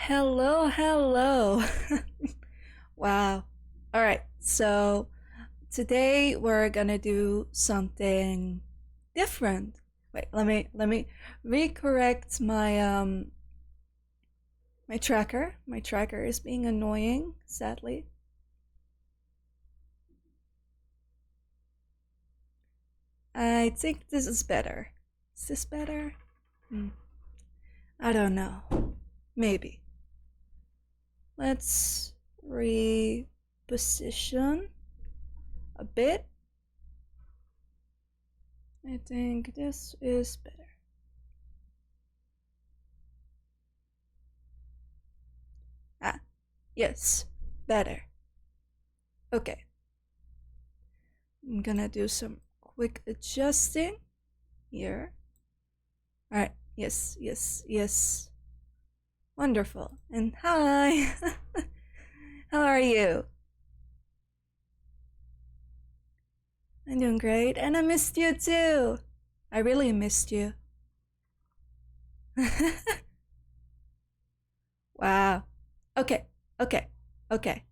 Hello, hello. Wow. All right. So today we're gonna do something different. Wait, let me recorrect my tracker. My tracker is being annoying, sadly. I think this is better. Is this better? Hmm. I don't know. Maybe. Let's reposition a bit. I think this is better. Ah, yes, better. Okay, I'm gonna do some quick adjusting here. All right, yes, yes, yes. Wonderful. And hi, how are you? I'm doing great, and I missed you too. I really missed you. Wow. Okay, okay, okay.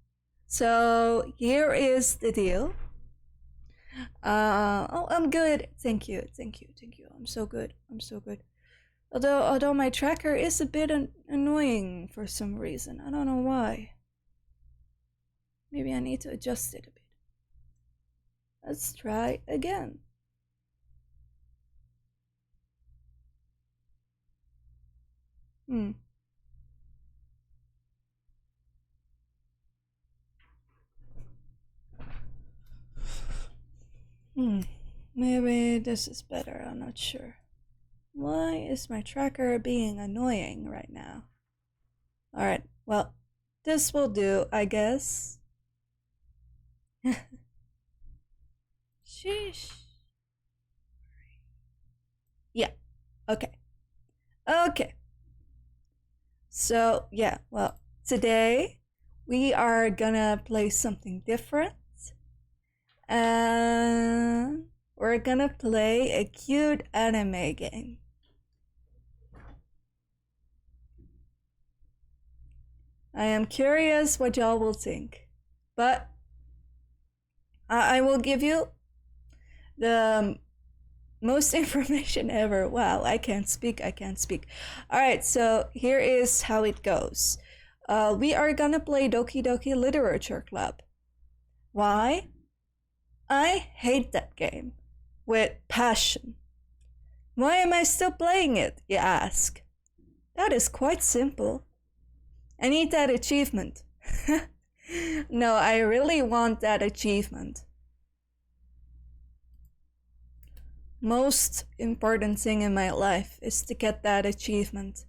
So here is the deal. Oh, I'm good. Thank you, thank you, thank you. I'm so good. I'm so good. Although my tracker is a bit annoying for some reason. I don't know why. Maybe I need to adjust it a bit. Let's try again. Hmm. Hmm. Maybe this is better. I'm not sure. Why is my tracker being annoying right now? Alright, well, this will do, I guess. Sheesh. Yeah, okay. Okay. So, yeah, well, today we are gonna play something different. And we're gonna play a cute anime game. I am curious what y'all will think. But I will give you the most information ever. Wow, I can't speak. Alright, so here is how it goes. We are gonna play Doki Doki Literature Club. Why? I hate that game with passion. Why am I still playing it, you ask? That is quite simple. I need that achievement. No, I really want that achievement. Most important thing in my life is to get that achievement.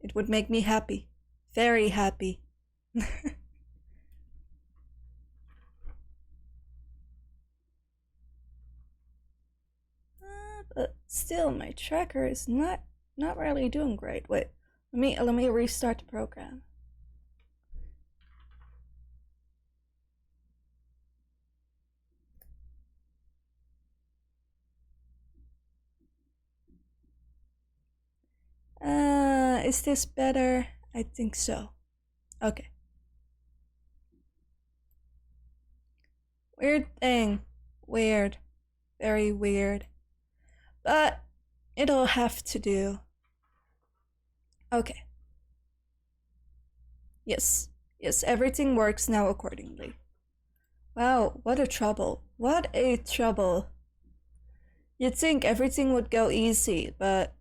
It would make me happy. Very happy. But still, my tracker is not really doing great. Wait, let me restart the program. Is this better? I think so. Okay. Weird thing. Weird. Very weird. But it'll have to do. Okay. Yes. Yes, everything works now accordingly. Wow, what a trouble. What a trouble. You'd think everything would go easy, but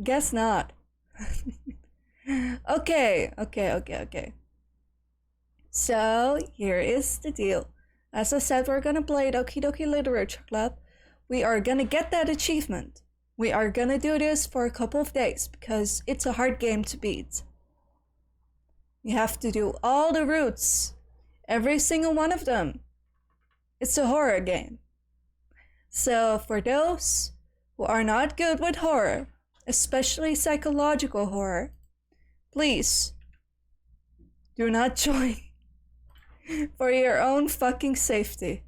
guess not. Okay. So, here is the deal. As I said, we're gonna play Doki Doki Literature Club. We are gonna get that achievement. We are gonna do this for a couple of days because it's a hard game to beat. You have to do all the routes, every single one of them. It's a horror game. So, for those who are not good with horror, especially psychological horror, please do not join for your own fucking safety.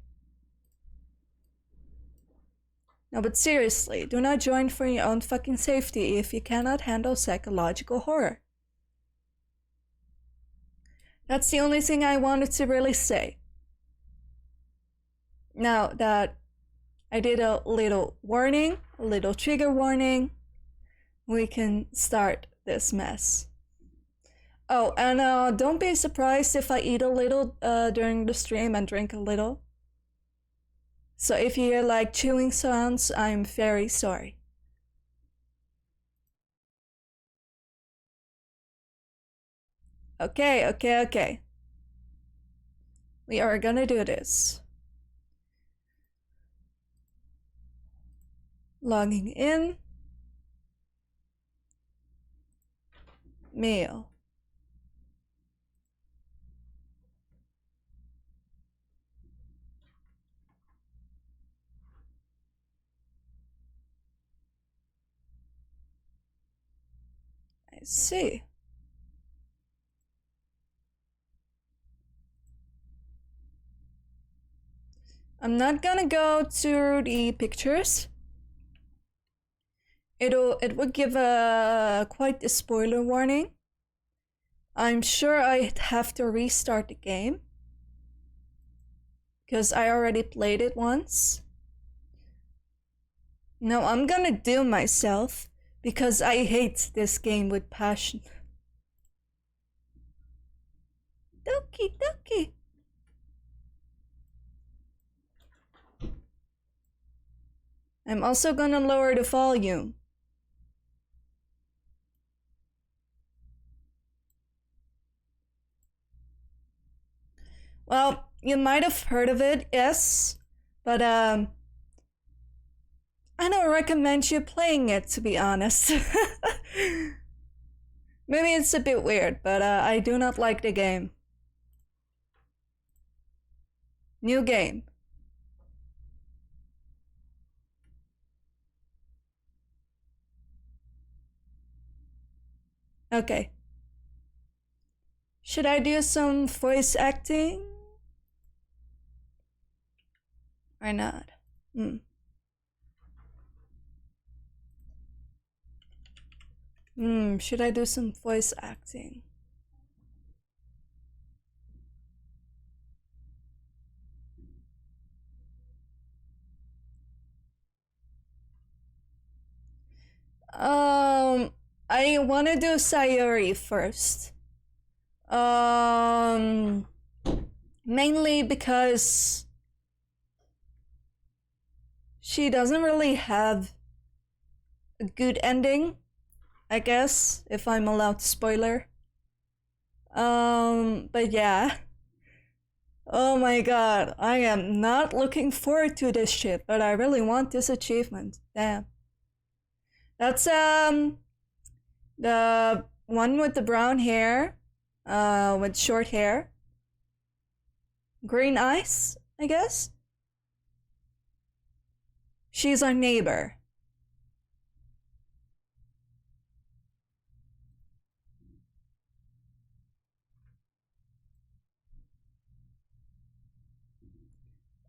No, but seriously, do not join for your own fucking safety if you cannot handle psychological horror. That's the only thing I wanted to really say. Now that I did a little warning, a little trigger warning, we can start this mess. Oh, and don't be surprised if I eat a little during the stream and drink a little. So if you hear like chewing sounds, I'm very sorry. Okay. We are gonna do this. Logging in. Mail. I see. I'm not gonna go to the pictures. It would give quite a spoiler warning. I'm sure I'd have to restart the game because I already played it once. No, I'm gonna do myself because I hate this game with passion. Doki doki. I'm also gonna lower the volume. Well, you might have heard of it, yes, but I don't recommend you playing it, to be honest. Maybe it's a bit weird, but I do not like the game. New game. Okay. Should I do some voice acting? Or not? Should I do some voice acting? I wanna do Sayuri first. Mainly because she doesn't really have a good ending, I guess, if I'm allowed to spoiler. But yeah. Oh my god, I am not looking forward to this shit, but I really want this achievement. Damn. That's the one with the brown hair, with short hair. Green eyes, I guess. She's our neighbor.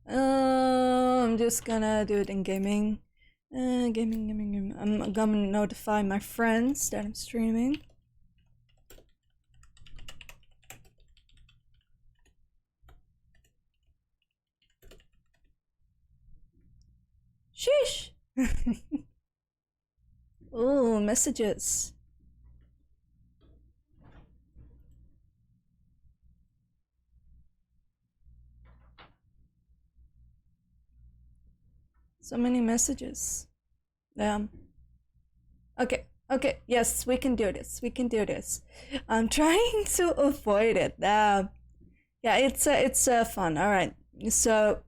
I'm just gonna do it in gaming. Gaming. I'm gonna notify my friends that I'm streaming. Sheesh! Ooh, messages. So many messages. Okay, yes, we can do this. I'm trying to avoid it. Yeah, it's fun. All right, so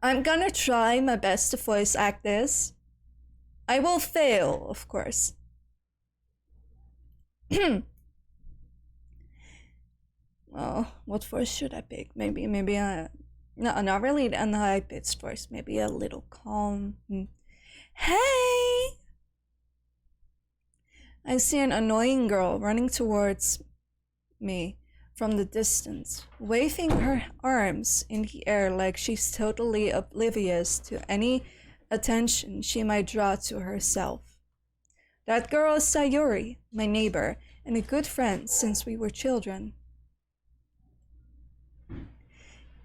I'm gonna try my best to voice act this. I will fail, of course. Oh, what voice should I pick? Maybe no, not really an high pitched voice. Maybe a little calm. Hey! I see an annoying girl running towards me from the distance, waving her arms in the air like she's totally oblivious to any attention she might draw to herself. That girl is Sayuri, my neighbor, and a good friend since we were children.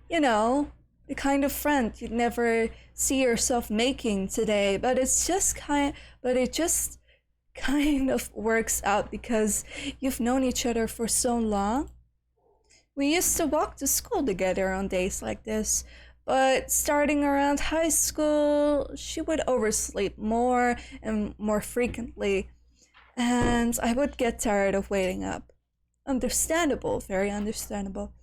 You know, the kind of friend you'd never see yourself making today, but it just kind of works out because you've known each other for so long. We used to walk to school together on days like this, but starting around high school, she would oversleep more and more frequently, and I would get tired of waiting up. Understandable, very understandable.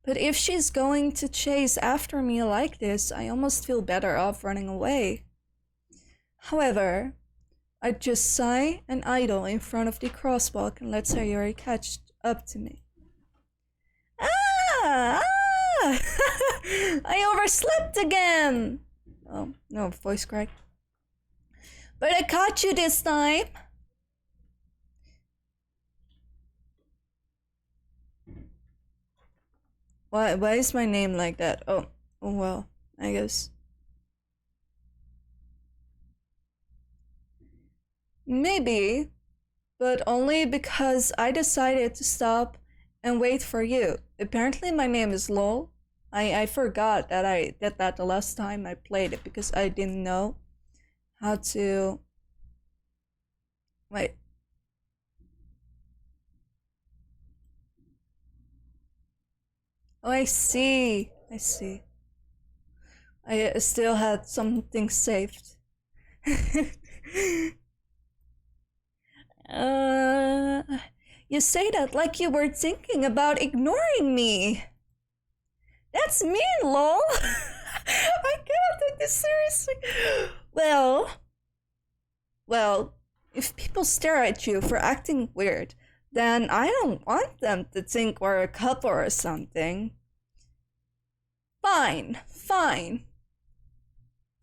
But if she's going to chase after me like this, I almost feel better off running away. However, I'd just sigh and idle in front of the crosswalk and let Sayuri catch up to me. Ah! I overslept again! Oh, no, voice crack. But I caught you this time! Why is my name like that? Oh well, I guess. Maybe, but only because I decided to stop and wait for you. Apparently my name is Lol. I forgot that I did that the last time I played it because I didn't know how to... Wait. Oh, I see. I still had something saved. You say that like you were thinking about ignoring me. That's mean, lol. I can't take this seriously. Well, if people stare at you for acting weird, then I don't want them to think we're a couple or something. Fine.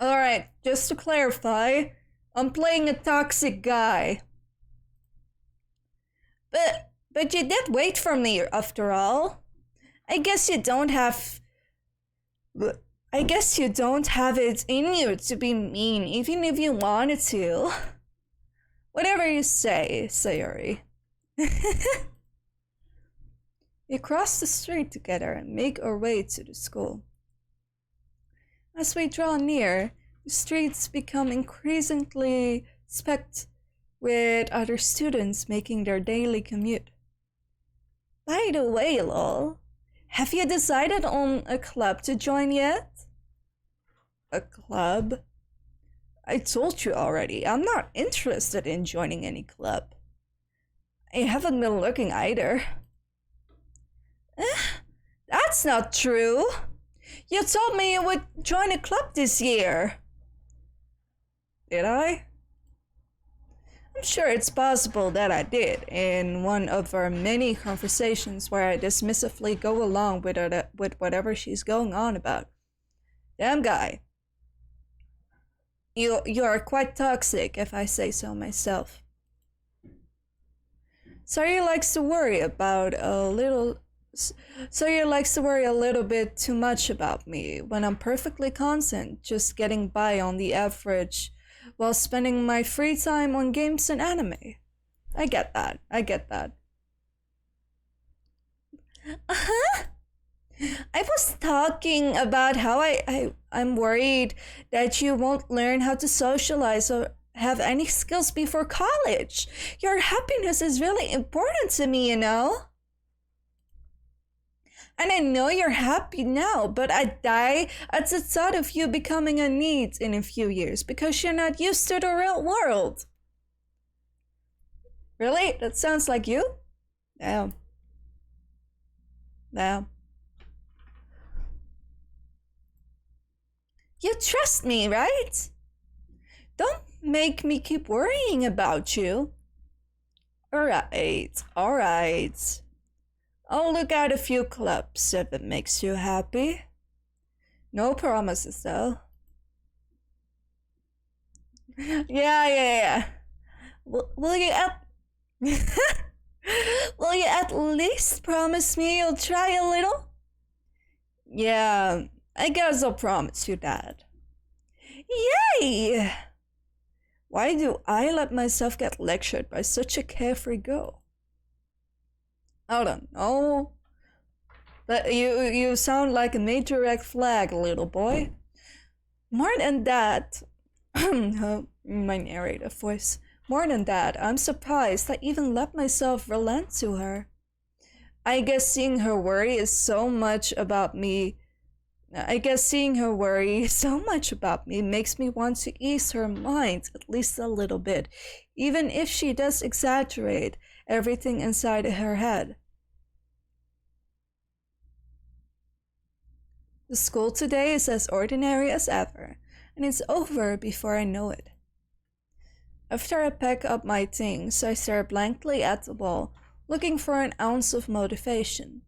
Alright, just to clarify, I'm playing a toxic guy. But you did wait for me after all. I guess you don't have it in you to be mean, even if you wanted to. Whatever you say, Sayuri. We cross the street together and make our way to the school. As we draw near, the streets become increasingly specked with other students making their daily commute. By the way, lol, have you decided on a club to join yet? A club? I told you already, I'm not interested in joining any club. I haven't been looking either. That's not true. You told me you would join a club this year. Did I? I'm sure it's possible that I did in one of our many conversations where I dismissively go along with whatever she's going on about. Damn guy. You are quite toxic, if I say so myself. Sayuri likes to worry a little bit too much about me when I'm perfectly content, just getting by on the average while spending my free time on games and anime. I get that. Uh-huh. I was talking about how I'm worried that you won't learn how to socialize or have any skills before college. Your happiness is really important to me, you know? And I know you're happy now, but I die at the thought of you becoming a need in a few years because you're not used to the real world. Really? That sounds like you? Damn. You trust me, right? Don't make me keep worrying about you. Alright. I'll look at a few clubs if it makes you happy. No promises, though. Yeah. Will you will you at least promise me you'll try a little? Yeah, I guess I'll promise you that. Yay! Why do I let myself get lectured by such a carefree girl? I don't know. But you sound like a major red flag, little boy. More than that, oh, my narrator voice. More than that, I'm surprised I even let myself relent to her. I guess seeing her worry so much about me makes me want to ease her mind at least a little bit, even if she does exaggerate everything inside her head. The school today is as ordinary as ever, and it's over before I know it. After I pack up my things, I stare blankly at the wall, looking for an ounce of motivation.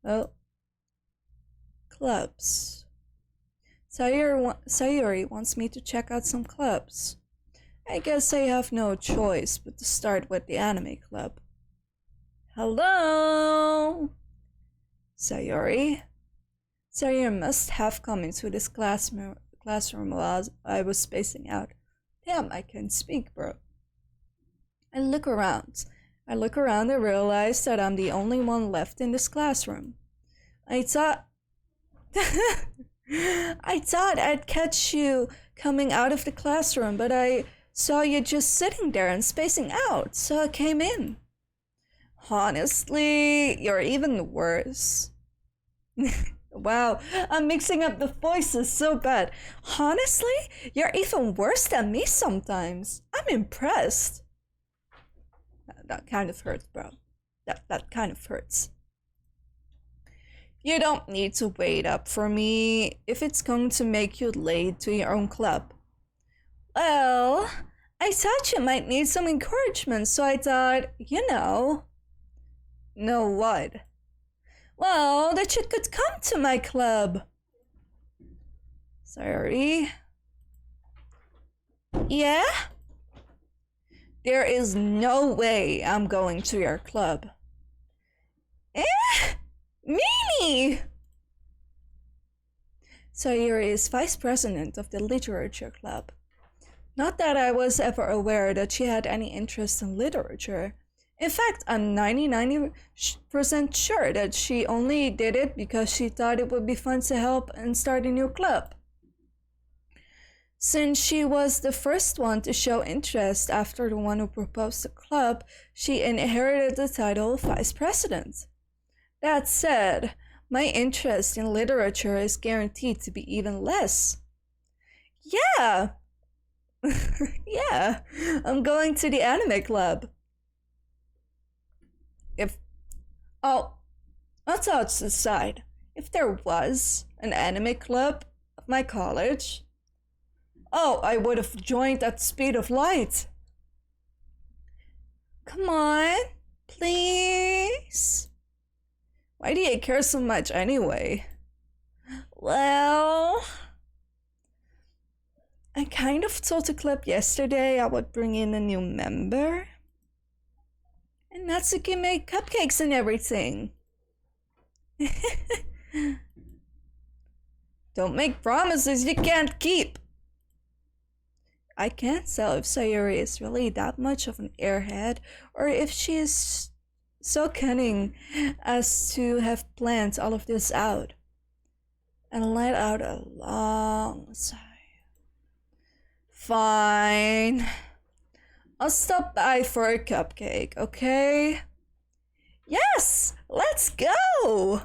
Oh, clubs. Sayuri wants me to check out some clubs. I guess I have no choice but to start with the anime club. Hello? Sayuri? Sayuri must have come into this classroom while I was spacing out. Damn, I can't speak, bro. I look around and realize that I'm the only one left in this classroom. I thought I'd catch you coming out of the classroom, but I saw you just sitting there and spacing out, so I came in. Honestly, you're even worse. Wow, I'm mixing up the voices so bad. Honestly, you're even worse than me sometimes. I'm impressed. That kind of hurts, bro. That kind of hurts. You don't need to wait up for me if it's going to make you late to your own club. Well, I thought you might need some encouragement, so I thought, Know what? Well, that you could come to my club. Sorry. Yeah? There is no way I'm going to your club. Mimi! Sayuri is vice president of the literature club. Not that I was ever aware that she had any interest in literature. In fact, I'm 99% sure that she only did it because she thought it would be fun to help and start a new club. Since she was the first one to show interest after the one who proposed the club, she inherited the title of vice president. That said, my interest in literature is guaranteed to be even less. Yeah! Yeah, I'm going to the anime club. Thoughts aside, if there was an anime club at my college, I would have joined at speed of light. Come on, please. Why do you care so much anyway? Well, I kind of told the club yesterday I would bring in a new member. And Natsuki made cupcakes and everything. Don't make promises you can't keep. I can't tell if Sayuri is really that much of an airhead or if she is so cunning as to have planned all of this out. And let out a long sigh. Fine. I'll stop by for a cupcake, okay? Yes! Let's go!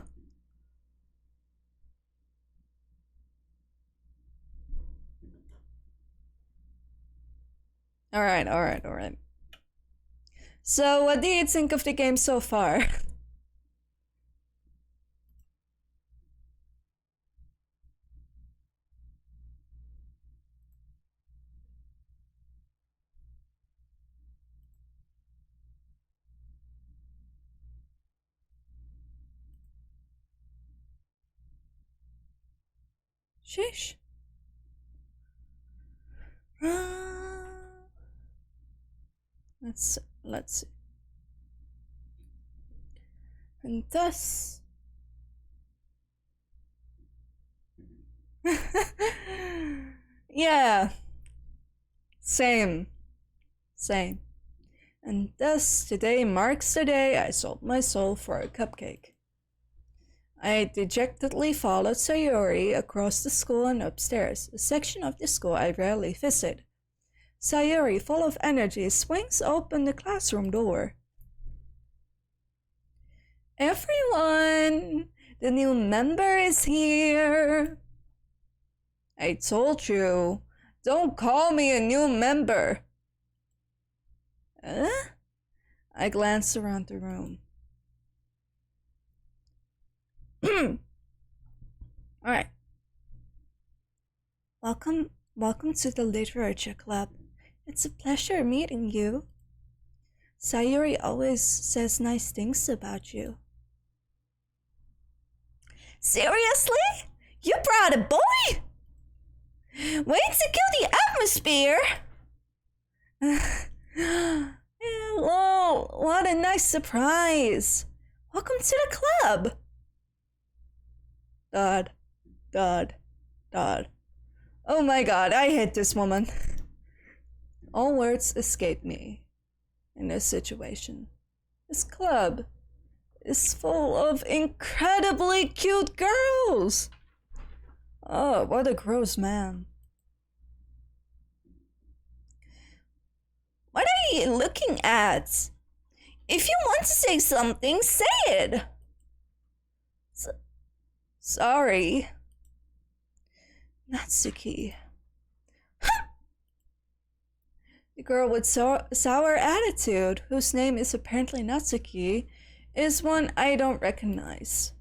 Alright. So, what do you think of the game so far? Sheesh. Let's see. And thus Yeah, same. Same. And thus, today marks the day I sold my soul for a cupcake. I dejectedly followed Sayori across the school and upstairs, a section of the school I rarely visit. Sayori, full of energy, swings open the classroom door. Everyone, the new member is here. I told you, don't call me a new member. Huh? I glanced around the room. Alright. Welcome to the Literature Club. It's a pleasure meeting you. Sayori always says nice things about you. Seriously? You brought a boy? Way to kill the atmosphere! Hello, what a nice surprise. Welcome to the club. Dod. Oh my god, I hate this woman. All words escape me in this situation. This club is full of incredibly cute girls. Oh, what a gross man. What are you looking at? If you want to say something, say it. Sorry. Natsuki. The girl with sour attitude, whose name is apparently Natsuki, is one I don't recognize.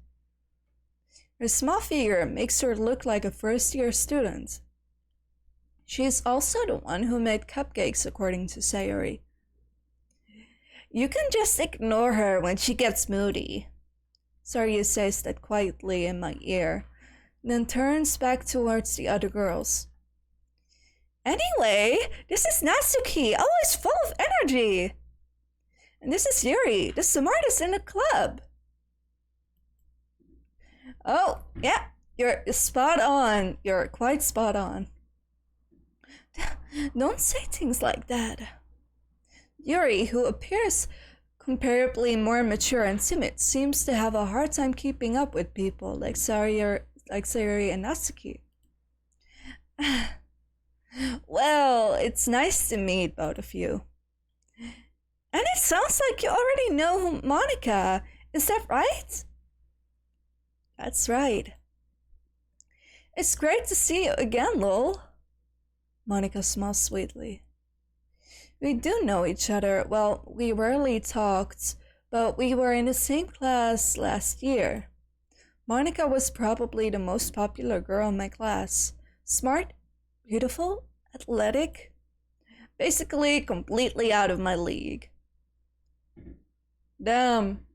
Her small figure makes her look like a first-year student. She is also the one who made cupcakes, according to Sayori. You can just ignore her when she gets moody. Sayori says that quietly in my ear, then turns back towards the other girls. Anyway, this is Natsuki, always full of energy. And this is Yuri, the smartest in the club. Oh, yeah, you're spot on. You're quite spot on. Don't say things like that. Yuri, who appears comparably more mature and timid, seems to have a hard time keeping up with people like Sayori and Natsuki. Well, it's nice to meet both of you. And it sounds like you already know Monika. Is that right? That's right. It's great to see you again, lol. Monika smiles sweetly. We do know each other. Well, we rarely talked, but we were in the same class last year. Monika was probably the most popular girl in my class. Smart, beautiful, athletic. Basically, completely out of my league. Damn.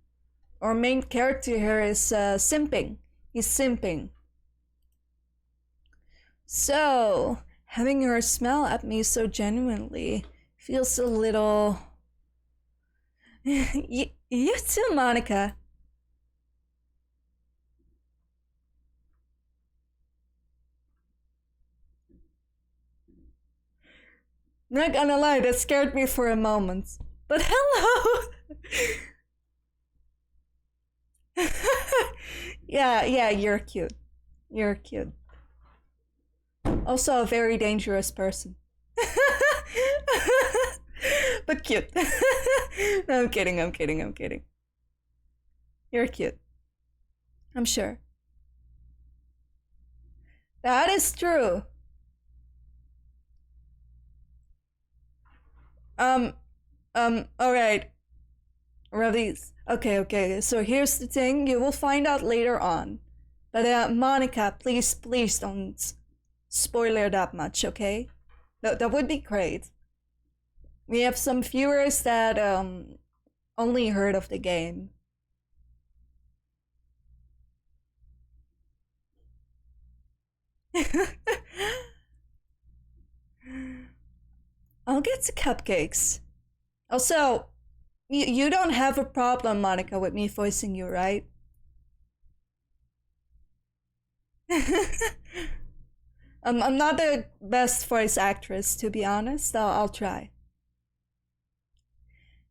Our main character here is simping. He's simping. So, having her smile at me so genuinely feels a little... you too, Monika. Not gonna lie, that scared me for a moment. But hello! yeah, you're cute. You're cute. Also a very dangerous person. But cute. No, I'm kidding. You're cute. I'm sure. That is true. Alright. Release. Okay, so here's the thing, you will find out later on. But Monika, please don't spoiler that much, okay? That would be great. We have some viewers that only heard of the game. I'll get to cupcakes. Also, you don't have a problem, Monika, with me voicing you, right? I'm not the best voice actress, to be honest. I'll try.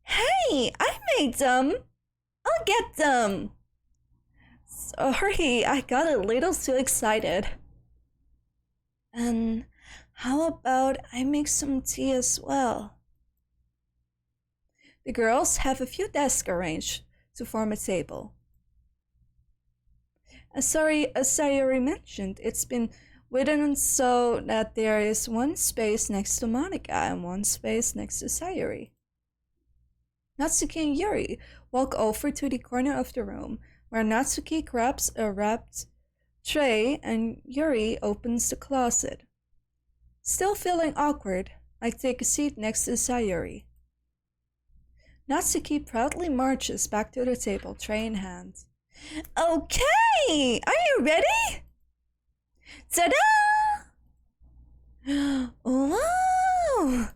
Hey, I made them. I'll get them. Sorry, I got a little too excited. And how about I make some tea as well? The girls have a few desks arranged to form a table. As Sayori mentioned, it's been written so that there is one space next to Monica and one space next to Sayori. Natsuki and Yuri walk over to the corner of the room where Natsuki grabs a wrapped tray and Yuri opens the closet. Still feeling awkward, I take a seat next to Sayori. Natsuki proudly marches back to the table, tray in hand. Okay, are you ready? Ta-da! Wow!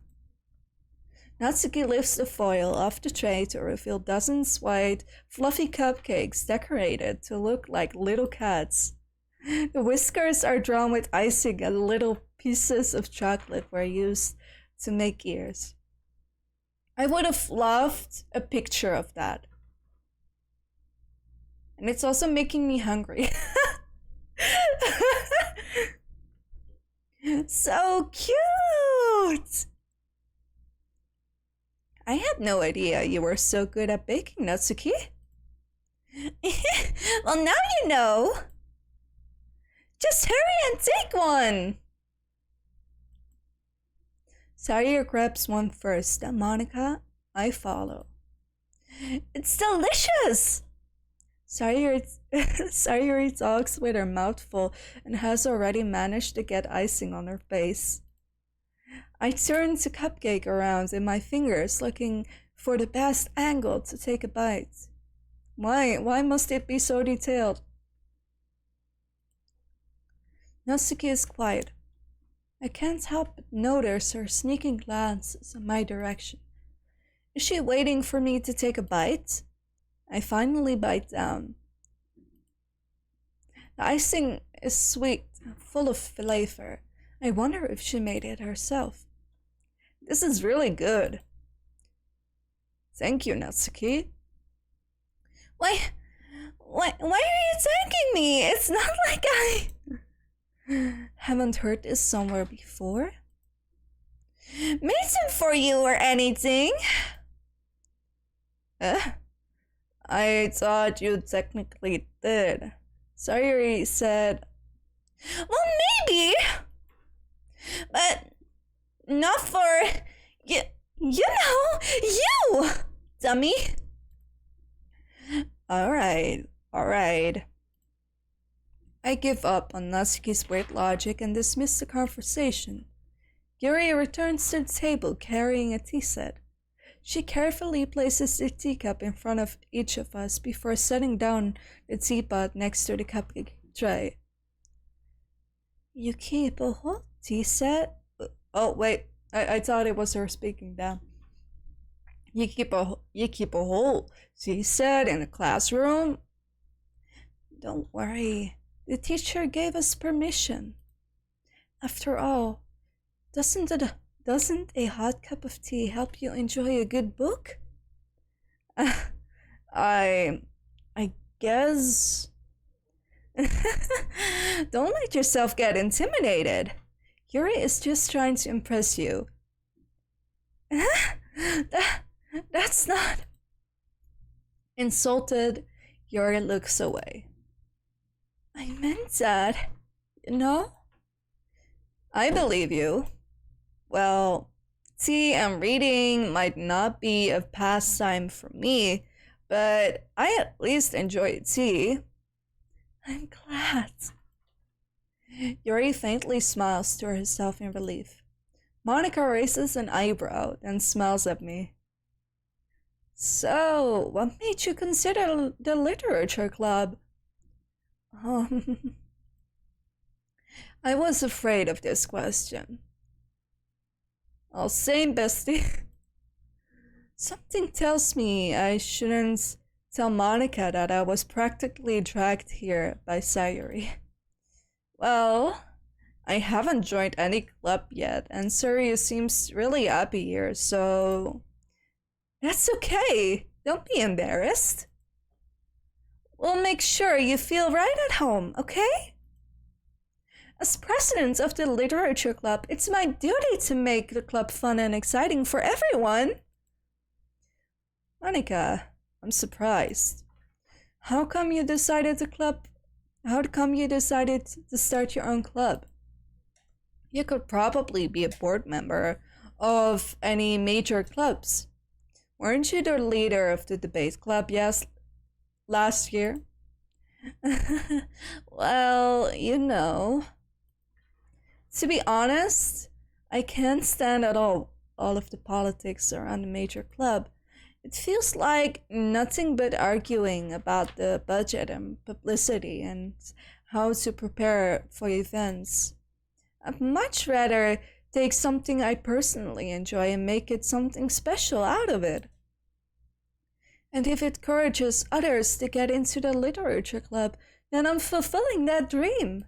Natsuki lifts the foil off the tray to reveal dozens white, fluffy cupcakes decorated to look like little cats. The whiskers are drawn with icing and little pieces of chocolate were used to make ears. I would have loved a picture of that. And it's also making me hungry. So cute! I had no idea you were so good at baking, Natsuki. Well, now you know. Just hurry and take one. Sayori grabs one first, and Monica, I follow. It's delicious! Sayori talks with her mouth full and has already managed to get icing on her face. I turn the cupcake around in my fingers, looking for the best angle to take a bite. Why must it be so detailed? Natsuki is quiet. I can't help but notice her sneaking glances in my direction. Is she waiting for me to take a bite? I finally bite down. The icing is sweet, full of flavor. I wonder if she made it herself. This is really good. Thank you, Natsuki. Why are you thanking me? It's not like I haven't heard this somewhere before. Made some for you or anything? I thought you technically did. Sayori said, well, maybe, but not for you know, you, dummy. Alright. I give up on Natsuki's weird logic and dismiss the conversation. Yuri returns to the table carrying a tea set. She carefully places the teacup in front of each of us before setting down the teapot next to the cupcake tray. You keep a whole tea set? Oh, wait. I thought it was her speaking down. You keep a whole tea set in the classroom? Don't worry. The teacher gave us permission. After all, doesn't a hot cup of tea help you enjoy a good book? I guess. Don't let yourself get intimidated. Yuri is just trying to impress you. That's not. Insulted, Yuri looks away. I meant that, you know? I believe you. Well, tea and reading might not be a pastime for me, but I at least enjoy tea. I'm glad. Yuri faintly smiles to herself in relief. Monica raises an eyebrow, then smiles at me. So, what made you consider the literature club? I was afraid of this question. Oh, same, bestie. Something tells me I shouldn't tell Monica that I was practically dragged here by Sayori. Well, I haven't joined any club yet, and Surya seems really happy here, so that's okay. Don't be embarrassed. We'll make sure you feel right at home, okay? As president of the literature club, it's my duty to make the club fun and exciting for everyone. Monica, I'm surprised. How come you decided to start your own club? You could probably be a board member of any major clubs. Weren't you the leader of the debate club last year? Well, to be honest, I can't stand at all of the politics around a major club. It feels like nothing but arguing about the budget and publicity and how to prepare for events. I'd much rather take something I personally enjoy and make it something special out of it. And if it encourages others to get into the literature club, then I'm fulfilling that dream.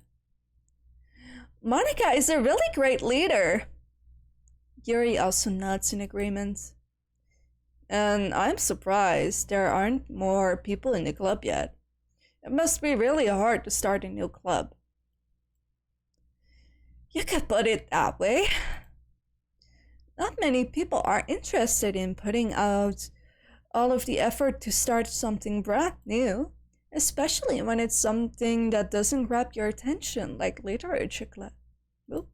Monica is a really great leader. Yuri also nods in agreement. And I'm surprised there aren't more people in the club yet. It must be really hard to start a new club. You could put it that way. Not many people are interested in putting out all of the effort to start something brand new, especially when it's something that doesn't grab your attention, like literature club. Oop.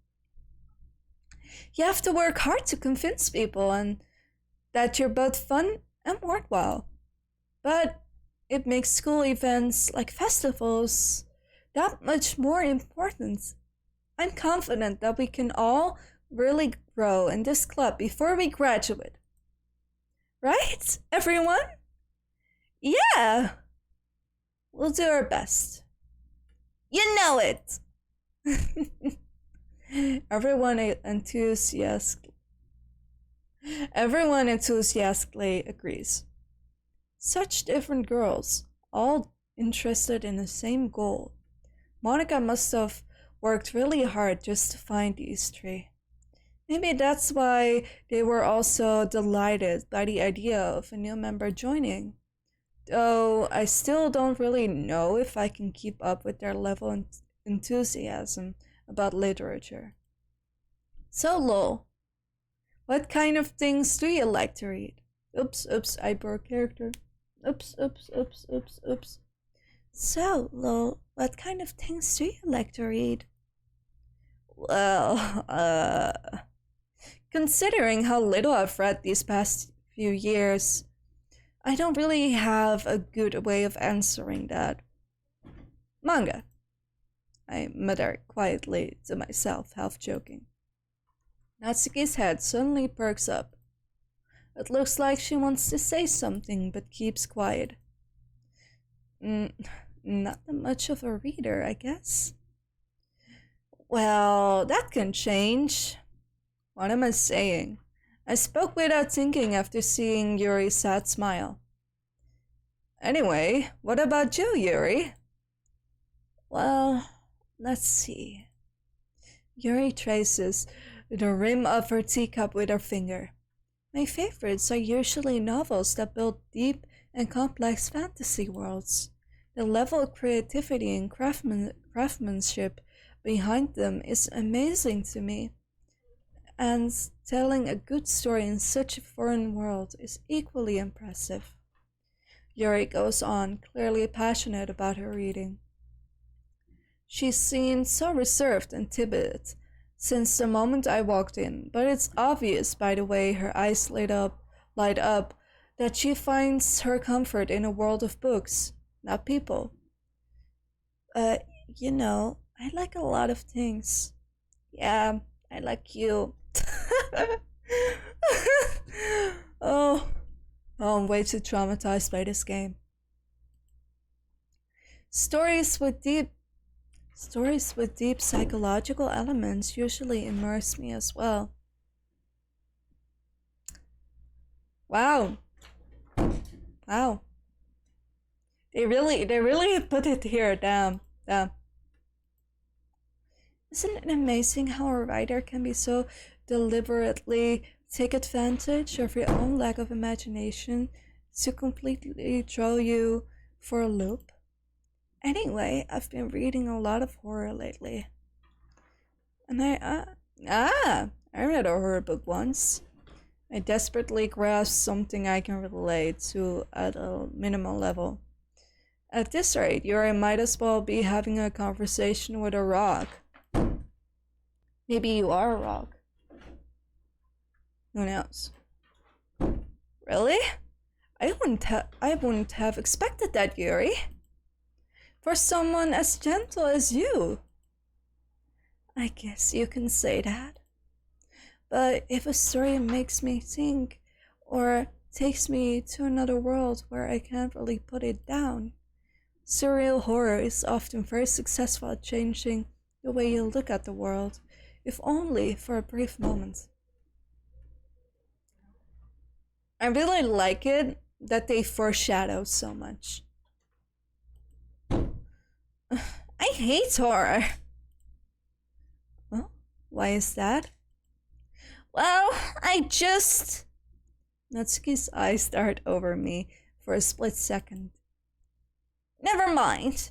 You have to work hard to convince people and that you're both fun and worthwhile. But it makes school events like festivals that much more important. I'm confident that we can all really grow in this club before we graduate. Right, everyone? Yeah! We'll do our best. You know it! Everyone enthusiastically agrees. Such different girls, all interested in the same goal. Monica must have worked really hard just to find these three. Maybe that's why they were also delighted by the idea of a new member joining. Though I still don't really know if I can keep up with their level of enthusiasm about literature. So, Lowell, what kind of things do you like to read? Oops, I broke character. Oops. So, Lowell, what kind of things do you like to read? Well, considering how little I've read these past few years, I don't really have a good way of answering that. Manga, I mutter quietly to myself, half joking. Natsuki's head suddenly perks up. It looks like she wants to say something but keeps quiet. Not that much of a reader, I guess. Well, that can change. What am I saying? I spoke without thinking after seeing Yuri's sad smile. Anyway, what about you, Yuri? Well, let's see. Yuri traces the rim of her teacup with her finger. My favorites are usually novels that build deep and complex fantasy worlds. The level of creativity and craftsmanship behind them is amazing to me. And telling a good story in such a foreign world is equally impressive. Yuri goes on, clearly passionate about her reading. She's seemed so reserved and timid since the moment I walked in, but it's obvious by the way her eyes light up that she finds her comfort in a world of books, not people. I like a lot of things. Yeah, I like you. Oh, I'm way too traumatized by this game. Stories with deep psychological elements usually immerse me as well. Wow. They really put it here. Damn. Isn't it amazing how a writer can be so deliberately take advantage of your own lack of imagination to completely throw you for a loop? Anyway, I've been reading a lot of horror lately. And I read a horror book once. I desperately grasped something I can relate to at a minimal level. At this rate, Yuri might as well be having a conversation with a rock. Maybe you are a rock. Who knows? Really? I wouldn't have expected that, Yuri. For someone as gentle as you. I guess you can say that. But if a story makes me think, or takes me to another world where I can't really put it down, surreal horror is often very successful at changing the way you look at the world, if only for a brief moment. I really like it that they foreshadow so much. I hate horror. Well, why is that? Well, Natsuki's eyes stared over me for a split second. Never mind.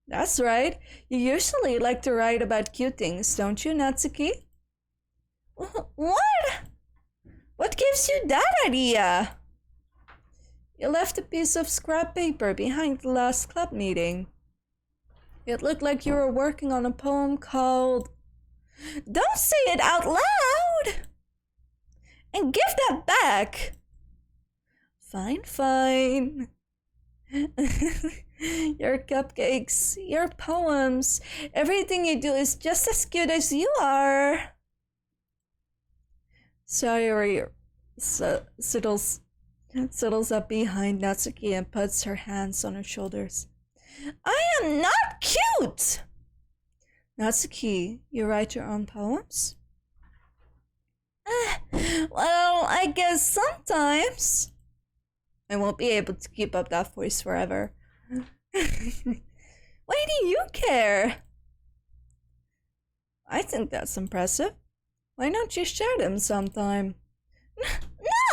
That's right. You usually like to write about cute things, don't you, Natsuki? What? What gives you that idea? You left a piece of scrap paper behind the last club meeting. It looked like you were working on a poem called... Don't say it out loud! And give that back! Fine. Your cupcakes, your poems, everything you do is just as cute as you are. Sayori settles up behind Natsuki and puts her hands on her shoulders. I am not cute! Natsuki, you write your own poems? Well, I guess sometimes. I won't be able to keep up that voice forever. Why do you care? I think that's impressive. Why don't you share them sometime?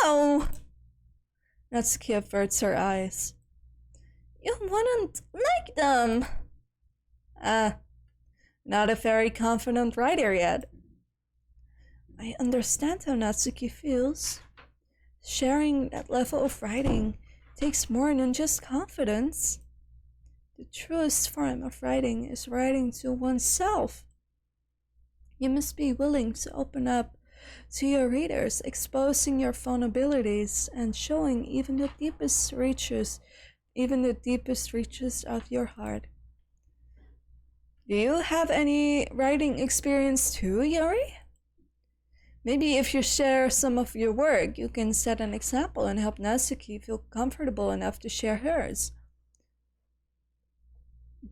No! Natsuki averts her eyes. You wouldn't like them. Not a very confident writer yet. I understand how Natsuki feels. Sharing that level of writing takes more than just confidence. The truest form of writing is writing to oneself. You must be willing to open up to your readers, exposing your vulnerabilities and showing even the deepest reaches of your heart. Do you have any writing experience too, Yuri? Maybe if you share some of your work, you can set an example and help Natsuki feel comfortable enough to share hers. ...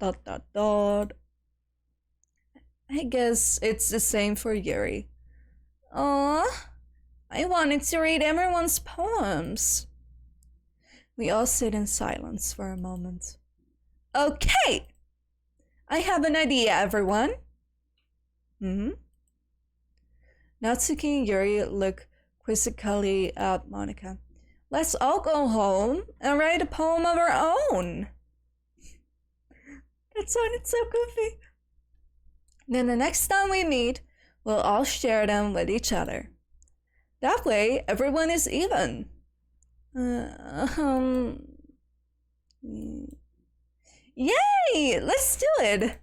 I guess it's the same for Yuri. Aw, I wanted to read everyone's poems. We all sit in silence for a moment. Okay! I have an idea, everyone. Natsuki and Yuri look quizzically at Monika. Let's all go home and write a poem of our own. That sounded so goofy. Then the next time we meet, we'll all share them with each other. That way, everyone is even. Yay! Let's do it!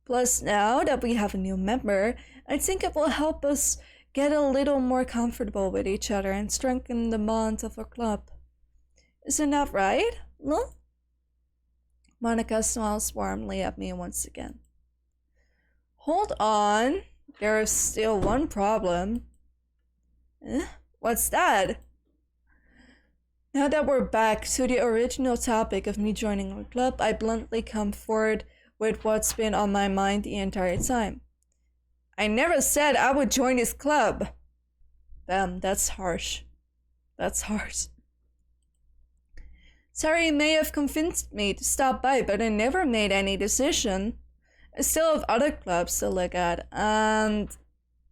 Plus, now that we have a new member, I think it will help us get a little more comfortable with each other and strengthen the bond of our club. Isn't that right? No? Monika smiles warmly at me once again. Hold on, there is still one problem. What's that? Now that we're back to the original topic of me joining our club, I bluntly come forward with what's been on my mind the entire time. I never said I would join this club. Damn, that's harsh. Sorry, you may have convinced me to stop by, but I never made any decision. I still have other clubs to look at, and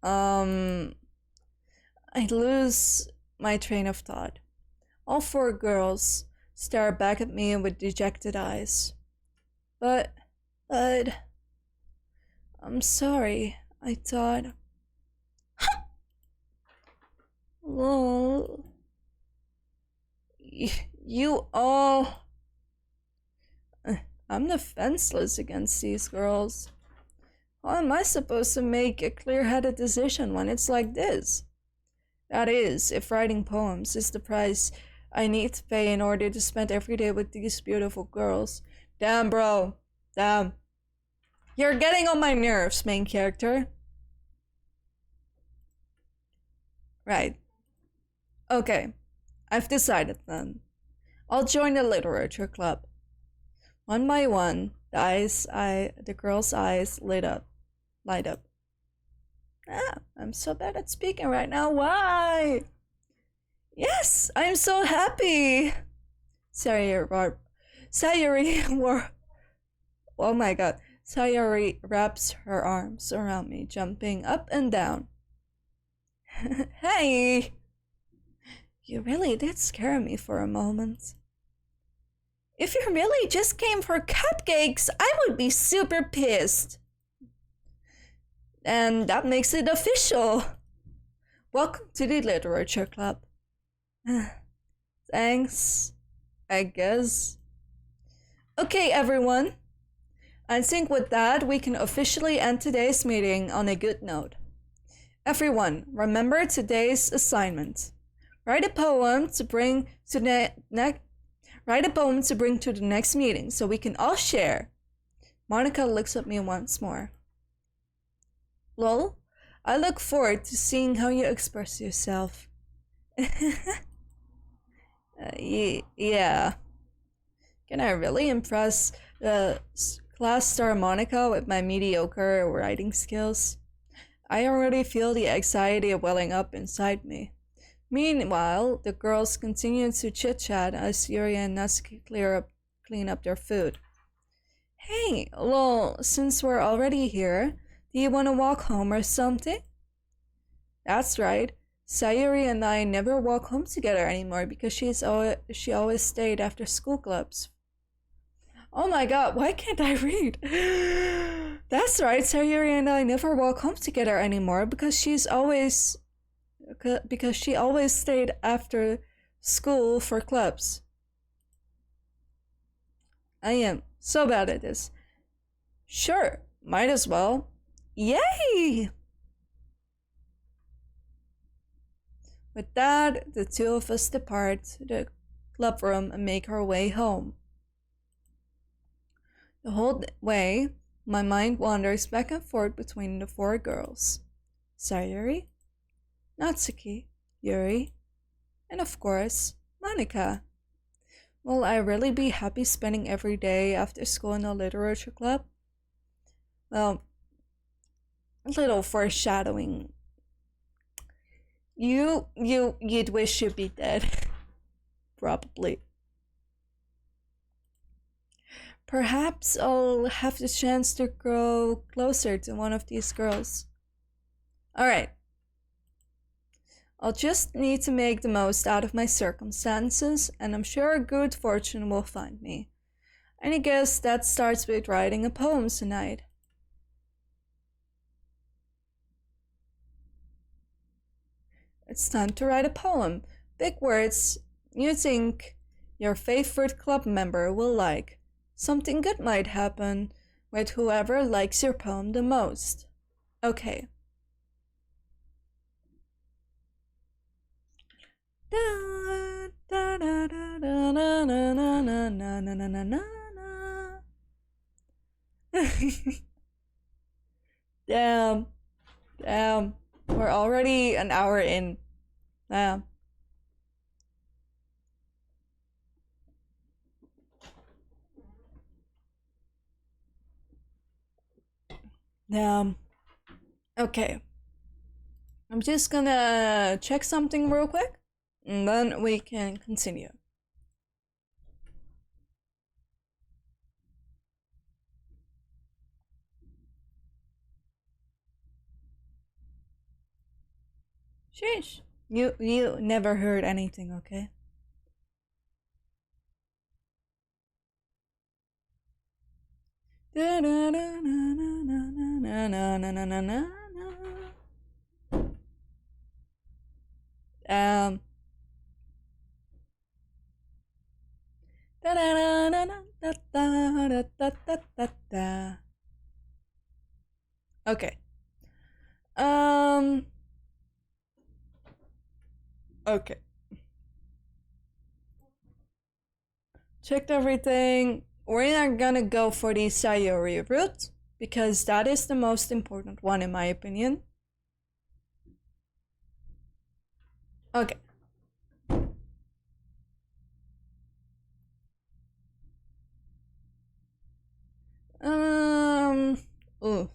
I lose my train of thought. All four girls stare back at me with dejected eyes. But, I'm sorry, I thought. Lol. You all. I'm defenseless against these girls. How am I supposed to make a clear-headed decision when it's like this? That is, if writing poems is the price I need to pay in order to spend every day with these beautiful girls. Damn, bro. Damn. You're getting on my nerves, main character. Right. Okay. I've decided then. I'll join the literature club. One by one, the girl's eyes light up. I'm so bad at speaking right now. Why? Yes, I'm so happy. Sayuri oh my god. Sayuri wraps her arms around me, jumping up and down. Hey! You really did scare me for a moment. If you really just came for cupcakes, I would be super pissed. And that makes it official. Welcome to the literature club. Thanks, I guess. Okay, everyone. I think with that, we can officially end today's meeting on a good note. Everyone, remember today's assignment. Write a poem to bring to the next meeting so we can all share. Monica looks at me once more. Lol, I look forward to seeing how you express yourself. Yeah. Can I really impress class star Monica with my mediocre writing skills? I already feel the anxiety welling up inside me. Meanwhile, the girls continue to chit-chat as Yuri and Natsuki clean up their food. Hey, lol, since we're already here, do you want to walk home or something? That's right. Sayuri and I never walk home together anymore because she always stayed after school clubs. Oh my god, why can't I read? That's right, Sayuri and I never walk home together anymore because she always stayed after school for clubs. I am so bad at this. Sure, might as well. Yay! With that, the two of us depart the club room and make our way home. The whole way, my mind wanders back and forth between the four girls. Sayuri, Natsuki, Yuri, and of course, Monica. Will I really be happy spending every day after school in a literature club? Well, a little foreshadowing. You'd wish you'd be dead. Probably. Perhaps I'll have the chance to grow closer to one of these girls. Alright. I'll just need to make the most out of my circumstances, and I'm sure good fortune will find me. And I guess that starts with writing a poem tonight. It's time to write a poem. Big words you think your favorite club member will like. Something good might happen with whoever likes your poem the most. Okay. Damn. We're already an hour in. Damn. Okay. I'm just gonna check something real quick, and then we can continue. Sheesh. You never heard anything, okay? Um. Okay. Okay. Checked everything. We're not gonna go for the Sayori route because that is the most important one in my opinion. Okay. Ooh.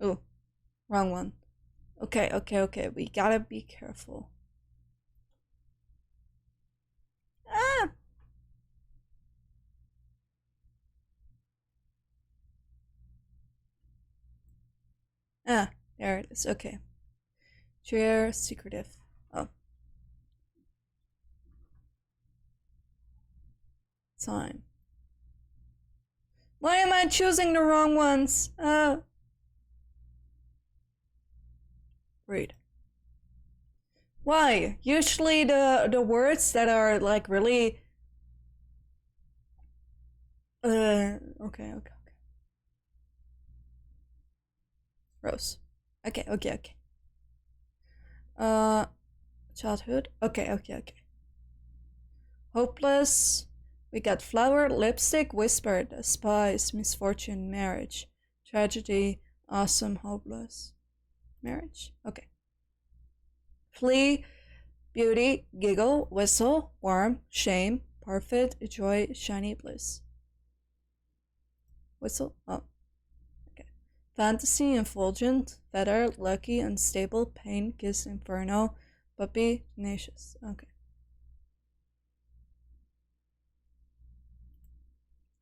Ooh. Wrong one. Okay. We gotta be careful. Ah! Ah, there it is. Okay. Chair secretive. Oh. Time. Why am I choosing the wrong ones? Read. Why? Usually the words that are like really okay. Rose. Okay. Childhood. Okay. Hopeless. We got flower, lipstick, whispered, spies, misfortune, marriage, tragedy, awesome, hopeless. Marriage? Okay. Flee, beauty, giggle, whistle, warm, shame, perfect, joy, shiny bliss. Whistle? Oh. Okay. Fantasy, effulgent, feather, lucky, unstable, pain, kiss, inferno, puppy, tenacious. Okay.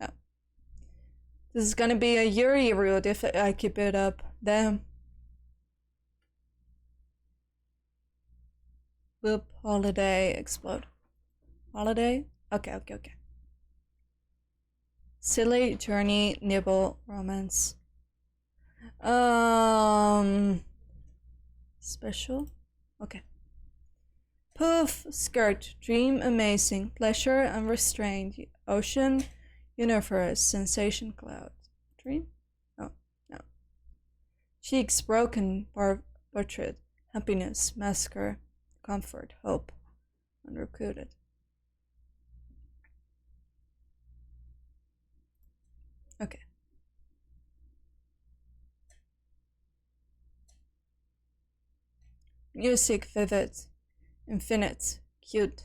Oh. This is gonna be a Yuri route if I keep it up. Damn. Whoop, holiday, explode. Holiday? Okay. Silly, journey, nibble, romance. Special? Okay. Poof, skirt, dream, amazing, pleasure, unrestrained, ocean, universe, sensation, cloud. Dream? Oh, no. Cheeks, broken, portrait, happiness, massacre, comfort, hope, unrecruited. Okay. Music, vivid, infinite, cute,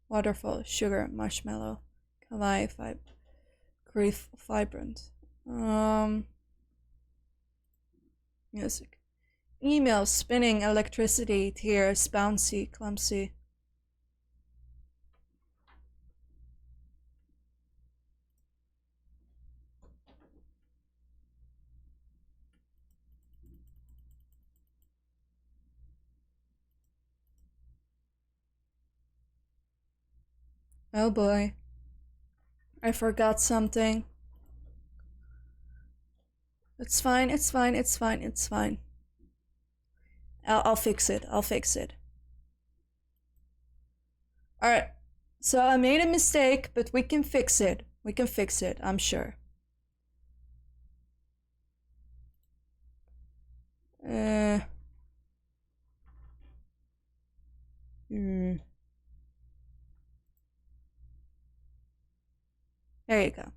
waterfall, sugar, marshmallow, kawaii, grief, vibrant. Music. Email, spinning, electricity, tears, bouncy, clumsy. Oh boy. I forgot something. It's fine. I'll fix it. Alright. So I made a mistake, but we can fix it. I'm sure. There you go.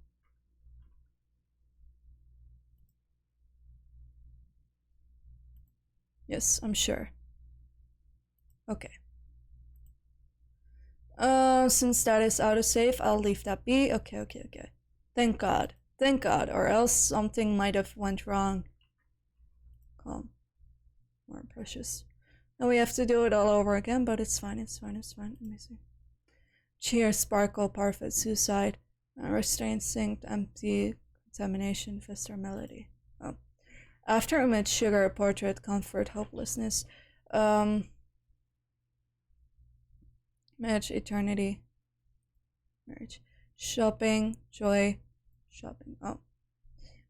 Yes, I'm sure. Okay. Since that is autosave, I'll leave that be. Okay. Thank God, or else something might have went wrong. Calm. More precious. Now we have to do it all over again, but it's fine. Amazing. Cheers, sparkle, parfait, suicide, restraint, synced, empty, contamination, fester, melody. Oh. After image, sugar, portrait, comfort, hopelessness. Match, eternity. Marriage. Shopping, joy, shopping. Oh.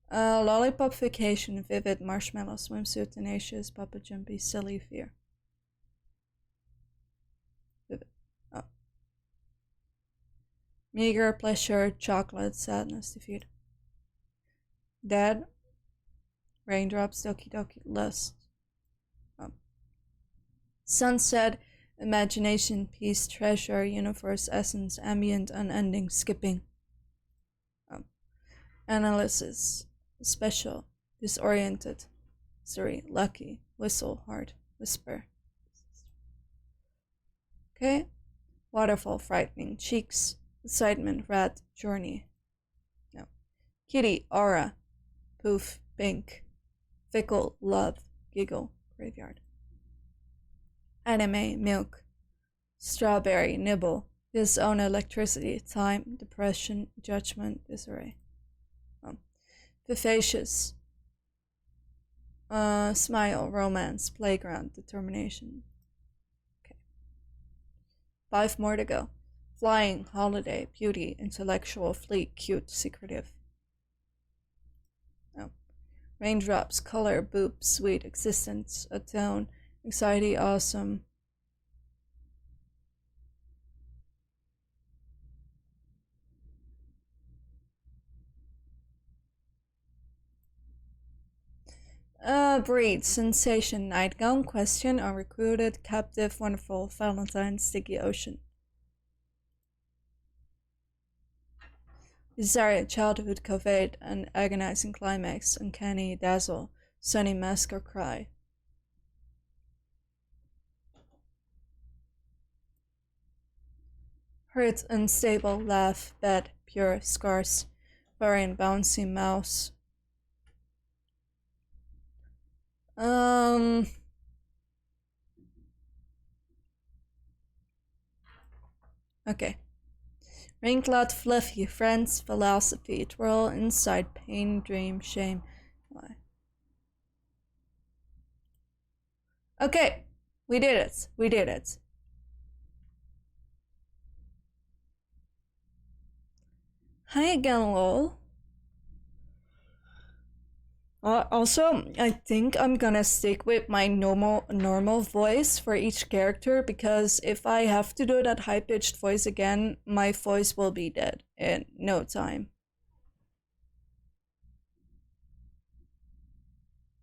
Lollipop, vacation, vivid, marshmallow, swimsuit, tenacious, papa, jumpy, silly, fear. Vivid. Oh. Meager, pleasure, chocolate, sadness, defeat. Dead. Raindrops, doki doki, lust. Oh. Sunset, imagination, peace, treasure, universe, essence, ambient, unending, skipping. Analysis, special, disoriented, sorry, lucky, whistle, heart, whisper. Okay, waterfall, frightening, cheeks, excitement, rat, journey. No. Kitty, aura, poof, pink, fickle, love, giggle, graveyard. Anime, milk, strawberry, nibble, disown, electricity, time, depression, judgment, disarray. Vivacious, smile, romance, playground, determination. Okay. 5 more to go. Flying, holiday, beauty, intellectual, fleet, cute, secretive. Oh. Raindrops, color, boop, sweet, existence, atone, anxiety, awesome. Breed, sensation, nightgown, question, unrecruited, captive, wonderful, Valentine, sticky ocean. Desire, childhood, covet, an agonizing climax, uncanny, dazzle, sunny, mask or cry. Hurt, unstable, laugh, bad, pure, scarce, variant, bouncy, mouse. Okay. Ringcloud, fluffy, friends, philosophy, twirl, inside, pain, dream, shame. Why? Okay, we did it. We did it. Hi again, lol. Also, I think I'm gonna stick with my normal voice for each character, because if I have to do that high-pitched voice again, my voice will be dead in no time.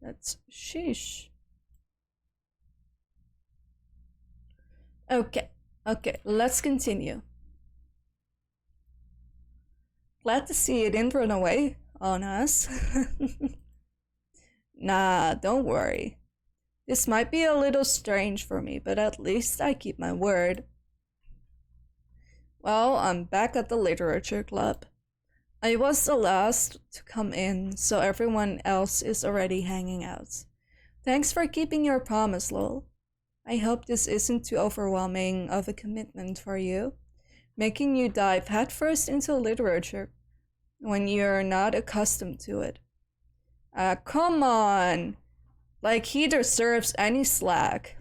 That's sheesh. Okay, let's continue. Glad to see it didn't run away on us. Nah, don't worry. This might be a little strange for me, but at least I keep my word. Well, I'm back at the literature club. I was the last to come in, so everyone else is already hanging out. Thanks for keeping your promise, lol. I hope this isn't too overwhelming of a commitment for you, making you dive headfirst into literature when you're not accustomed to it. Come on! Like he deserves any slack.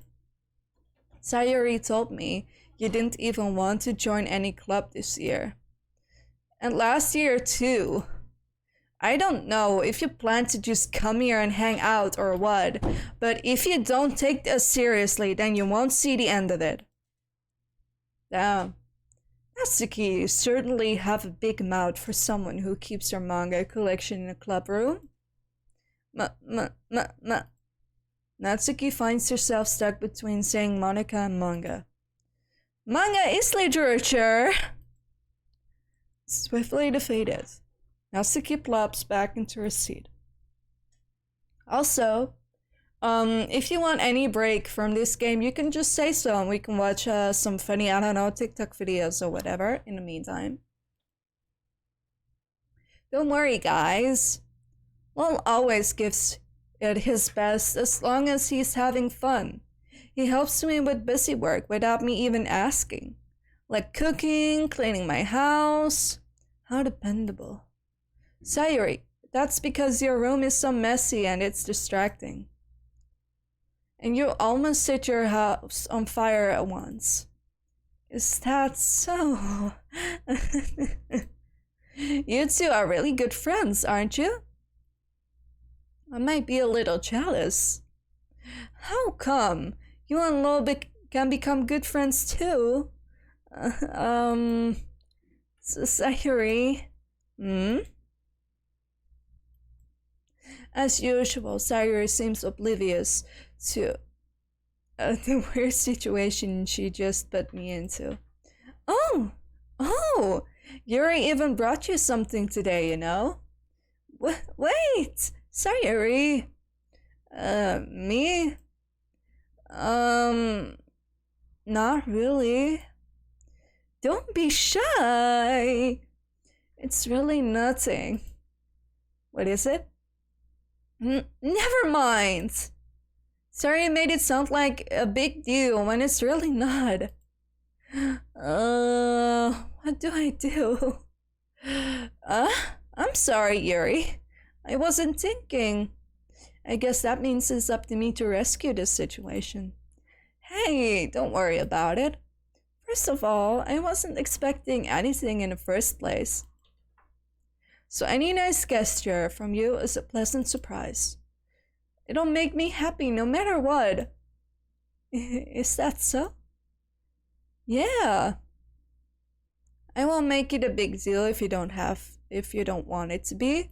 Sayuri told me you didn't even want to join any club this year. And last year too. I don't know if you plan to just come here and hang out or what, but if you don't take this seriously, then you won't see the end of it. Damn. Natsuki, you certainly have a big mouth for someone who keeps her manga collection in a club room. Natsuki finds herself stuck between saying Monica and manga. Manga is literature! Swiftly defeated, Natsuki plops back into her seat. Also, if you want any break from this game, you can just say so and we can watch some funny, I don't know, TikTok videos or whatever in the meantime. Don't worry, guys. Lol always gives it his best as long as he's having fun. He helps me with busy work without me even asking. Like cooking, cleaning my house. How dependable. Sayuri, That's because your room is so messy and it's distracting. And you almost set your house on fire at once. Is that so? You two are really good friends, aren't you? I might be a little jealous. How come? You and Lo can become good friends too. Sayuri. As usual, Sayuri seems oblivious to the weird situation she just put me into. Oh! Yuri even brought you something today, you know? Wait! Sayuri! Me? Not really. Don't be shy! It's really nothing. What is it? Never mind! Sorry, I made it sound like a big deal when it's really not. What do I do? I'm sorry, Yuri. I wasn't thinking. I guess that means it's up to me to rescue this situation. Hey, don't worry about it. First of all, I wasn't expecting anything in the first place. So any nice gesture from you is a pleasant surprise. It'll make me happy no matter what. Is that so? Yeah. I won't make it a big deal if you don't want it to be.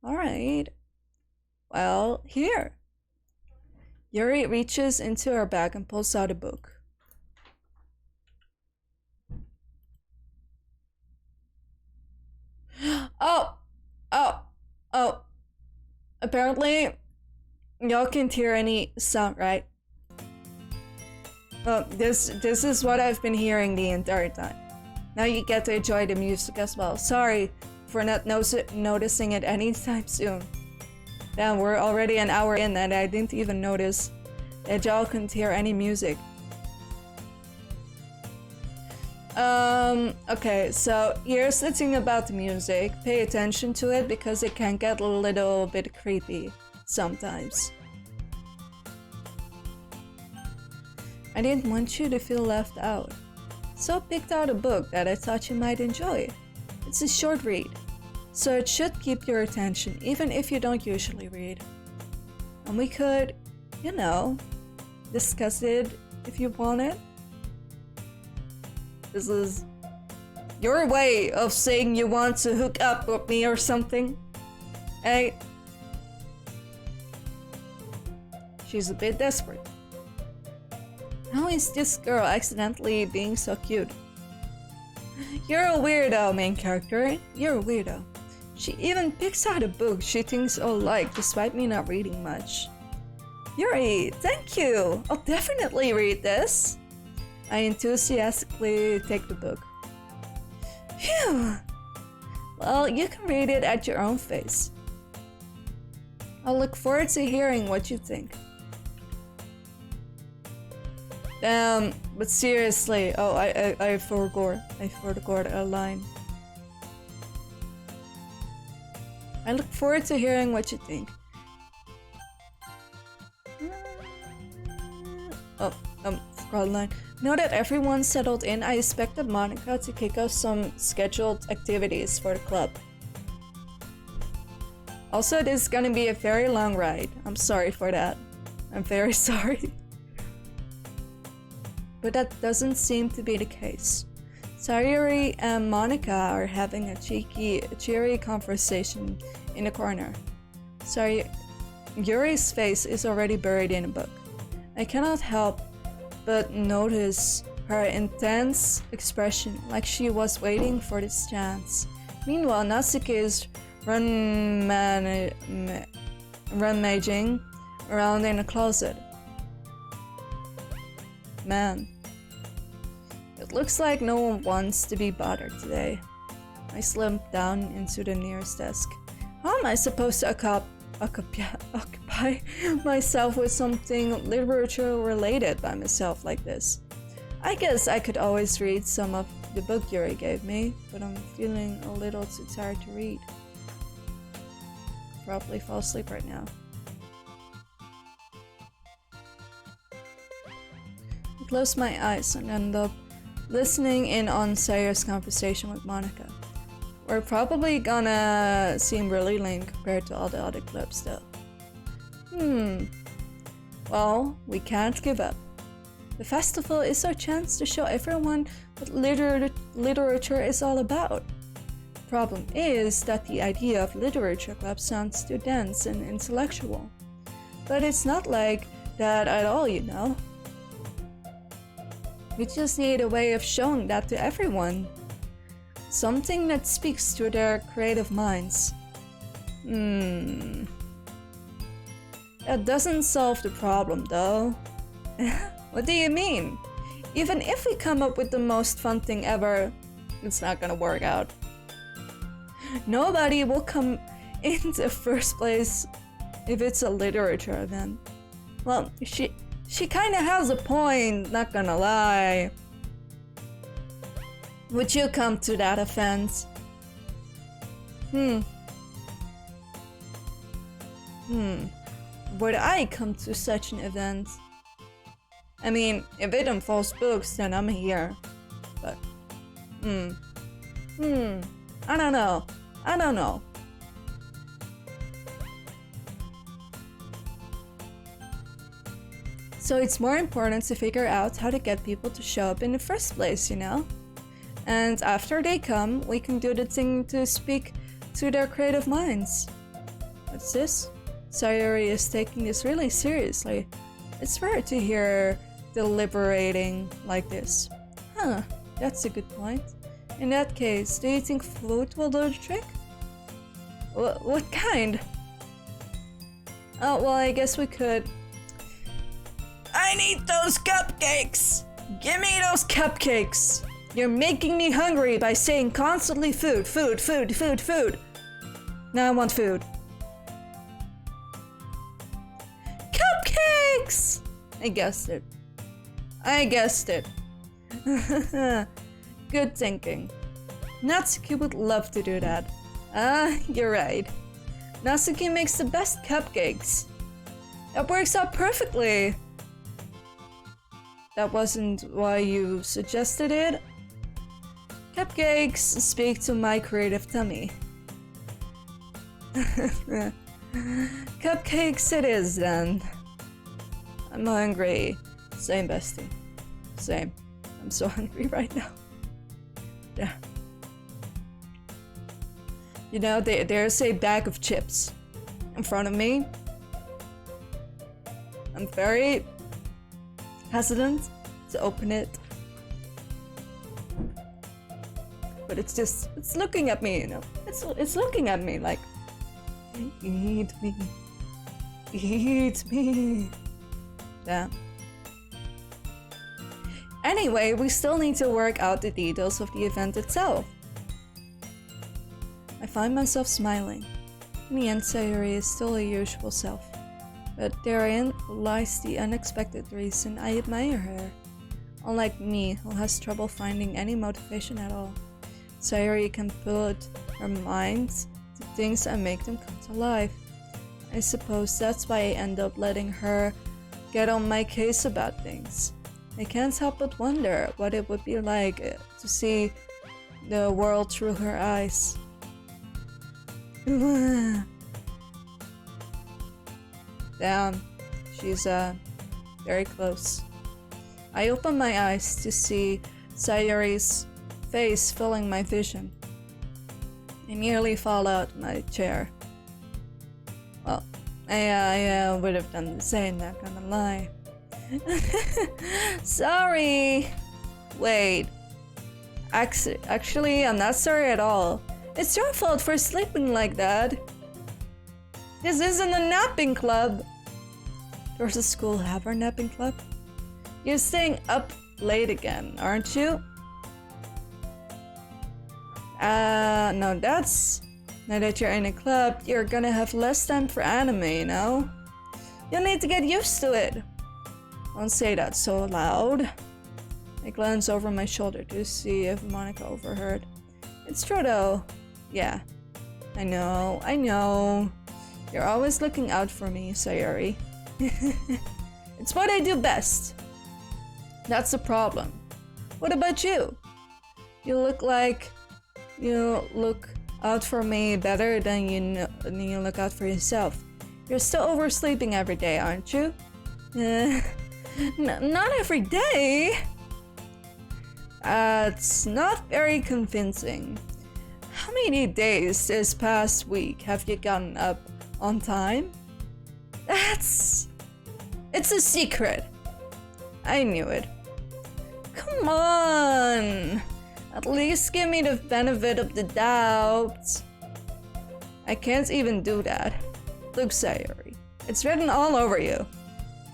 Alright. Well, here. Yuri reaches into her bag and pulls out a book. Oh. Apparently, y'all can't hear any sound, right? Oh, this is what I've been hearing the entire time. Now you get to enjoy the music as well. Sorry for not noticing it anytime soon. Damn, we're already an hour in and I didn't even notice that y'all couldn't hear any music. Okay, so here's the thing about the music. Pay attention to it because it can get a little bit creepy sometimes. I didn't want you to feel left out, so I picked out a book that I thought you might enjoy. It's a short read, so it should keep your attention even if you don't usually read. And we could, discuss it if you want it. This is your way of saying you want to hook up with me or something. Hey. She's a bit desperate. How is this girl accidentally being so cute? You're a weirdo, main character. You're a weirdo. She even picks out a book she thinks I'll like despite me not reading much. Yuri, thank you! I'll definitely read this. I enthusiastically take the book. Phew! Well, you can read it at your own pace. I'll look forward to hearing what you think. But seriously, I forgot a line. I look forward to hearing what you think. Forgot a line. Now that everyone's settled in, I expected Monika to kick off some scheduled activities for the club. Also, this is gonna be a very long ride. I'm sorry for that. I'm very sorry. But that doesn't seem to be the case. Sayuri and Monika are having a cheery conversation in the corner. Yuri's face is already buried in a book. I cannot help but notice her intense expression, like she was waiting for this chance. Meanwhile, Natsuki is rummaging around in a closet. Man, it looks like no one wants to be bothered today. I slumped down into the nearest desk. How am I supposed to occupy myself with something literature related by myself like this? I guess I could always read some of the book Yuri gave me, but I'm feeling a little too tired to read. probably fall asleep right now. I close my eyes and end up listening in on Sayori's conversation with Monika. We're probably gonna seem really lame compared to all the other clubs though. Well, we can't give up. The festival is our chance to show everyone what literature is all about. The problem is that the idea of literature club sounds too dense and intellectual. But it's not like that at all, you know. We just need a way of showing that to everyone. Something that speaks to their creative minds. That doesn't solve the problem though. What do you mean? Even if we come up with the most fun thing ever, it's not gonna work out. Nobody will come into first place if it's a literature event. Well, she kinda has a point, not gonna lie. Would you come to that event? Would I come to such an event? I mean, if it involves books, then I'm here. But, I don't know. So it's more important to figure out how to get people to show up in the first place, you know? And after they come, we can do the thing to speak to their creative minds. What's this? Sayori is taking this really seriously. It's rare to hear deliberating like this. That's a good point. In that case, do you think food will do the trick? What kind? Oh, well, I guess we could. I need those cupcakes! Give me those cupcakes! You're making me hungry by saying constantly food. Now I want food. Cupcakes! I guessed it. Good thinking. Natsuki would love to do that. You're right. Natsuki makes the best cupcakes. That works out perfectly. That wasn't why you suggested it. Cupcakes speak to my creative tummy. Cupcakes it is then. I'm hungry. Same, bestie. Same. I'm so hungry right now. Yeah. You know, there's a bag of chips in front of me. I'm very hesitant to open it. But it's looking at me, you know. It's looking at me like, eat me. Yeah. Anyway, we still need to work out the details of the event itself. I find myself smiling. In the end, Sayori is still her usual self. But therein lies the unexpected reason I admire her. Unlike me, who has trouble finding any motivation at all, Sayori can put her mind to things and make them come to life. I suppose that's why I end up letting her get on my case about things. I can't help but wonder what it would be like to see the world through her eyes. Damn, she's very close. I open my eyes to see Sayori's face filling my vision. I nearly fall out of my chair. Well, I would have done the same, not gonna lie. Sorry! Wait. Actually, I'm not sorry at all. It's your fault for sleeping like that. This isn't a napping club. Does the school have our napping club? You're staying up late again, aren't you? No, that's... Now that you're in a club, you're gonna have less time for anime, you know? You'll need to get used to it. Don't say that so loud. I glance over my shoulder to see if Monika overheard. It's true though. Yeah. I know. You're always looking out for me, Sayori. It's what I do best. That's the problem. What about you? You look out for me better than you look out for yourself. You're still oversleeping every day, aren't you? Not every day. It's not very convincing. How many days this past week have you gotten up on time? It's a secret. I knew it. Come on. At least give me the benefit of the doubt. I can't even do that. Look, Sayori. It's written all over you.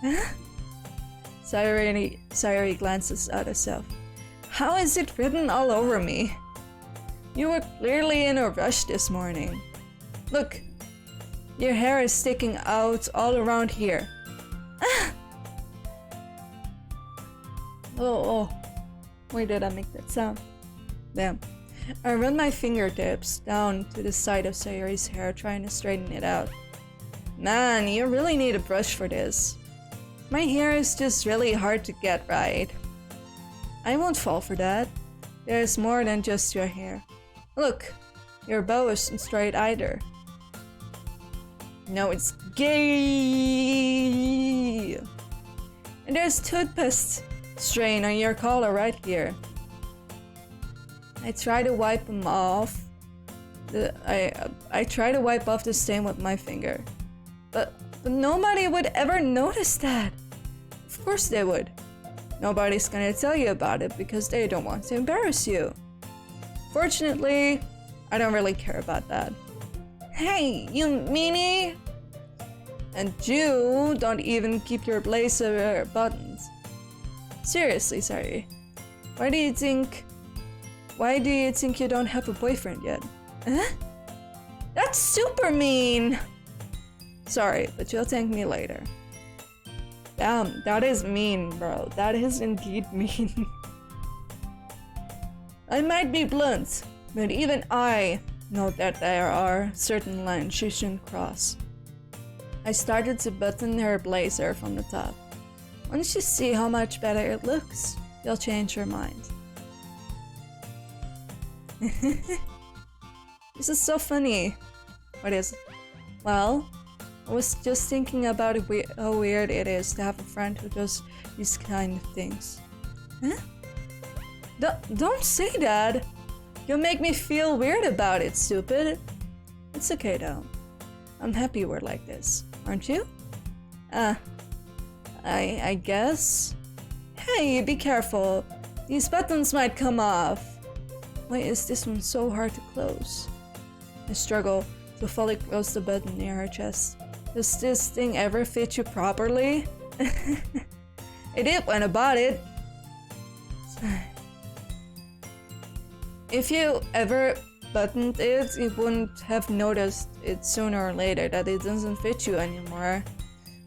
Huh? Sayori glances at herself. How is it written all over me? You were clearly in a rush this morning. Look, your hair is sticking out all around here. Ah! Oh, why did I make that sound? Damn. I run my fingertips down to the side of Sayori's hair, trying to straighten it out. Man, you really need a brush for this. My hair is just really hard to get right. I won't fall for that. There's more than just your hair. Look, your bow isn't straight either. No, it's gay. And there's toothpaste stain on your collar right here. I try to wipe them off. I try to wipe off the stain with my finger, but nobody would ever notice that. Of course they would. Nobody's gonna tell you about it because they don't want to embarrass you. Fortunately, I don't really care about that. Hey, you meanie! And you don't even keep your blazer buttons. Seriously, sorry. Why do you think you don't have a boyfriend yet? Huh? That's super mean! Sorry, but you'll thank me later. Damn, that is mean, bro. That is indeed mean. I might be blunt, but even I know that there are certain lines she shouldn't cross. I started to button her blazer from the top. Once you see how much better it looks, you'll change your mind. This is so funny. What is it? Well, I was just thinking about how weird it is to have a friend who does these kind of things. Huh? Don't say that! You'll make me feel weird about it, stupid. It's okay though. I'm happy we're like this, aren't you? I guess? Hey, be careful. These buttons might come off. Why is this one so hard to close? I struggle to fully close the button near her chest. Does this thing ever fit you properly? It did when I bought it. If you ever buttoned it, you wouldn't have noticed it sooner or later that it doesn't fit you anymore.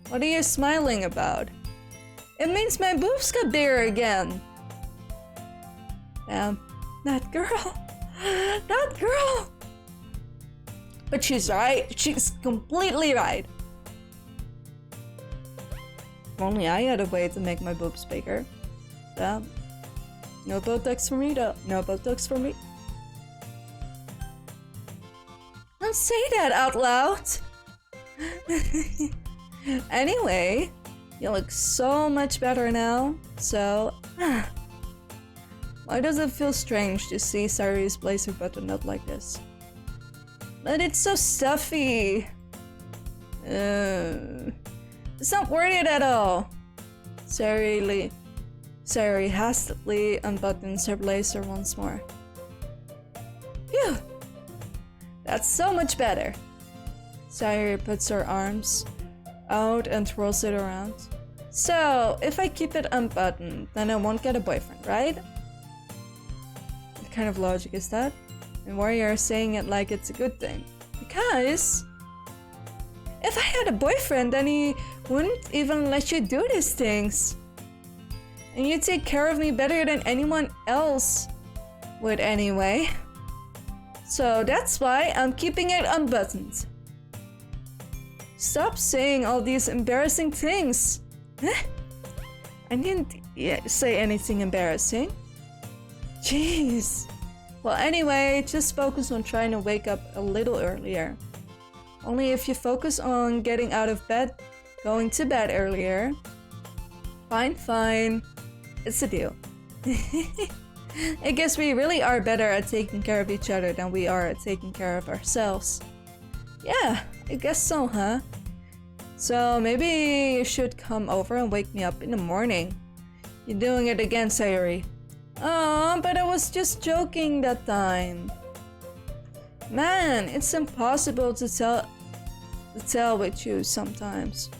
What are you smiling about? It means my boobs got bigger again. Damn, that girl. That girl! But she's right. She's completely right. If only I had a way to make my boobs bigger. Damn. No Botox for me though. No Botox for me. Don't say that out loud. Anyway, you look so much better now. So, why does it feel strange to see Sayori's blazer buttoned up like this? But it's so stuffy. It's not worth it at all. Sayori hastily unbuttons her blazer once more. Phew! That's so much better. Sayori puts her arms out and twirls it around. So, if I keep it unbuttoned, then I won't get a boyfriend, right? What kind of logic is that? And why are you saying it like it's a good thing? Because if I had a boyfriend, then he wouldn't even let you do these things. And you take care of me better than anyone else would anyway. So that's why I'm keeping it unbuttoned. Stop saying all these embarrassing things. I didn't say anything embarrassing. Jeez. Well, anyway, just focus on trying to wake up a little earlier. Only if you focus on getting out of bed, going to bed earlier. Fine. It's a deal. I guess we really are better at taking care of each other than we are at taking care of ourselves. Yeah, I guess so, huh? So maybe you should come over and wake me up in the morning. You're doing it again, Sayuri. Oh, but I was just joking that time. Man, it's impossible to tell with you sometimes.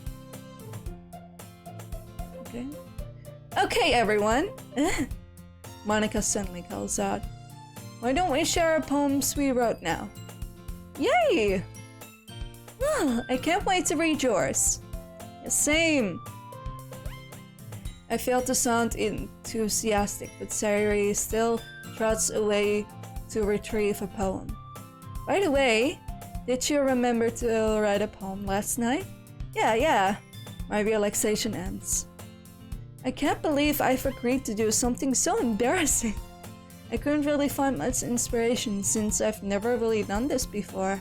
Okay, everyone. Monika suddenly calls out. Why don't we share our poems we wrote now? Yay! Oh, I can't wait to read yours. Same. I fail to sound enthusiastic, but Sayuri still trots away to retrieve a poem. By the way, did you remember to write a poem last night? Yeah. My relaxation ends. I can't believe I've agreed to do something so embarrassing. I couldn't really find much inspiration since I've never really done this before.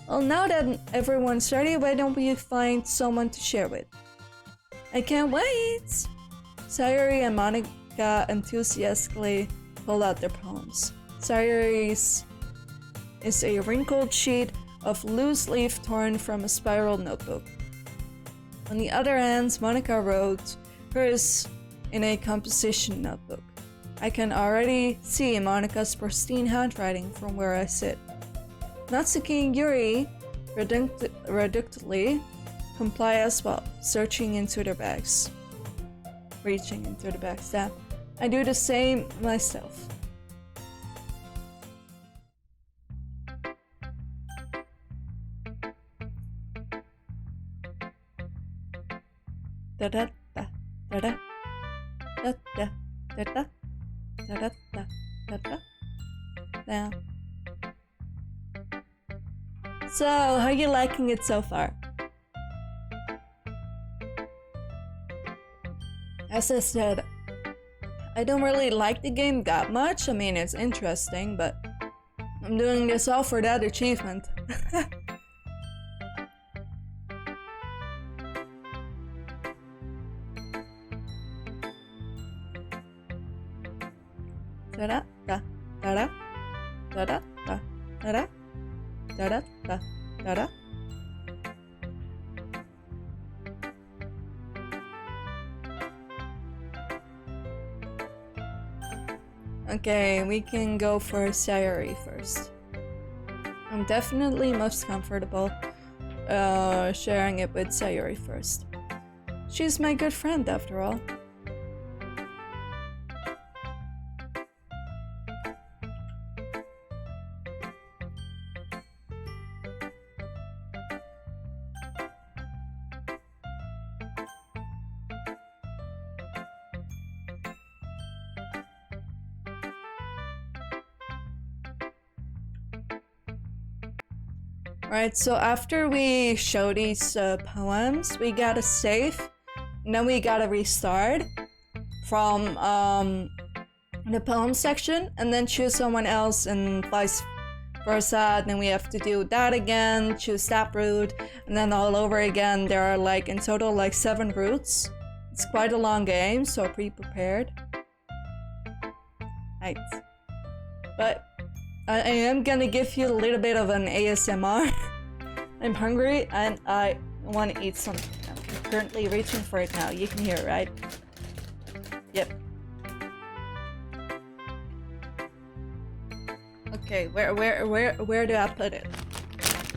Well, now that everyone's ready, why don't we find someone to share with? I can't wait! Sayuri and Monika enthusiastically pull out their poems. Sayuri's is a wrinkled sheet of loose leaf torn from a spiral notebook. On the other hand, Monika wrote hers in a composition notebook. I can already see Monika's pristine handwriting from where I sit. Natsuki and Yuri reluctantly comply as well, reaching into their bags. Damn. I do the same myself. Da da da da da da da da da da da da. Now. So, how are you liking it so far? As I said, I don't really like the game that much. I mean, it's interesting, but I'm doing this all for that achievement. Da da da da da da da da da da da da. Okay, we can go for Sayuri first. I'm definitely most comfortable sharing it with Sayuri first. She's my good friend after all. Alright, so after we show these poems, we gotta save, and then we gotta restart from the poem section, and then choose someone else, and vice versa. Then we have to do that again, choose that route, and then all over again. There are like in total like 7 routes. It's quite a long game, so be prepared. Right, but I am gonna give you a little bit of an ASMR. I'm hungry and I want to eat something. I'm currently reaching for it now. You can hear it, right? Yep. Okay, where do I put it?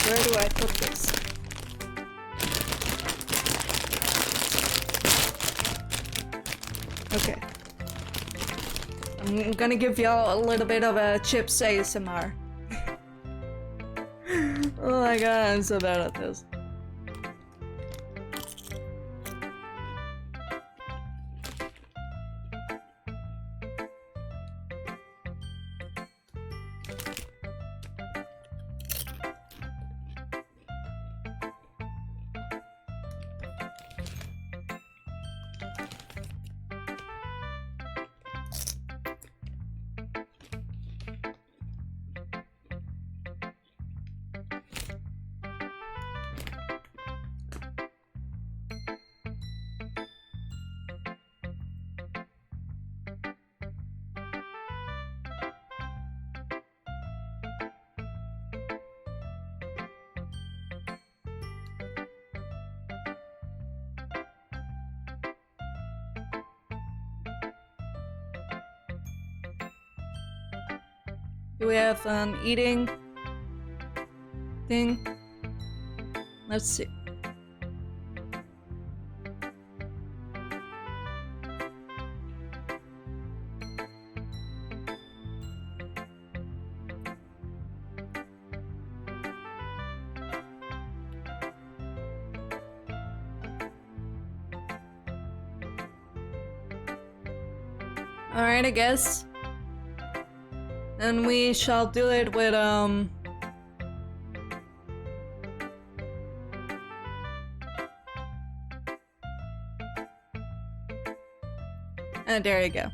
Where do I put this? Okay. I'm gonna give y'all a little bit of a chips ASMR. Oh my god, I'm so bad at this. Do we have an eating thing? Let's see. Alright, I guess. And we shall do it with, and there you go.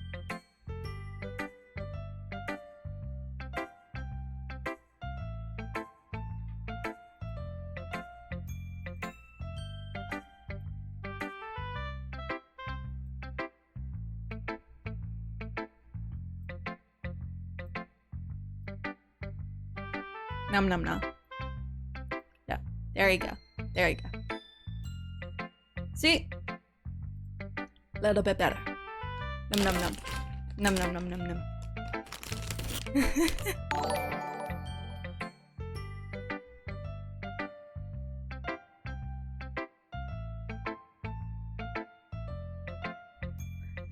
Nom nom nom. Yeah, there you go. There you go. See? A little bit better. Nom nom nom. Nom nom nom nom nom.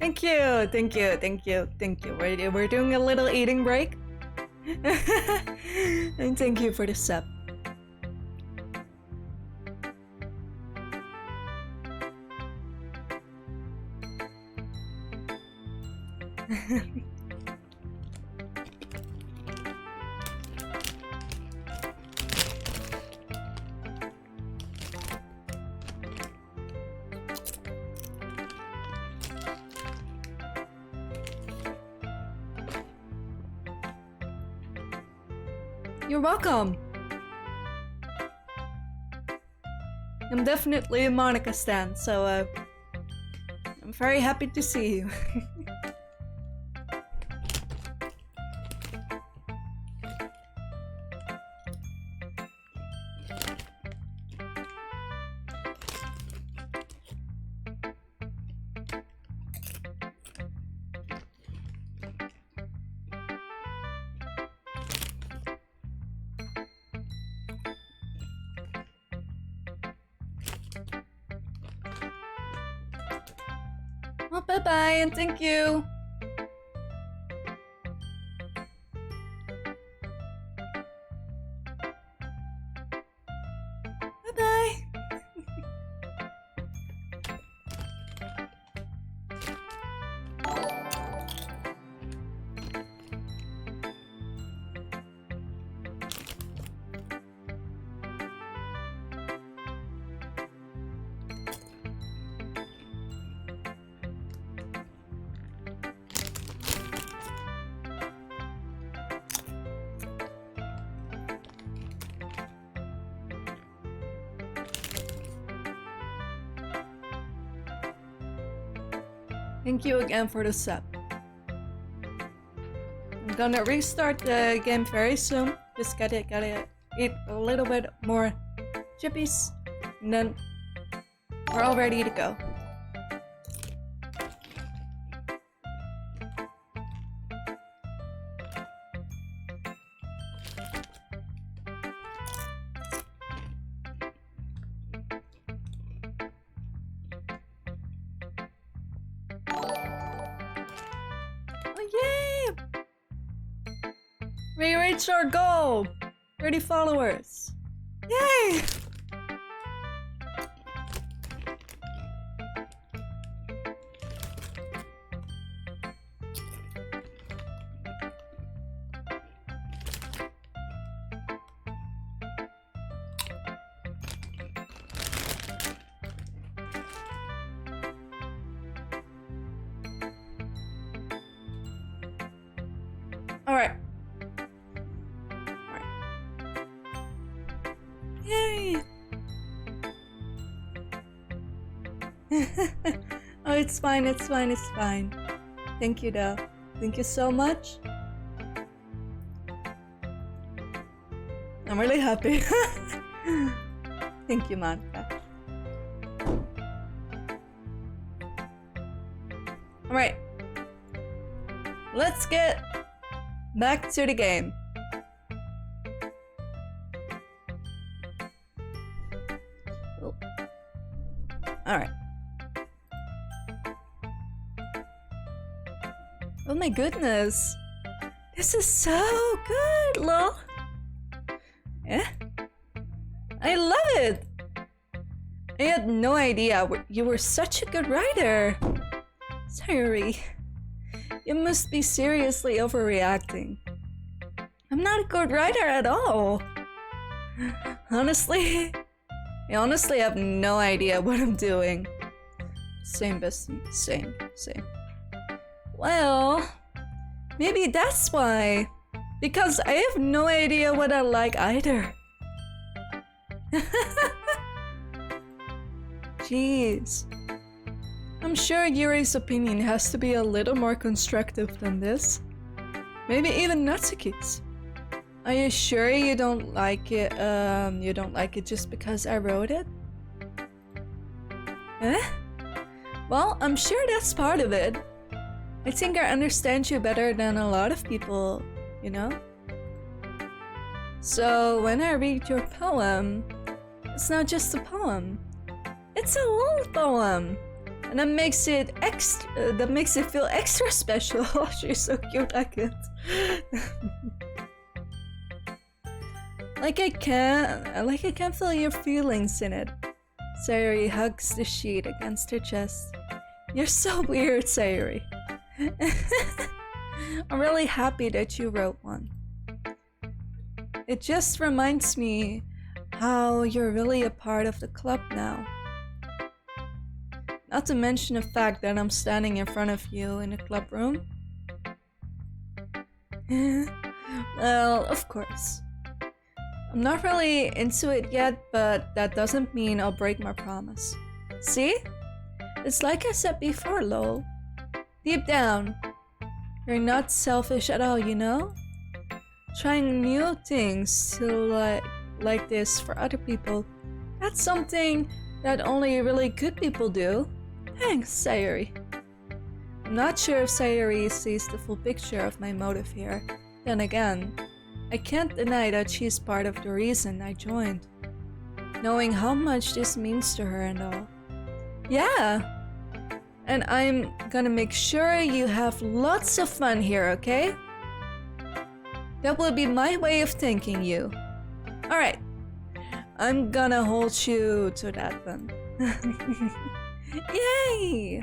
Thank you, thank you, thank you, thank you. We're doing a little eating break. And thank you for the sub. You're welcome. I'm definitely a Monika stan, so I'm very happy to see you. Well, bye-bye and thank you. Bye-bye. Thank you again for the sub. I'm gonna restart the game very soon. Just gotta eat a little bit more chippies, and then we're all ready to go. We reached our goal! 30 followers! Yay! Alright. Yay! Oh, it's fine, it's fine, it's fine. Thank you, though. Thank you so much. I'm really happy. Thank you, Monika. Alright. Let's get back to the game. Alright. Oh my goodness. This is so good, lol. Yeah? I love it! I had no idea you were such a good writer. Sayuri, you must be seriously overreacting. I'm not a good writer at all. Honestly, I honestly have no idea what I'm doing. Same, bestie. Same. Well, maybe that's why. Because I have no idea what I like either. Jeez. I'm sure Yuri's opinion has to be a little more constructive than this. Maybe even Natsuki's. Are you sure you don't like it? You don't like it just because I wrote it? Eh? Well, I'm sure that's part of it. I think I understand you better than a lot of people, you know? So when I read your poem, it's not just a poem. It's a long poem. And that makes it feel extra special. She's so cute, I can't. Like I can feel your feelings in it. Sayuri hugs the sheet against her chest. You're so weird, Sayuri. I'm really happy that you wrote one. It just reminds me how you're really a part of the club now. Not to mention the fact that I'm standing in front of you in the club room. Well, of course. I'm not really into it yet, but that doesn't mean I'll break my promise. See? It's like I said before, lol. Deep down, you're not selfish at all, you know? Trying new things to like this for other people, that's something that only really good people do. Thanks, Sayuri. I'm not sure if Sayuri sees the full picture of my motive here. Then again, I can't deny that she's part of the reason I joined. Knowing how much this means to her and all. Yeah! And I'm gonna make sure you have lots of fun here, okay? That will be my way of thanking you. Alright. I'm gonna hold you to that then. Yay!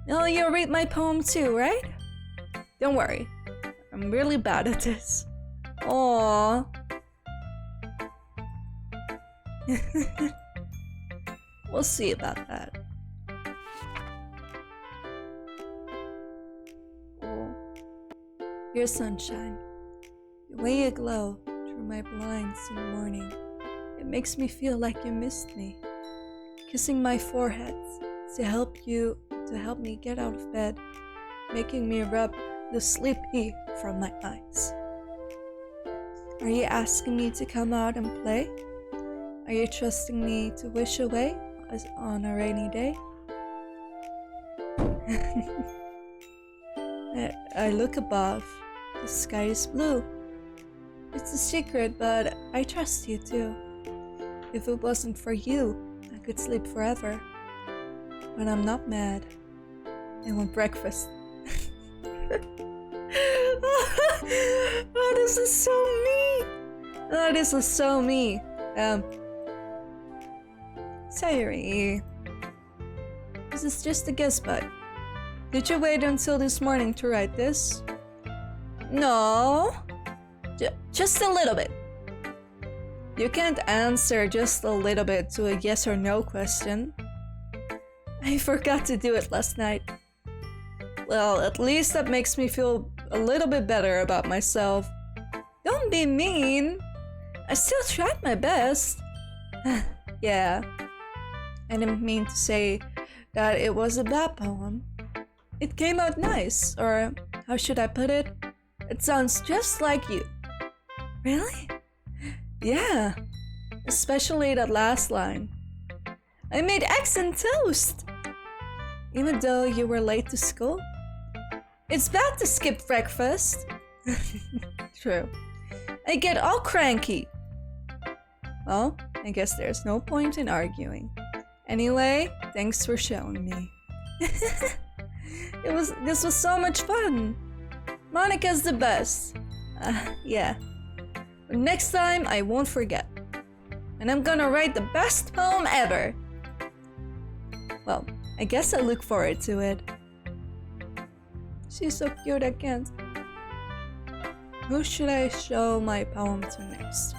Now you'll read my poem too, right? Don't worry. I'm really bad at this. Aww. We'll see about that. Oh. Dear sunshine, the way you glow through my blinds in the morning, it makes me feel like you missed me. Kissing my forehead to help me get out of bed, making me rub the sleepy from my eyes. Are you asking me to come out and play? Are you trusting me to wish away on a rainy day? I look above. The sky is blue. It's a secret, but I trust you too. If it wasn't for you, I could sleep forever. When I'm not mad. I want breakfast. Oh, this is so me. Oh, this is so me. Sayuri. This is just a guess, bud. Did you wait until this morning to write this? No. Just a little bit. You can't answer just a little bit to a yes or no question. I forgot to do it last night. Well, at least that makes me feel a little bit better about myself. Don't be mean. I still tried my best. Yeah. I didn't mean to say that it was a bad poem. It came out nice, or how should I put it? It sounds just like you. Really? Yeah. Especially that last line. I made eggs and toast. Even though you were late to school? It's bad to skip breakfast. True. I get all cranky. Well, I guess there's no point in arguing. Anyway, thanks for showing me. This was so much fun. Monica's the best. Yeah. But next time I won't forget. And I'm gonna write the best poem ever. Well, I guess I look forward to it. She's so cute, I can't. Who should I show my poem to next?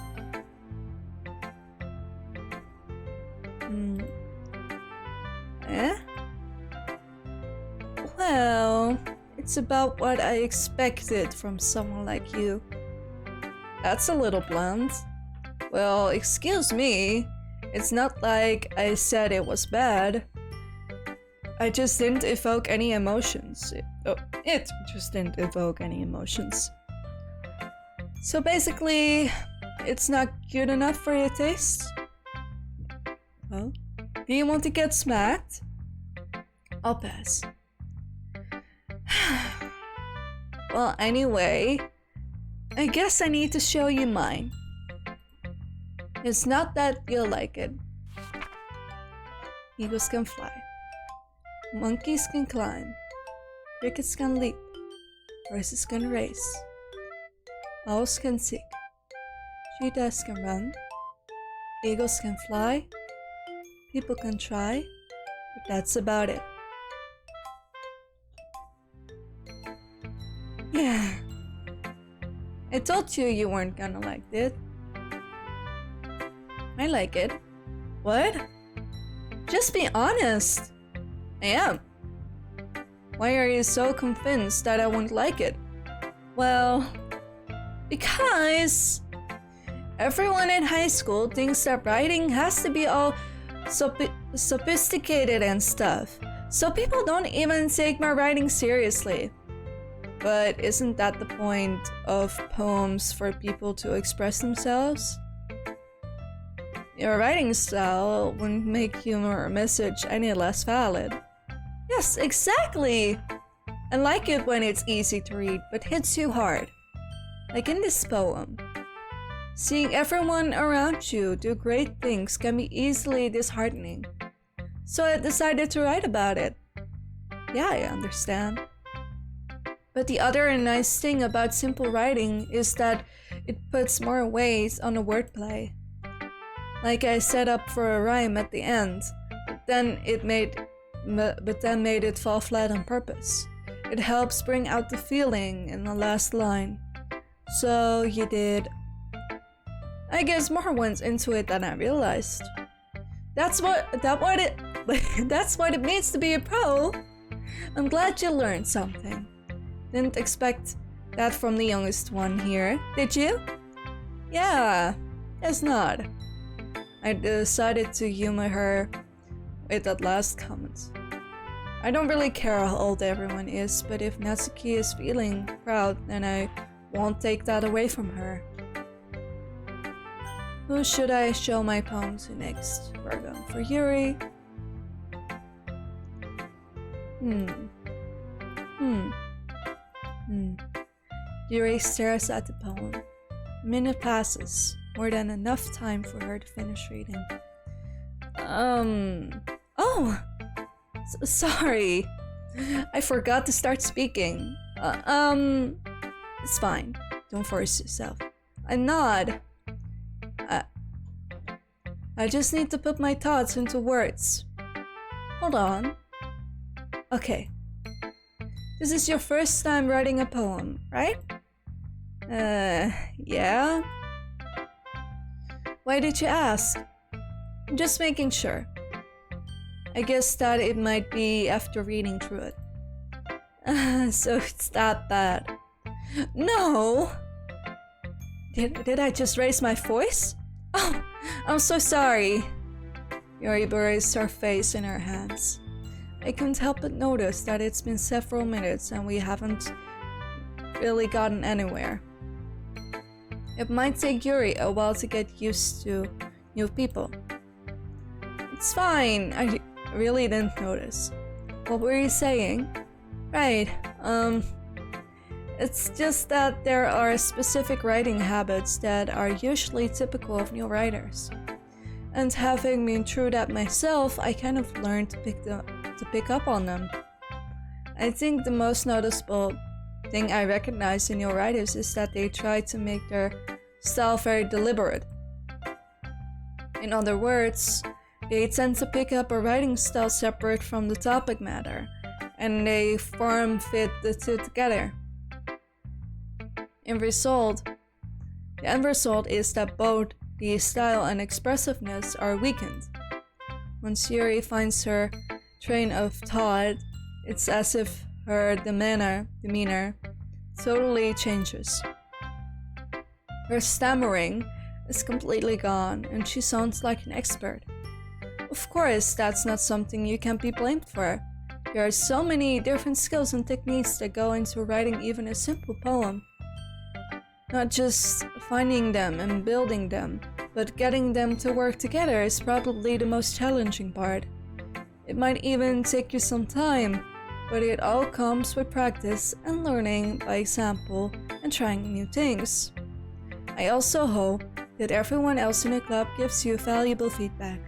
Well, it's about what I expected from someone like you. That's a little blunt. Well, excuse me. It's not like I said it was bad. I just didn't evoke any emotions. It just didn't evoke any emotions. So basically, it's not cute enough for your taste? Well, do you want to get smacked? I'll pass. Well, anyway, I guess I need to show you mine. It's not that you'll like it. Eagles can fly. Monkeys can climb. Crickets can leap. Horses can race. Owls can seek. Cheetahs can run. Eagles can fly. People can try. But that's about it. Yeah. I told you you weren't gonna like it. I like it. What? Just be honest. I am. Why are you so convinced that I won't like it? Well, because everyone in high school thinks that writing has to be all sophisticated and stuff. So people don't even take my writing seriously. But isn't that the point of poems, for people to express themselves? Your writing style wouldn't make your message any less valid. Yes, exactly! I like it when it's easy to read, but hits you hard. Like in this poem. Seeing everyone around you do great things can be easily disheartening. So I decided to write about it. Yeah, I understand. But the other nice thing about simple writing is that it puts more weight on the wordplay. Like I set up for a rhyme at the end, but then made it fall flat on purpose. It helps bring out the feeling in the last line. So you did. I guess more went into it than I realized. That's what it means to be a pro. I'm glad you learned something. Didn't expect that from the youngest one here, did you? Yeah, guess not. I decided to humor her with that last comment. I don't really care how old everyone is, but if Natsuki is feeling proud, then I won't take that away from her. Who should I show my poem to next? We're going for Yuri. Yuri stares at the poem. A minute passes, more than enough time for her to finish reading. Sorry. I forgot to start speaking. It's fine. Don't force yourself. I'm not. I just need to put my thoughts into words. Hold on. Okay. This is your first time writing a poem, right? Yeah? Why did you ask? I'm just making sure. I guess that it might be after reading through it. So it's that bad. No! Did I just raise my voice? Oh, I'm so sorry. Yuri buries her face in her hands. I couldn't help but notice that it's been several minutes and we haven't really gotten anywhere. It might take Yuri a while to get used to new people. It's fine, I really didn't notice. What were you saying? Right, it's just that there are specific writing habits that are usually typical of new writers. And having been through that myself, I kind of learned to pick up on them. I think the most noticeable thing I recognize in your writers is that they try to make their style very deliberate. In other words, they tend to pick up a writing style separate from the topic matter, and they form fit the two together. The end result is that both the style and expressiveness are weakened. Once Yuri finds her train of thought, it's as if her demeanor totally changes. Her stammering is completely gone, and she sounds like an expert. Of course, that's not something you can be blamed for. There are so many different skills and techniques that go into writing even a simple poem. Not just finding them and building them, but getting them to work together is probably the most challenging part. It might even take you some time, but it all comes with practice and learning by example and trying new things. I also hope that everyone else in the club gives you valuable feedback.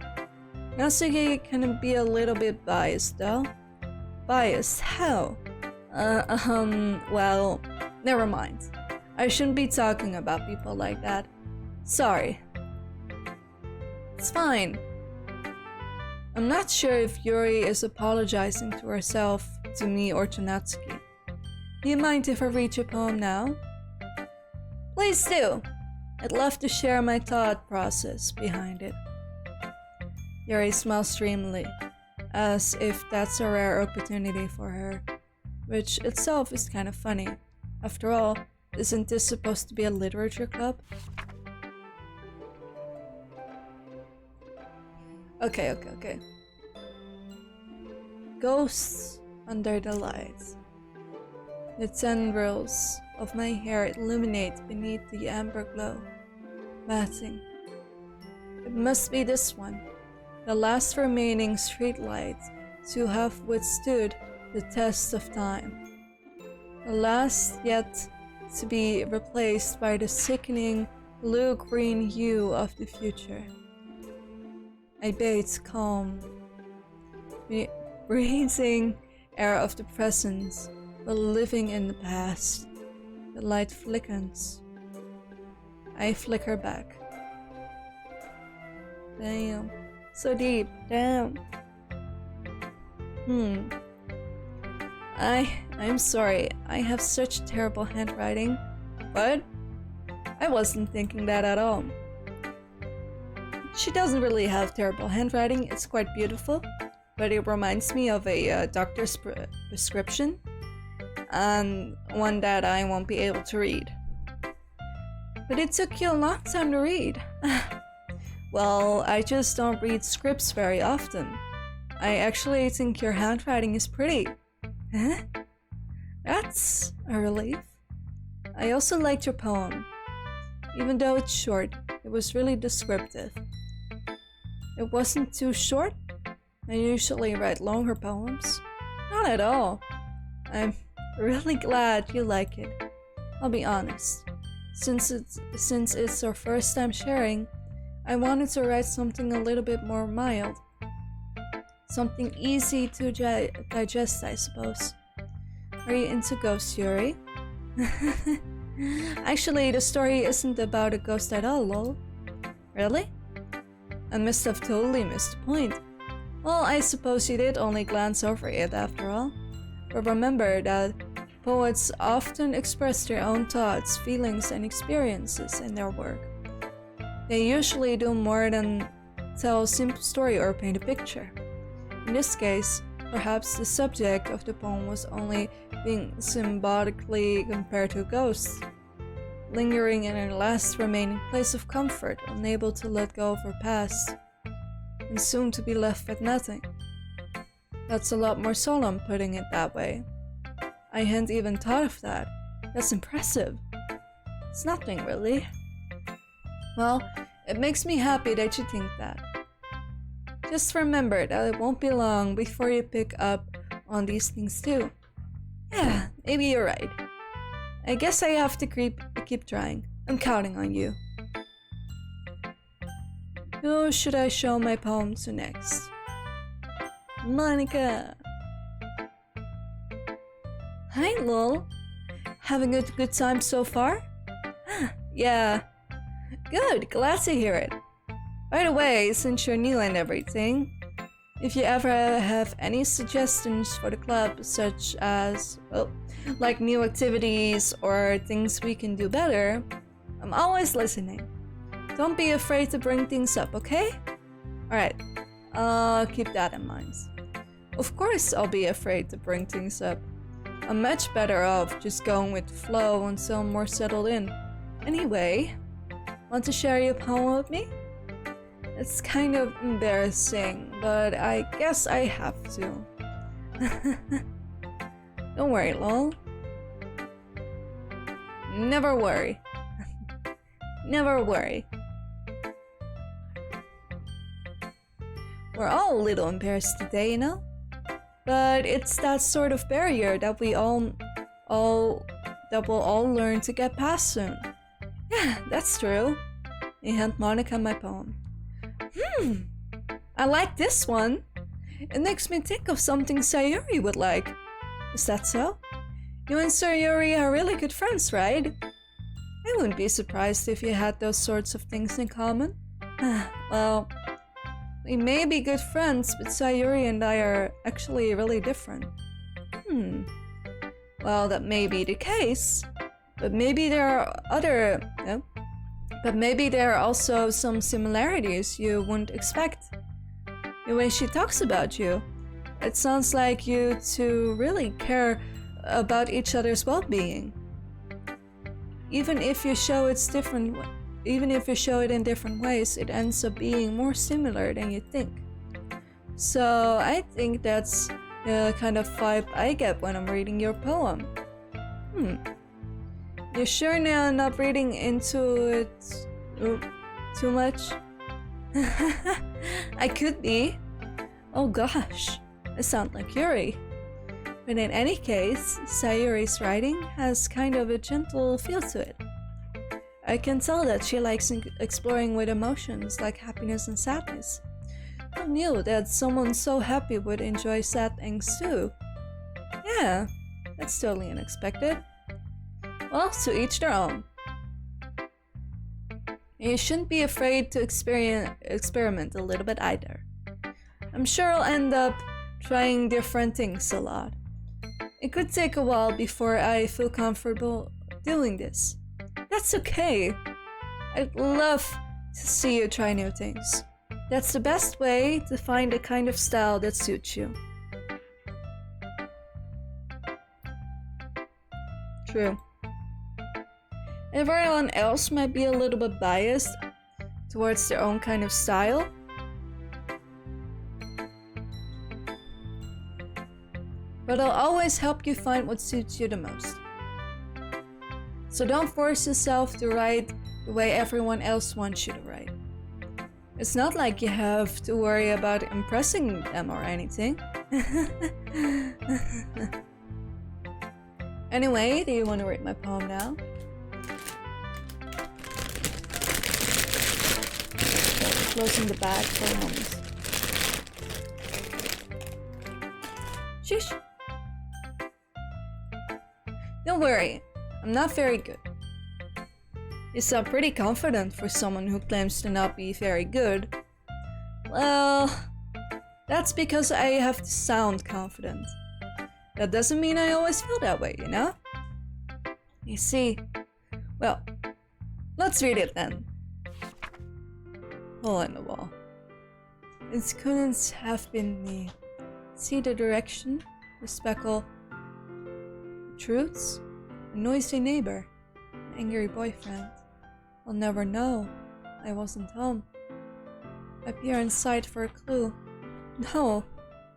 Natsuki can be a little bit biased though. Biased? How? Well, never mind. I shouldn't be talking about people like that. Sorry. It's fine. I'm not sure if Yuri is apologizing to herself, to me, or to Natsuki. Do you mind if I read your poem now? Please do. I'd love to share my thought process behind it. Yuri smiles dreamily, as if that's a rare opportunity for her, which itself is kind of funny. After all, isn't this supposed to be a literature club? Okay. Ghosts under the lights. The tendrils of my hair illuminate beneath the amber glow. Batting. It must be this one, the last remaining streetlight to have withstood the test of time. The last yet to be replaced by the sickening blue-green hue of the future. I bathe calm, breathing air of the present, but living in the past. The light flickers. I flicker back. Damn. So deep. Damn. I'm sorry. I have such terrible handwriting. What? I wasn't thinking that at all. She doesn't really have terrible handwriting. It's quite beautiful, but it reminds me of a doctor's prescription, and one that I won't be able to read. But it took you a long time to read. Well, I just don't read scripts very often. I actually think your handwriting is pretty. Huh? That's a relief. I also liked your poem. Even though it's short, it was really descriptive. It wasn't too short. I usually write longer poems. Not at all. I'm really glad you like it. I'll be honest. Since it's our first time sharing, I wanted to write something a little bit more mild. Something easy to digest, I suppose. Are you into ghosts, Yuri? Actually, the story isn't about a ghost at all, lol. Really? I must have totally missed the point. Well, I suppose you did only glance over it after all. But remember that poets often express their own thoughts, feelings, and experiences in their work. They usually do more than tell a simple story or paint a picture. In this case, perhaps the subject of the poem was only being symbolically compared to a ghost, lingering in her last remaining place of comfort, unable to let go of her past, and soon to be left with nothing. That's a lot more solemn, putting it that way. I hadn't even thought of that. That's impressive. It's nothing, really. Well, it makes me happy that you think that. Just remember that it won't be long before you pick up on these things too. Yeah, maybe you're right. I guess I have to keep trying. I'm counting on you. Who should I show my poem to next? Monica! Hi, Lol. Having a good time so far? Yeah. Good, glad to hear it. By the way, since you're new and everything, if you ever have any suggestions for the club, such as, well, like new activities or things we can do better, I'm always listening. Don't be afraid to bring things up, okay? Alright, keep that in mind. Of course I'll be afraid to bring things up. I'm much better off just going with the flow until I'm more settled in. Anyway, want to share your poem with me? It's kind of embarrassing, but I guess I have to. Don't worry, lol. Never worry. Never worry. We're all a little embarrassed today, you know? But it's that sort of barrier that we'll all learn to get past soon. Yeah, that's true. I hand Monica my poem. I like this one. It makes me think of something Sayuri would like. Is that so? You and Sayuri are really good friends, right? I wouldn't be surprised if you had those sorts of things in common. Well, we may be good friends, but Sayuri and I are actually really different. Well, that may be the case, but maybe there are also some similarities you wouldn't expect. The way she talks about you, it sounds like you two really care about each other's well-being. Even if you show it in different ways, it ends up being more similar than you think. So I think that's the kind of vibe I get when I'm reading your poem. You sure now I'm not reading into it too much? I could be. Oh gosh, I sound like Yuri. But in any case, Sayuri's writing has kind of a gentle feel to it. I can tell that she likes exploring with emotions like happiness and sadness. Who knew that someone so happy would enjoy sad things too? Yeah, that's totally unexpected. Well, to each their own. You shouldn't be afraid to experiment a little bit either. I'm sure I'll end up trying different things a lot. It could take a while before I feel comfortable doing this. That's okay. I'd love to see you try new things. That's the best way to find the kind of style that suits you. True. Everyone else might be a little bit biased towards their own kind of style. But I'll always help you find what suits you the most. So don't force yourself to write the way everyone else wants you to write. It's not like you have to worry about impressing them or anything. Anyway, do you want to read my poem now? Closing the bag for a moment. Shush! Don't worry, I'm not very good. You sound pretty confident for someone who claims to not be very good. Well, that's because I have to sound confident. That doesn't mean I always feel that way, you know? You see, well, let's read it then. Hole in the wall. It couldn't have been me. See the direction, the speckle, the truths, a noisy neighbor, an angry boyfriend. I'll never know. I wasn't home. I peer inside for a clue. No,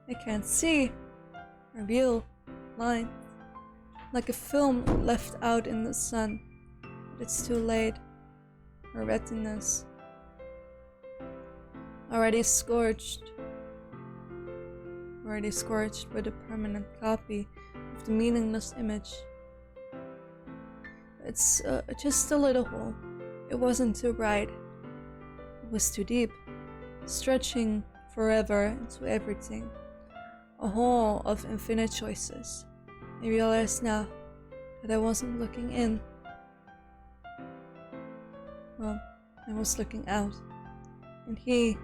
I can't see. A real line, like a film left out in the sun, but it's too late. Her retinas already scorched with a permanent copy of the meaningless image. It's just a little hole. It wasn't too bright. It was too deep. stretching forever into everything. A hole of infinite choices. I realize now that I wasn't looking in. Well, I was looking out. And he,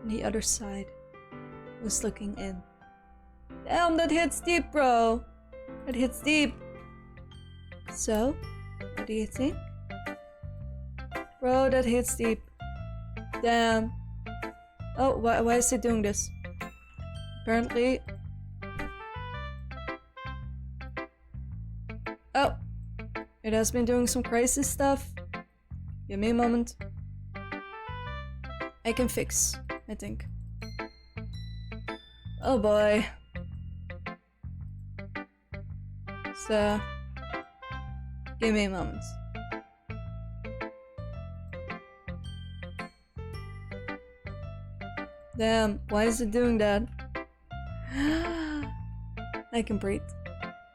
on the other side, was looking in. Damn, that hits deep, bro! That hits deep! So, what do you think? Bro, that hits deep. Damn. Oh, why is it doing this? Apparently... Oh! It has been doing some crazy stuff. Give me a moment. I can fix, I think. Oh boy. So... Give me a moment. Damn, why is it doing that? I can breathe.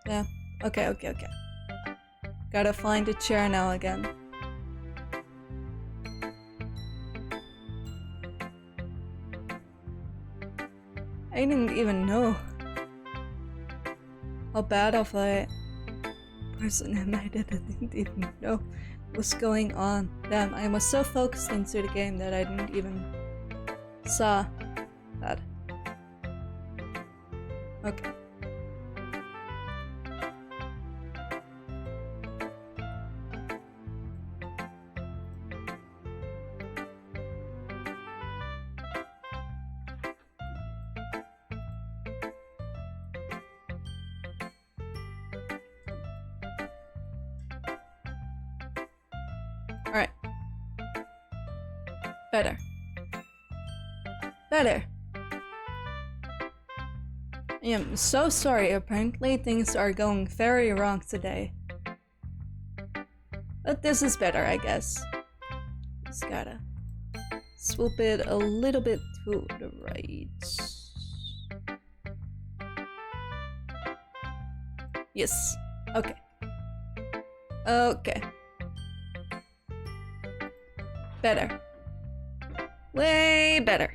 Yeah, okay. Gotta find a chair now again. I didn't even know how bad of a person am I that I didn't even know what's going on. Damn, I was so focused into the game that I didn't even saw that. Okay. Alright. Better. I am so sorry, apparently things are going very wrong today. But this is better, I guess. Just gotta swoop it a little bit to the right. Yes. Okay. Okay. Better. Way better.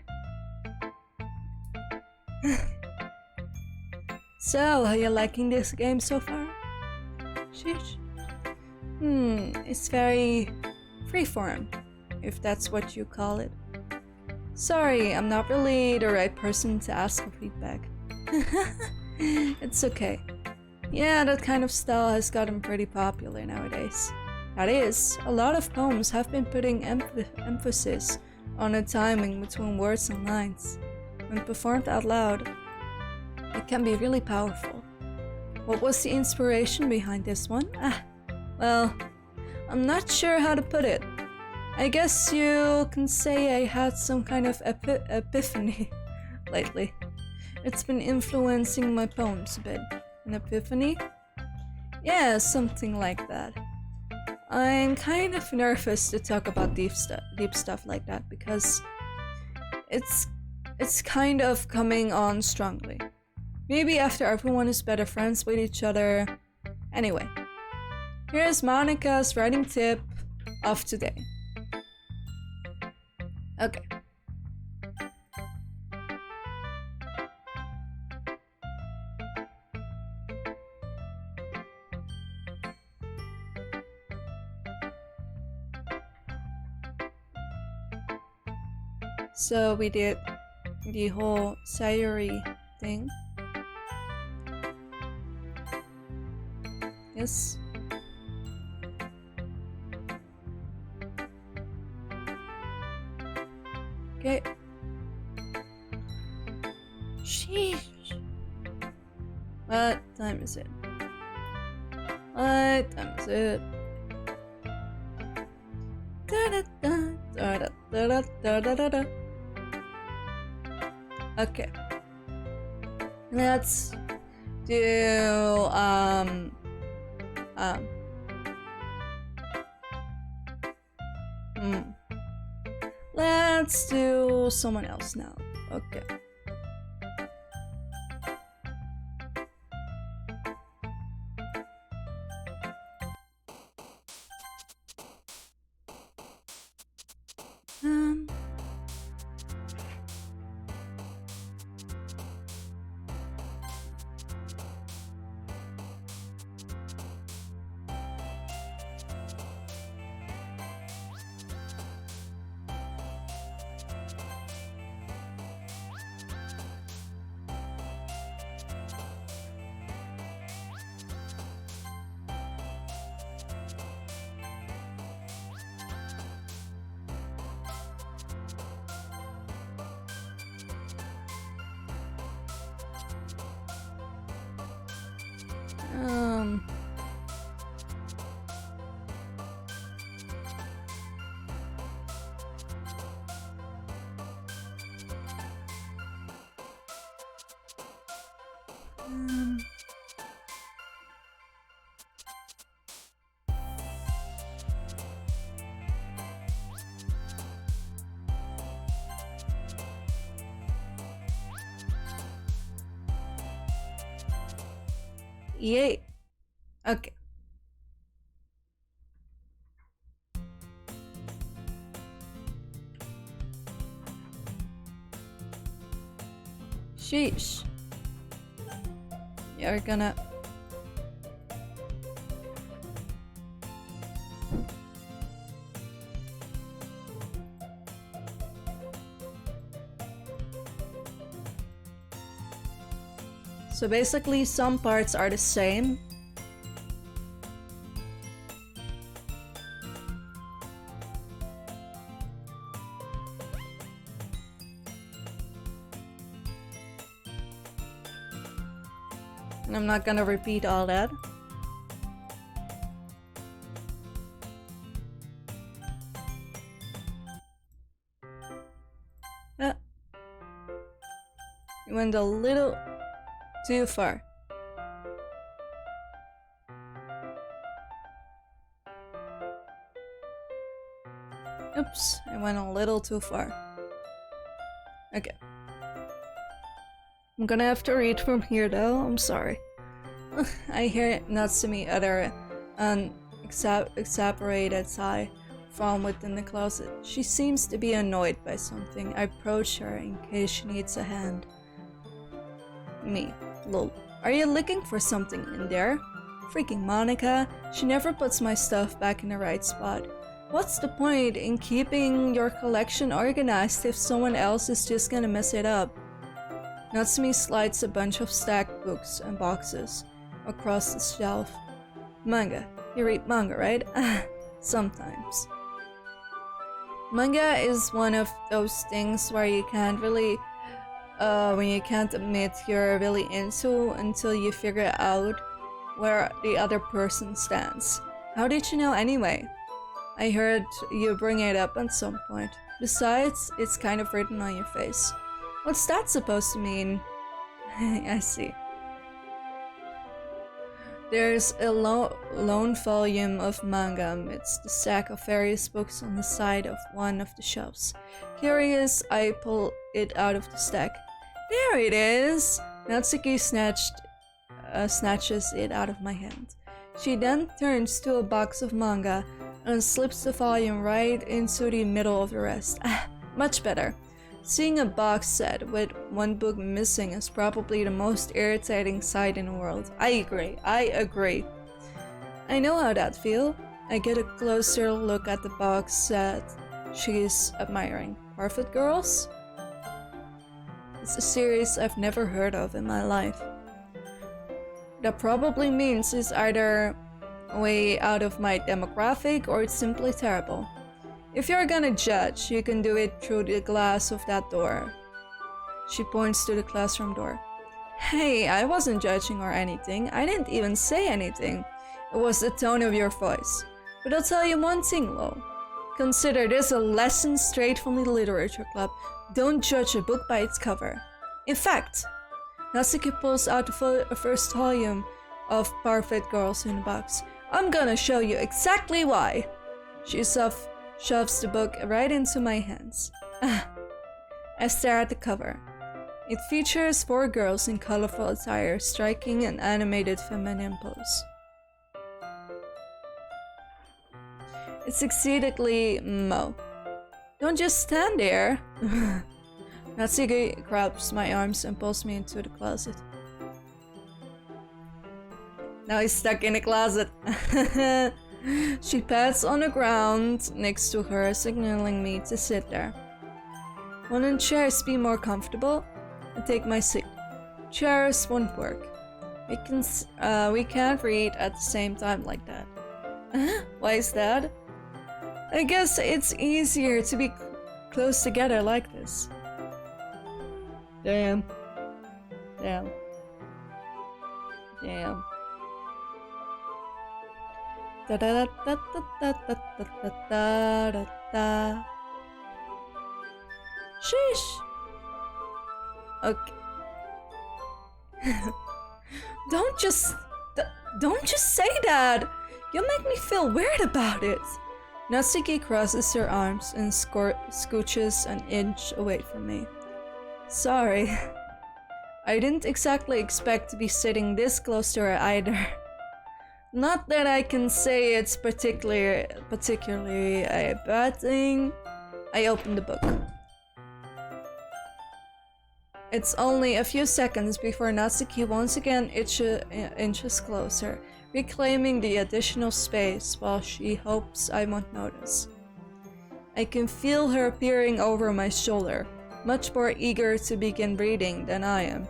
So, are you liking this game so far? Sheesh. It's very freeform, if that's what you call it. Sorry, I'm not really the right person to ask for feedback. It's okay. Yeah, that kind of style has gotten pretty popular nowadays. That is, a lot of poems have been putting emphasis on the timing between words and lines. When performed out loud, it can be really powerful. What was the inspiration behind this one? Well, I'm not sure how to put it. I guess you can say I had some kind of epiphany lately. It's been influencing my poems a bit. An epiphany? Yeah, something like that. I'm kind of nervous to talk about deep stuff like that because it's kind of coming on strongly. Maybe after everyone is better friends with each other. Anyway, here's Monica's writing tip of today. Okay. So we did the whole Sayuri thing. Yes. Okay. Sheesh. What time is it? What time is it? Da-da-da-da-da-da-da-da-da. Okay. Let's do let's do someone else now. Okay. Um... Yay. Okay. Sheesh. You're gonna... So basically some parts are the same. And I'm not gonna repeat all that. You went a little too far. Oops, I went a little too far. Okay. I'm gonna have to read from here though, I'm sorry. I hear Natsumi utter an exasperated sigh from within the closet. She seems to be annoyed by something. I approach her in case she needs a hand. Me. Lol. Are you looking for something in there? Freaking Monika. She never puts my stuff back in the right spot. What's the point in keeping your collection organized if someone else is just gonna mess it up? Natsumi slides a bunch of stacked books and boxes across the shelf. Manga. You read manga, right? Sometimes. Manga is one of those things where you can't really when you can't admit you're really into until you figure out where the other person stands. How did you know anyway? I heard you bring it up at some point. Besides, it's kind of written on your face. What's that supposed to mean? I see. There's a lone volume of manga amidst the stack of various books on the side of one of the shelves. Curious, I pull it out of the stack. There it is! Natsuki snatches it out of my hand. She then turns to a box of manga and slips the volume right into the middle of the rest. Much better. Seeing a box set with one book missing is probably the most irritating sight in the world. I agree. I know how that feels. I get a closer look at the box set she's admiring. Perfect Girls? It's a series I've never heard of in my life. That probably means it's either way out of my demographic or it's simply terrible. If you're gonna judge, you can do it through the glass of that door. She points to the classroom door. Hey, I wasn't judging or anything. I didn't even say anything. It was the tone of your voice. But I'll tell you one thing, Lo. Consider this a lesson straight from the literature club. Don't judge a book by its cover. In fact, Natsuki pulls out the first volume of Perfect Girls in the box. I'm gonna show you exactly why. She shoves the book right into my hands. I stare at the cover. It features 4 girls in colorful attire striking an animated feminine pose. It's exceedingly mo. Don't just stand there. Natsuki grabs my arms and pulls me into the closet. Now he's stuck in the closet. She pats on the ground next to her, signaling me to sit there. Wouldn't chairs be more comfortable? I take my seat. Chairs won't work. We can't read at the same time like that. Why is that? I guess it's easier to be close together like this. Damn. Da da da da da da da da da da da. Sheesh. Okay. Don't just say that. You make me feel weird about it. Natsuki crosses her arms and scooches an inch away from me. Sorry. I didn't exactly expect to be sitting this close to her either. Not that I can say it's particularly a bad thing. I opened the book. It's only a few seconds before Natsuki once again inches closer, reclaiming the additional space while she hopes I won't notice. I can feel her peering over my shoulder, much more eager to begin reading than I am.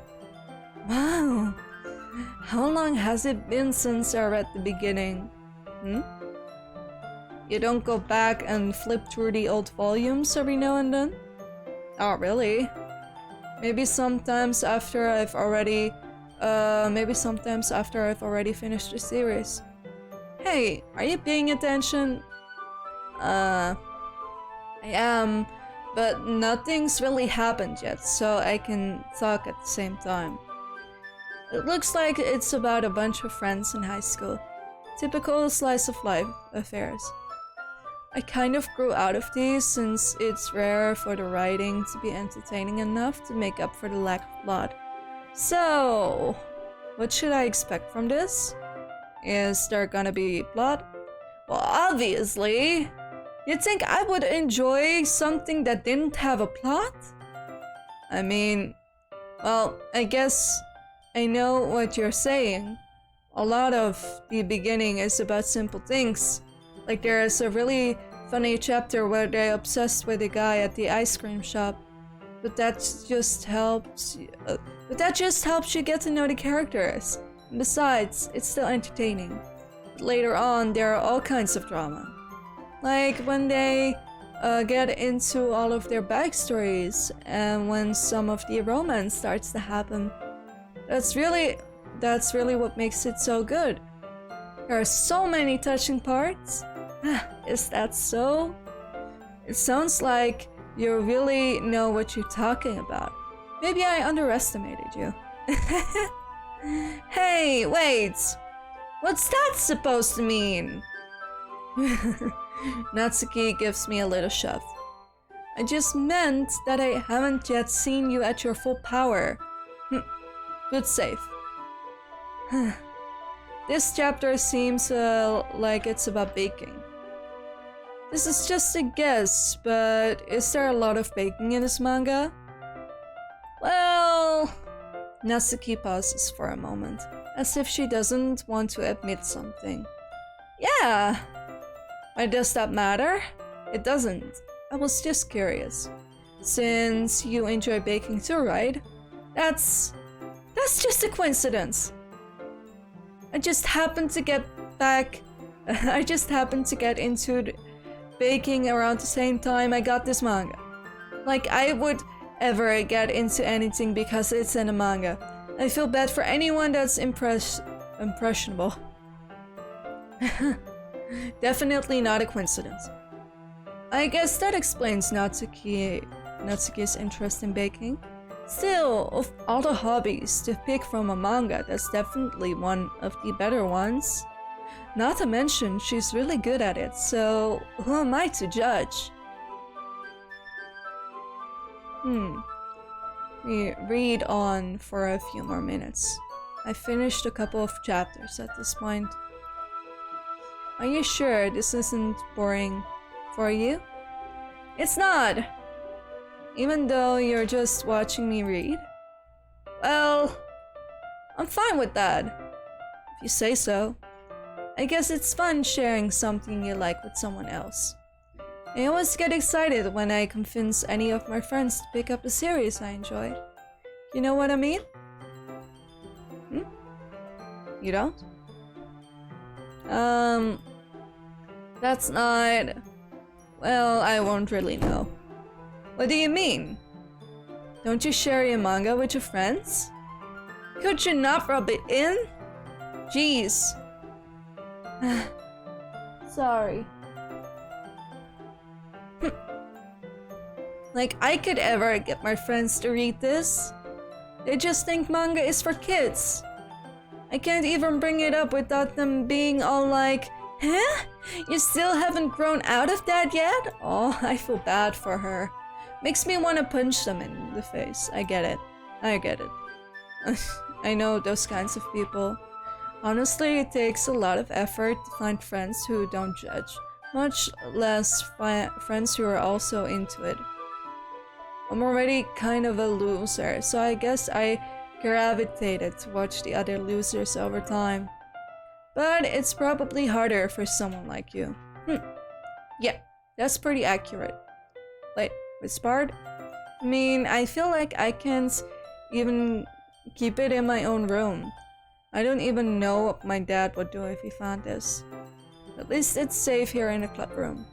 Wow! How long has it been since I read the beginning? You don't go back and flip through the old volumes every now and then? Oh, really? Maybe sometimes after I've already finished the series. Hey, are you paying attention? I am, but nothing's really happened yet, so I can talk at the same time. It looks like it's about a bunch of friends in high school. Typical slice of life affairs. I kind of grew out of these since it's rare for the writing to be entertaining enough to make up for the lack of plot. So, what should I expect from this? Is there gonna be plot? Well, obviously. You'd think I would enjoy something that didn't have a plot? I mean, well, I guess I know what you're saying. A lot of the beginning is about simple things. Like there is a really funny chapter where they're obsessed with a guy at the ice cream shop. But that just helps you get to know the characters. And besides, it's still entertaining. But later on, there are all kinds of drama. Like when they get into all of their backstories and when some of the romance starts to happen. That's really what makes it so good. There are so many touching parts. Is that so? It sounds like you really know what you're talking about. Maybe I underestimated you. Hey, wait! What's that supposed to mean? Natsuki gives me a little shove. I just meant that I haven't yet seen you at your full power. Good save. This chapter seems like it's about baking. This is just a guess, but is there a lot of baking in this manga? Well... Natsuki pauses for a moment, as if she doesn't want to admit something. Yeah! Why does that matter? It doesn't. I was just curious. Since you enjoy baking too, right? That's just a coincidence. I just happened to get into baking around the same time I got this manga. Like I would ever get into anything because it's in a manga. I feel bad for anyone that's impressionable. Definitely not a coincidence. I guess that explains Natsuki's interest in baking. Still, of all the hobbies to pick from a manga, that's definitely one of the better ones. Not to mention, she's really good at it, so who am I to judge? We read on for a few more minutes. I finished a couple of chapters at this point. Are you sure this isn't boring for you? It's not! Even though you're just watching me read? Well, I'm fine with that. If you say so. I guess it's fun sharing something you like with someone else. I always get excited when I convince any of my friends to pick up a series I enjoyed. You know what I mean? You don't? That's not... Well, I won't really know. What do you mean? Don't you share your manga with your friends? Could you not rub it in? Jeez. Sorry. Like, I could ever get my friends to read this. They just think manga is for kids. I can't even bring it up without them being all like, huh? You still haven't grown out of that yet? Oh, I feel bad for her. Makes me want to punch them in the face. I get it. I get it. I know those kinds of people. Honestly, it takes a lot of effort to find friends who don't judge, much less friends who are also into it. I'm already kind of a loser, so I guess I gravitated towards the other losers over time. But it's probably harder for someone like you. Yeah, that's pretty accurate. Wait, which part? I mean, I feel like I can't even keep it in my own room. I don't even know what my dad would do if he found this. At least it's safe here in the club room.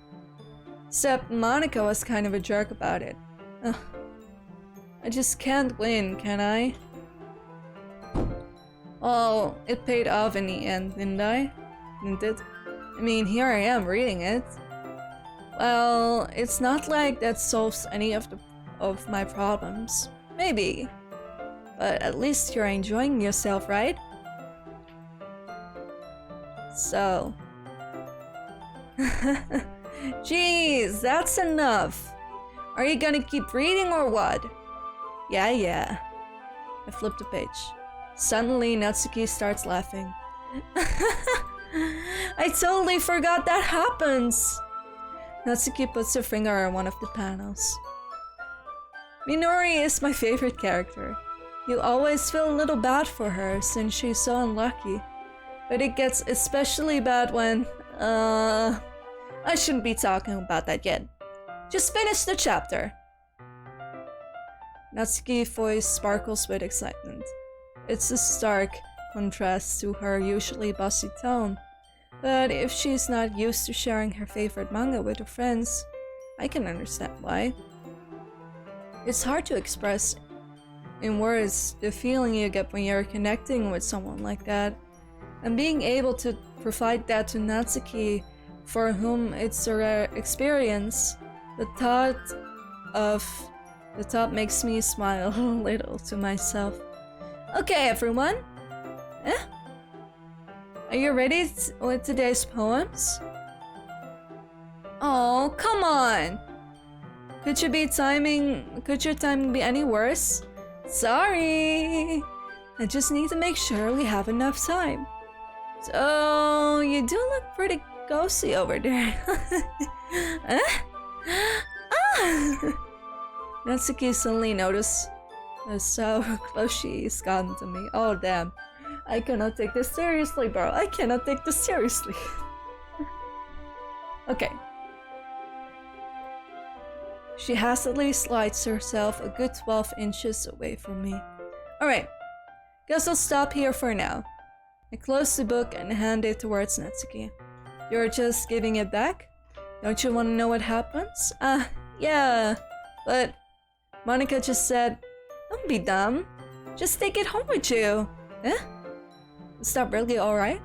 Except Monica was kind of a jerk about it. Ugh. I just can't win, can I? Oh, it paid off in the end, didn't I? Didn't it? I mean, here I am reading it. Well, it's not like that solves any of my problems. Maybe. But at least you're enjoying yourself, right? So. Jeez, that's enough. Are you gonna keep reading or what? Yeah. I flipped the page. Suddenly, Natsuki starts laughing. I totally forgot that happens! Natsuki puts her finger on one of the panels. Minori is my favorite character. You always feel a little bad for her since she's so unlucky. But it gets especially bad when, I shouldn't be talking about that yet. Just finish the chapter. Natsuki's voice sparkles with excitement. It's a stark contrast to her usually bossy tone, but if she's not used to sharing her favorite manga with her friends, I can understand why. It's hard to express in words the feeling you get when you're connecting with someone like that, and being able to provide that to Natsuki, for whom it's a rare experience, the thought makes me smile a little to myself. Okay, everyone. Are you ready with today's poems? Oh, come on! Could your timing be any worse? Sorry! I just need to make sure we have enough time. So, you do look pretty ghosty over there. Natsuki suddenly noticed how close she's gotten to me. Oh damn. I cannot take this seriously, bro. I cannot take this seriously. Okay. She hastily slides herself a good 12 inches away from me. Alright. Guess I'll stop here for now. I close the book and hand it towards Natsuki. You're just giving it back? Don't you want to know what happens? Yeah. But Monica just said, don't be dumb. Just take it home with you. Is that really alright?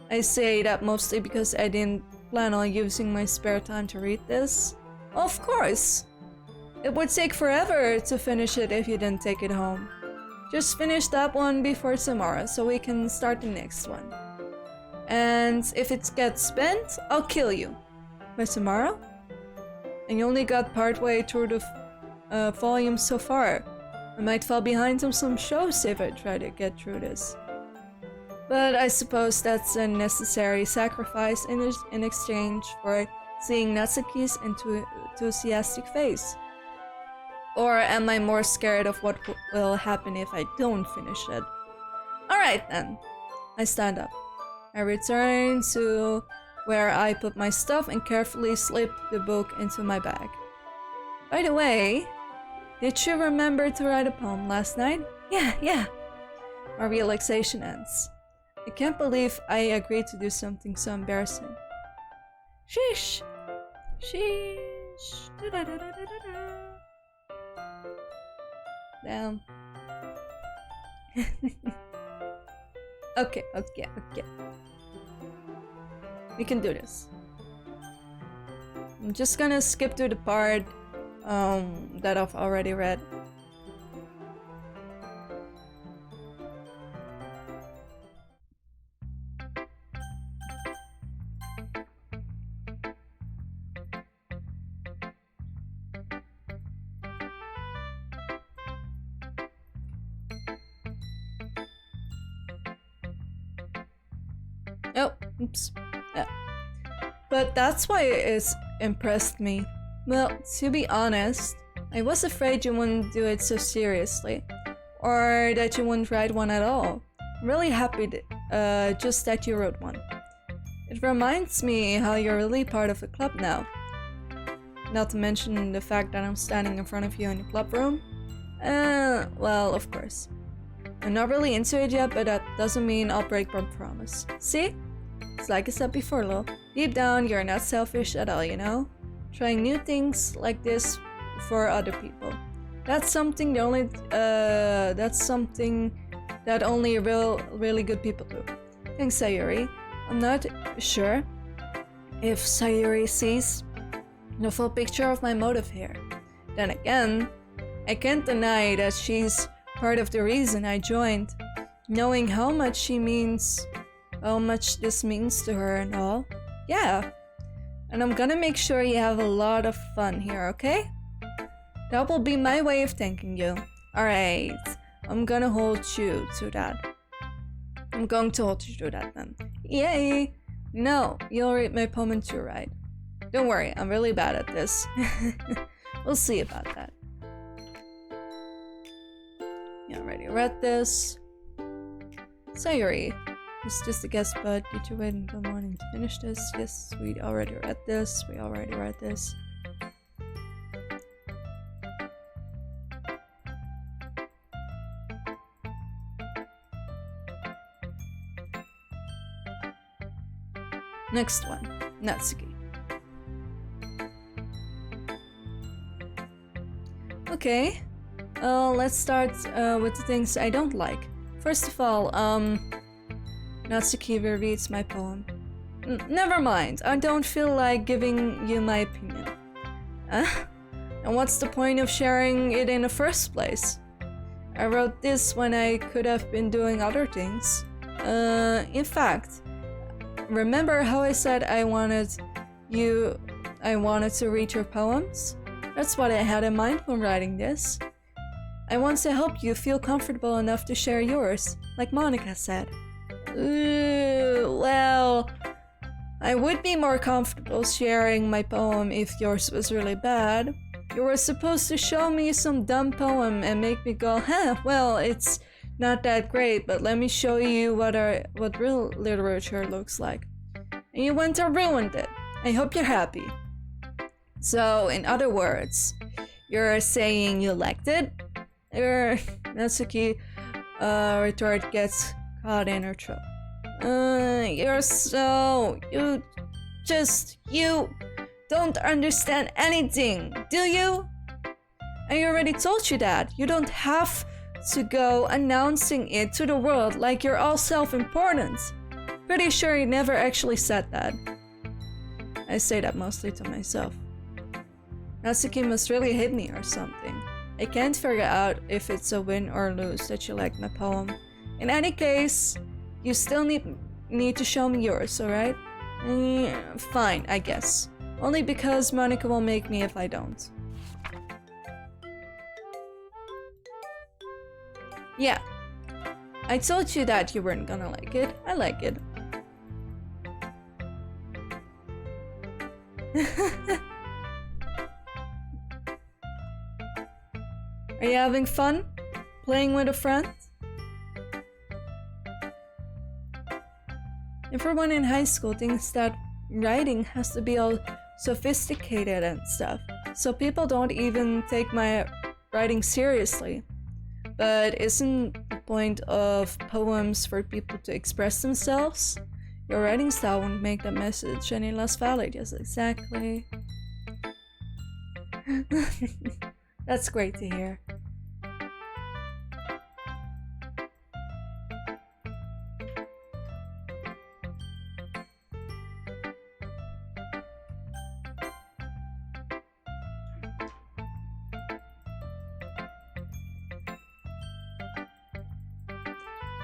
I say that mostly because I didn't plan on using my spare time to read this. Of course! It would take forever to finish it if you didn't take it home. Just finish that one before tomorrow so we can start the next one. And if it gets spent, I'll kill you. By tomorrow? And you only got partway through the volume so far. I might fall behind on some shows if I try to get through this. But I suppose that's a necessary sacrifice in exchange for seeing Natsuki's enthusiastic face. Or am I more scared of what will happen if I don't finish it? Alright then. I stand up. I return to where I put my stuff and carefully slip the book into my bag. By the way, did you remember to write a poem last night? Yeah. My relaxation ends. I can't believe I agreed to do something so embarrassing. Sheesh. Damn. Okay. We can do this. I'm just gonna skip to the part that I've already read. Oh, oops. Yeah. But that's why it's impressed me. Well, to be honest, I was afraid you wouldn't do it so seriously, or that you wouldn't write one at all. I'm really happy just that you wrote one. It reminds me how you're really part of the club now. Not to mention the fact that I'm standing in front of you in the club room. Well, of course. I'm not really into it yet, but that doesn't mean I'll break my promise. See? It's like I said before, Lil. Deep down, you're not selfish at all, you know? Trying new things like this for other people. That's something that only really good people do. Thanks, Sayuri. I'm not sure if Sayuri sees the full picture of my motive here. Then again, I can't deny that she's part of the reason I joined. Knowing how much this means to her and all. Yeah. And I'm gonna make sure you have a lot of fun here, okay? That will be my way of thanking you. Alright. I'm gonna hold you to that. I'm going to hold you to that then. Yay! No, you'll read my poem into right. Don't worry, I'm really bad at this. We'll see about that. You already read this. Sayuri. It's just a guess, but did you wait until morning to finish this? Yes, we already read this. Next one, Natsuki. Okay, let's start with the things I don't like. First of all, Natsuki reads my poem. Never mind, I don't feel like giving you my opinion. And what's the point of sharing it in the first place? I wrote this when I could have been doing other things. In fact, remember how I said I wanted to read your poems? That's what I had in mind when writing this. I want to help you feel comfortable enough to share yours, like Monika said. Well, I would be more comfortable sharing my poem if yours was really bad. You were supposed to show me some dumb poem and make me go, well, it's not that great, but let me show you what real literature looks like. And you went and ruined it. I hope you're happy. So, in other words, you're saying you liked it? Natsuki retort gets caught in her throat. You don't understand anything, do you? I already told you that. You don't have to go announcing it to the world like you're all self-important. Pretty sure you never actually said that. I say that mostly to myself. Natsuki must really hate me or something. I can't figure out if it's a win or lose that you like my poem. In any case, you still need to show me yours, alright? Fine, I guess. Only because Monika will make me if I don't. Yeah. I told you that you weren't gonna like it. I like it. Are you having fun? Playing with a friend? Everyone in high school thinks that writing has to be all sophisticated and stuff, so people don't even take my writing seriously. But isn't the point of poems for people to express themselves? Your writing style won't make the message any less valid. Yes, exactly. That's great to hear.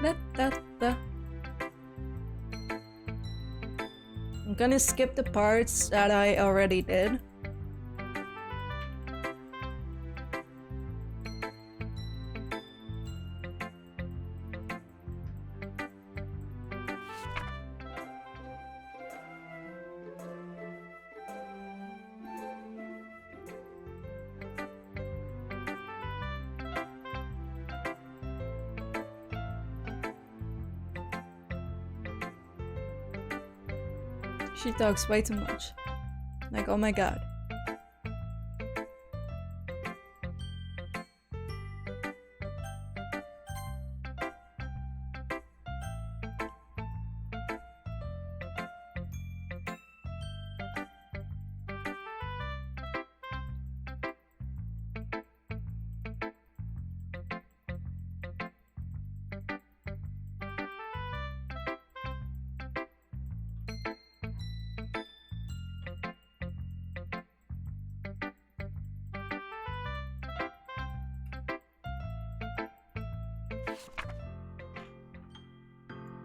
I'm gonna skip the parts that I already did. She talks way too much. Like, oh my god.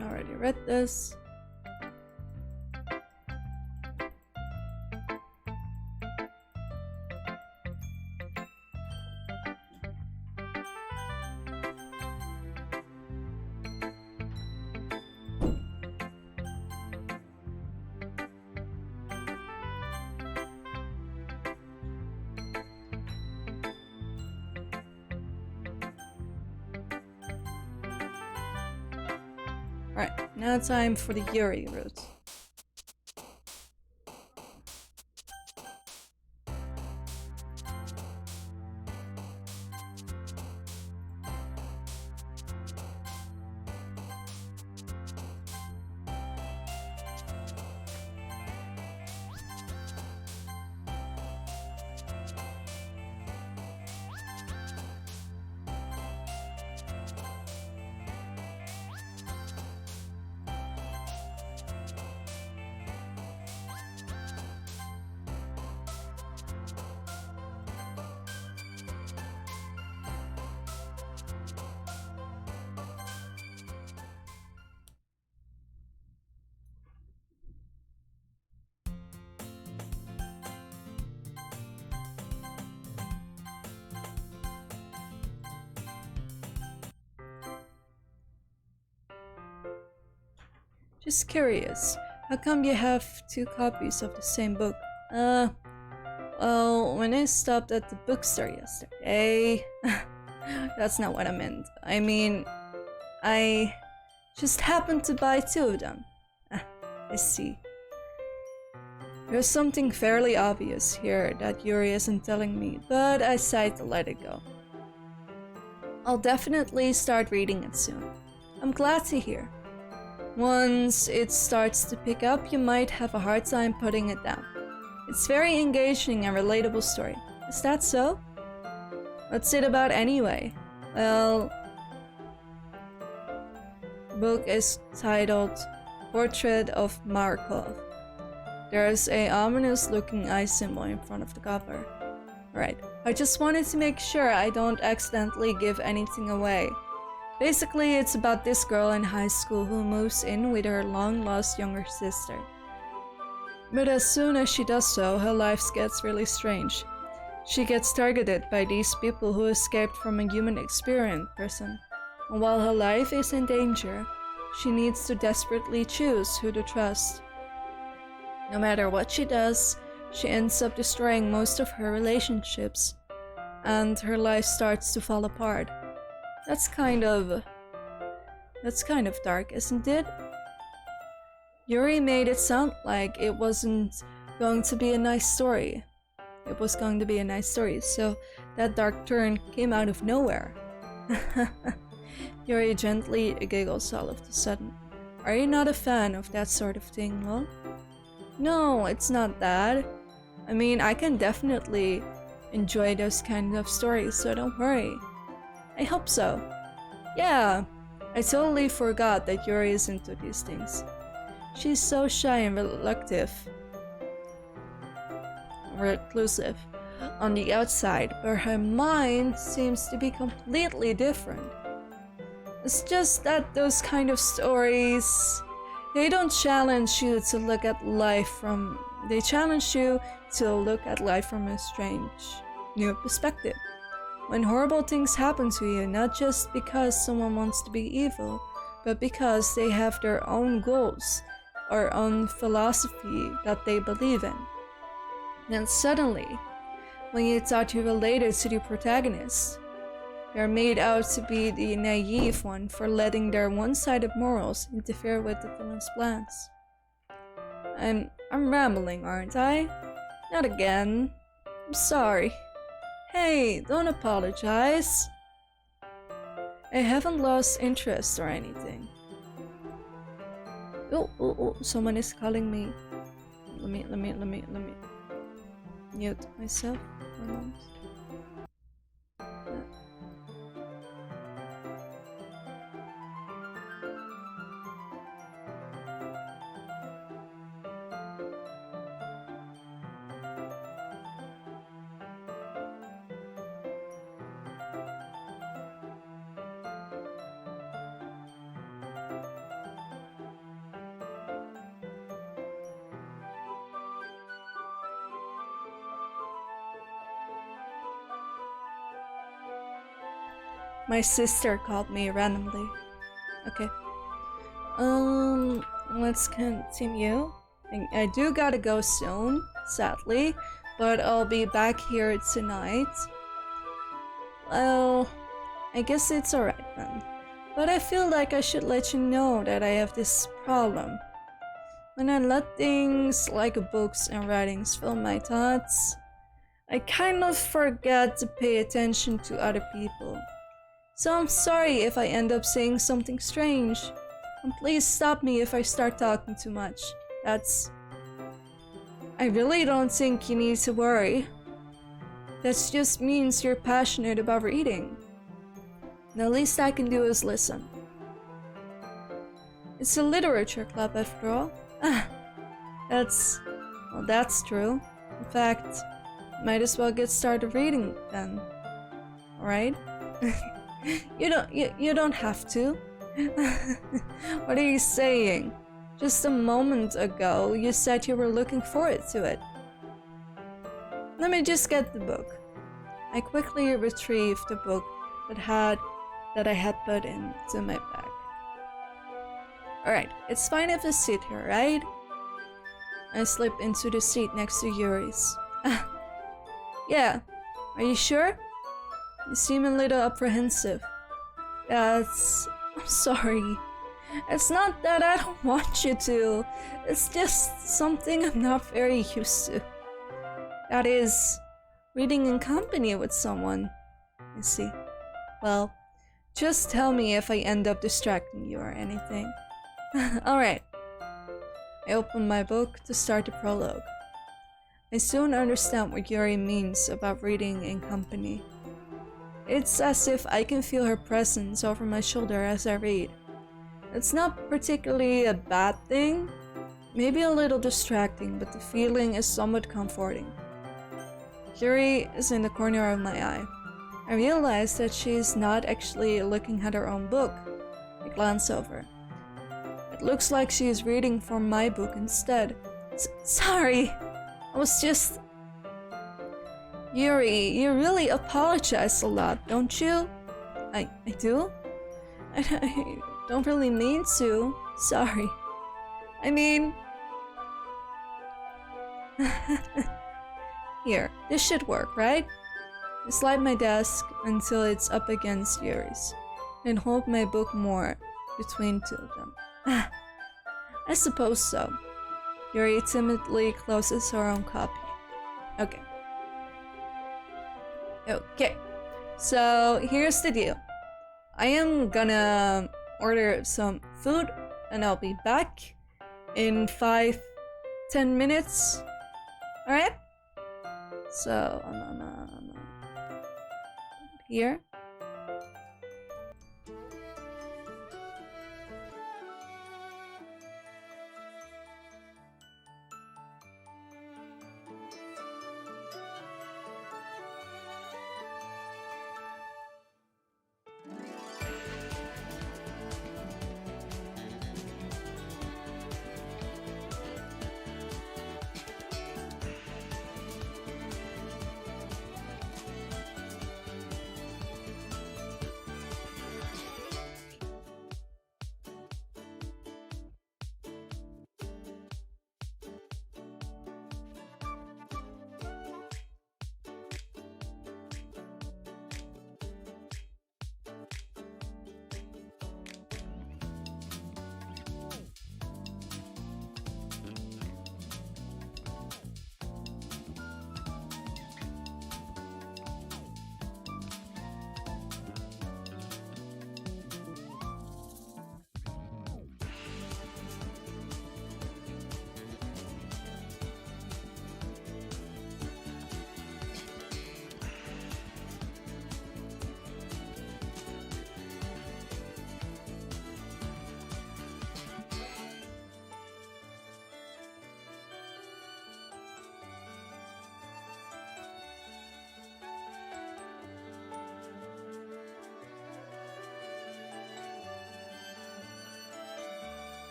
Already read this. Alright, now time for the Yuri route. Just curious, how come you have 2 copies of the same book? Well, when I stopped at the bookstore yesterday... That's not what I meant. I mean, I just happened to buy 2 of them. I see. There's something fairly obvious here that Yuri isn't telling me, but I decide to let it go. I'll definitely start reading it soon. I'm glad to hear. Once it starts to pick up, you might have a hard time putting it down. It's very engaging and relatable story. Is that so? What's it about anyway? Well, the book is titled Portrait of Markov. There's a ominous looking eye symbol in front of the cover. Right, I just wanted to make sure I don't accidentally give anything away. Basically, it's about this girl in high school who moves in with her long-lost younger sister. But as soon as she does so, her life gets really strange. She gets targeted by these people who escaped from a human experiment prison. And while her life is in danger, she needs to desperately choose who to trust. No matter what she does, she ends up destroying most of her relationships, and her life starts to fall apart. That's kind of dark, isn't it? Yuri made it sound like it wasn't going to be a nice story. It was going to be a nice story, so that dark turn came out of nowhere. Yuri gently giggles all of a sudden. Are you not a fan of that sort of thing, Lol? No, it's not that. I mean, I can definitely enjoy those kind of stories, so don't worry. I hope so. Yeah, I totally forgot that Yuri is into these things. She's so shy and reclusive on the outside, but her mind seems to be completely different. It's just that those kind of stories, they don't challenge you to look at life from. They challenge you to look at life from a strange, new perspective. When horrible things happen to you, not just because someone wants to be evil, but because they have their own goals or own philosophy that they believe in. Then suddenly, when you thought you related to the protagonist, they're made out to be the naive one for letting their one-sided morals interfere with the villain's plans. I'm rambling, aren't I? Not again. I'm sorry. Hey, don't apologize. I haven't lost interest or anything. Oh, someone is calling me. Let me mute myself for a moment. My sister called me randomly. Okay. Let's continue. I do gotta go soon, sadly, but I'll be back here tonight. Well, I guess it's alright then. But I feel like I should let you know that I have this problem. When I let things like books and writings fill my thoughts, I kind of forget to pay attention to other people. So I'm sorry if I end up saying something strange. And please stop me if I start talking too much. I really don't think you need to worry. That just means you're passionate about reading. The least I can do is listen. It's a literature club after all. That's true. In fact, might as well get started reading then. Alright? You don't have to. What are you saying? Just a moment ago, you said you were looking forward to it. Let me just get the book. I quickly retrieved the book that I had put into my bag. Alright, it's fine if I sit here, right? I slip into the seat next to Yuri's. Yeah, are you sure? You seem a little apprehensive. I'm sorry. It's not that I don't want you to. It's just something I'm not very used to. That is, reading in company with someone. I see. Well, just tell me if I end up distracting you or anything. Alright. I open my book to start the prologue. I soon understand what Yuri means about reading in company. It's as if I can feel her presence over my shoulder as I read. It's not particularly a bad thing, maybe a little distracting, but the feeling is somewhat comforting. Yuri is in the corner of my eye. I realize that she is not actually looking at her own book. I glance over. It looks like she is reading from my book instead. Sorry, I was just... Yuri, you really apologize a lot, don't you? I do? I don't really mean to. Sorry. I mean... Here, this should work, right? I slide my desk until it's up against Yuri's, and hold my book more between two of them. I suppose so. Yuri timidly closes her own copy. Okay, so here's the deal. I am gonna order some food and I'll be back in 5-10 minutes. Alright? So, I'm here.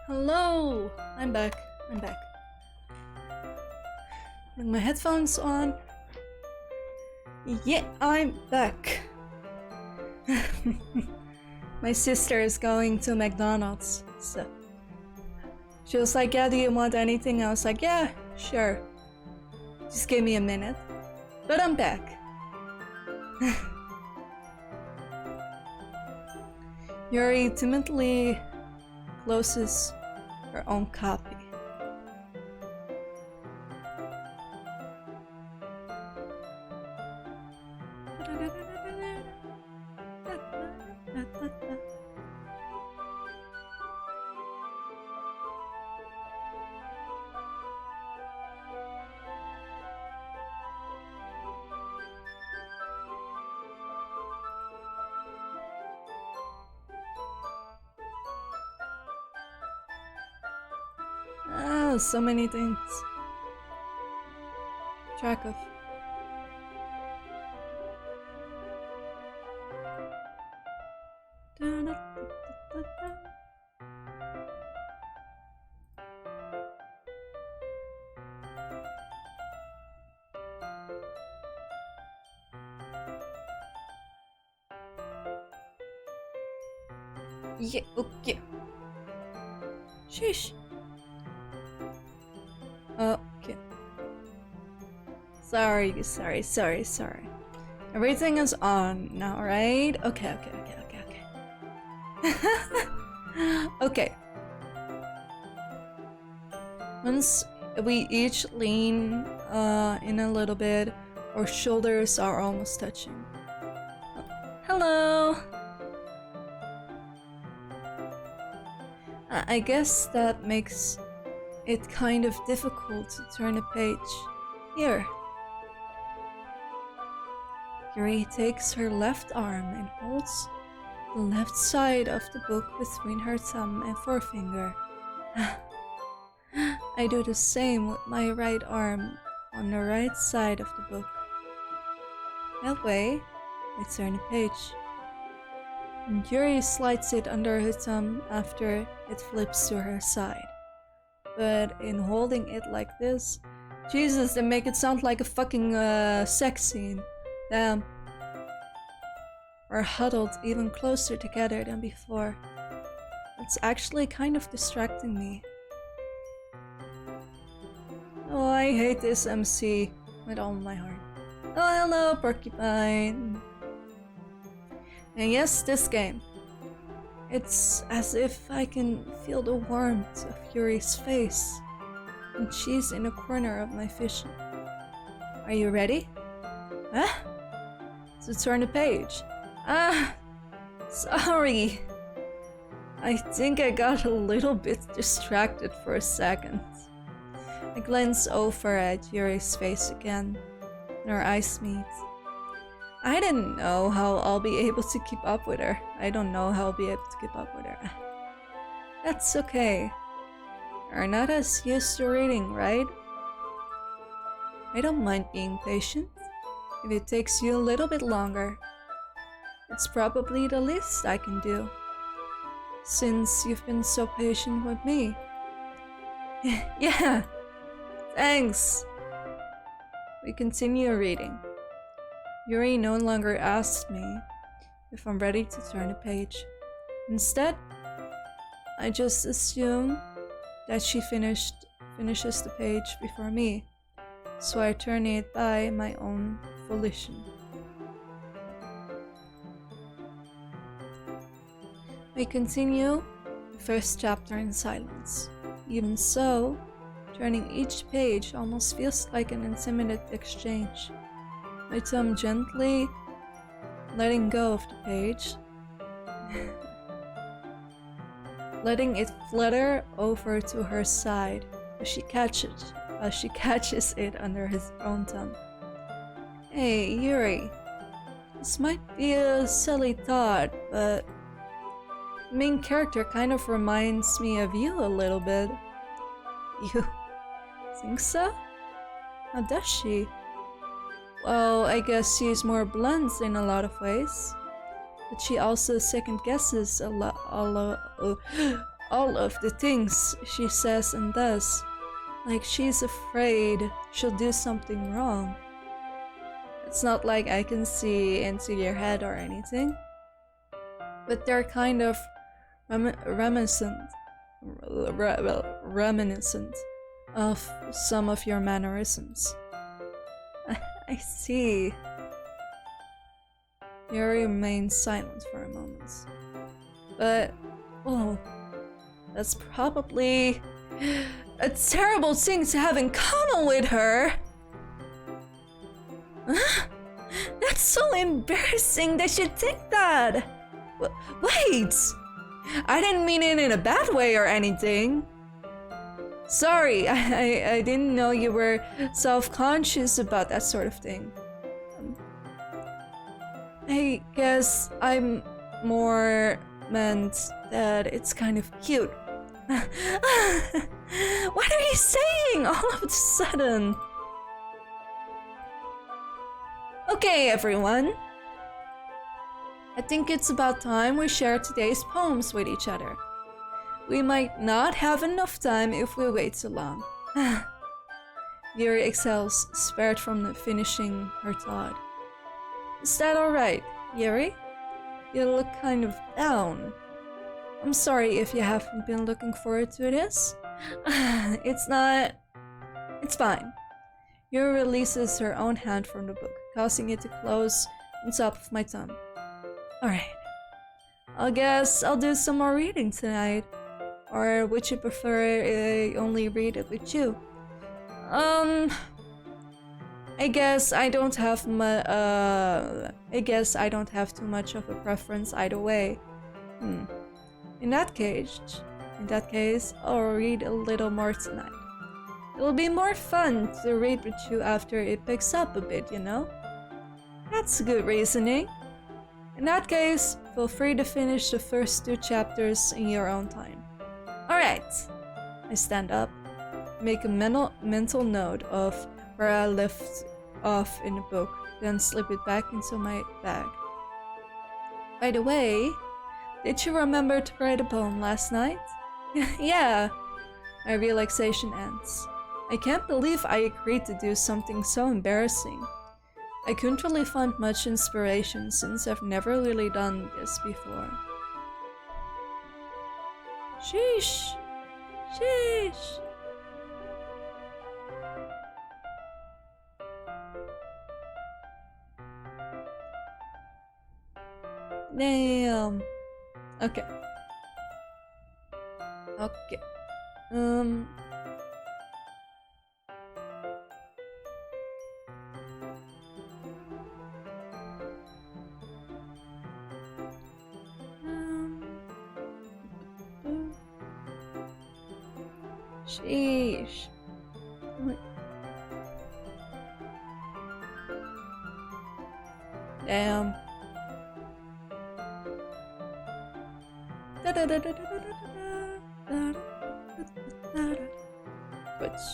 Hello! I'm back. I'm back. Putting my headphones on. Yeah, I'm back. My sister is going to McDonald's, so she was like, yeah, do you want anything? I was like, yeah, sure. Just give me a minute. But I'm back. Yuri timidly closes her own copy. so many things. Track of. Yeah, okay. Sheesh. Okay. Sorry. Everything is on now, right? Okay. Okay. Once we each lean in a little bit, our shoulders are almost touching. Hello! I guess that makes it kind of difficult to turn a page. Here. Yuri takes her left arm and holds the left side of the book between her thumb and forefinger. I do the same with my right arm on the right side of the book. That way, I turn the page. And Yuri slides it under her thumb after it flips to her side. But in holding it like this, Jesus, they make it sound like a fucking sex scene. Damn. We're huddled even closer together than before. It's actually kind of distracting me. Oh, I hate this MC with all my heart. Oh, hello, Porcupine. And yes, this game. It's as if I can feel the warmth of Yuri's face, and she's in a corner of my vision. Are you ready? Huh? To turn the page. Sorry. I think I got a little bit distracted for a second. I glance over at Yuri's face again, and our eyes meet. I didn't know how I'll be able to keep up with her. I don't know how I'll be able to keep up with her. That's okay. You're not as used to reading, right? I don't mind being patient. If it takes you a little bit longer, it's probably the least I can do, since you've been so patient with me. Yeah, thanks. We continue reading. Yuri no longer asks me if I'm ready to turn a page. Instead, I just assume that she finishes the page before me, so I turn it by my own volition. We continue the first chapter in silence. Even so, turning each page almost feels like an intimate exchange. My thumb gently letting go of the page, letting it flutter over to her side as she catches it under his own thumb. Hey, Yuri, this might be a silly thought, but the main character kind of reminds me of you a little bit. You think so? How does she? Well, I guess she's more blunt in a lot of ways, but she also second guesses all of the things she says and does. Like she's afraid she'll do something wrong. It's not like I can see into your head or anything, but they're kind of reminiscent of some of your mannerisms. I see. Yuri remains silent for a moment. But, well, that's probably a terrible thing to have in common with her. That's so embarrassing that you think that. Wait! I didn't mean it in a bad way or anything. Sorry, I didn't know you were self-conscious about that sort of thing. I guess I'm more meant that it's kind of cute What are you saying all of a sudden? Okay, everyone. I think it's about time we share today's poems with each other. We might not have enough time if we wait too long. Yuri exhales, spared from finishing her thought. Is that alright, Yuri? You look kind of down. I'm sorry if you haven't been looking forward to this. It's fine. Yuri releases her own hand from the book, causing it to close on top of my thumb. Alright. I guess I'll do some more reading tonight. Or would you prefer I only read it with you? I guess I don't have too much of a preference either way. In that case, I'll read a little more tonight. It'll be more fun to read with you after it picks up a bit, you know? That's good reasoning. In that case, feel free to finish the first 2 chapters in your own time. Alright. I stand up, make a mental note of where I left off in the book, then slip it back into my bag. By the way, did you remember to write a poem last night? Yeah. My relaxation ends. I can't believe I agreed to do something so embarrassing. I couldn't really find much inspiration since I've never really done this before. Sheesh. Sheesh. Damn. Okay. Okay. Sheesh. Damn. Which?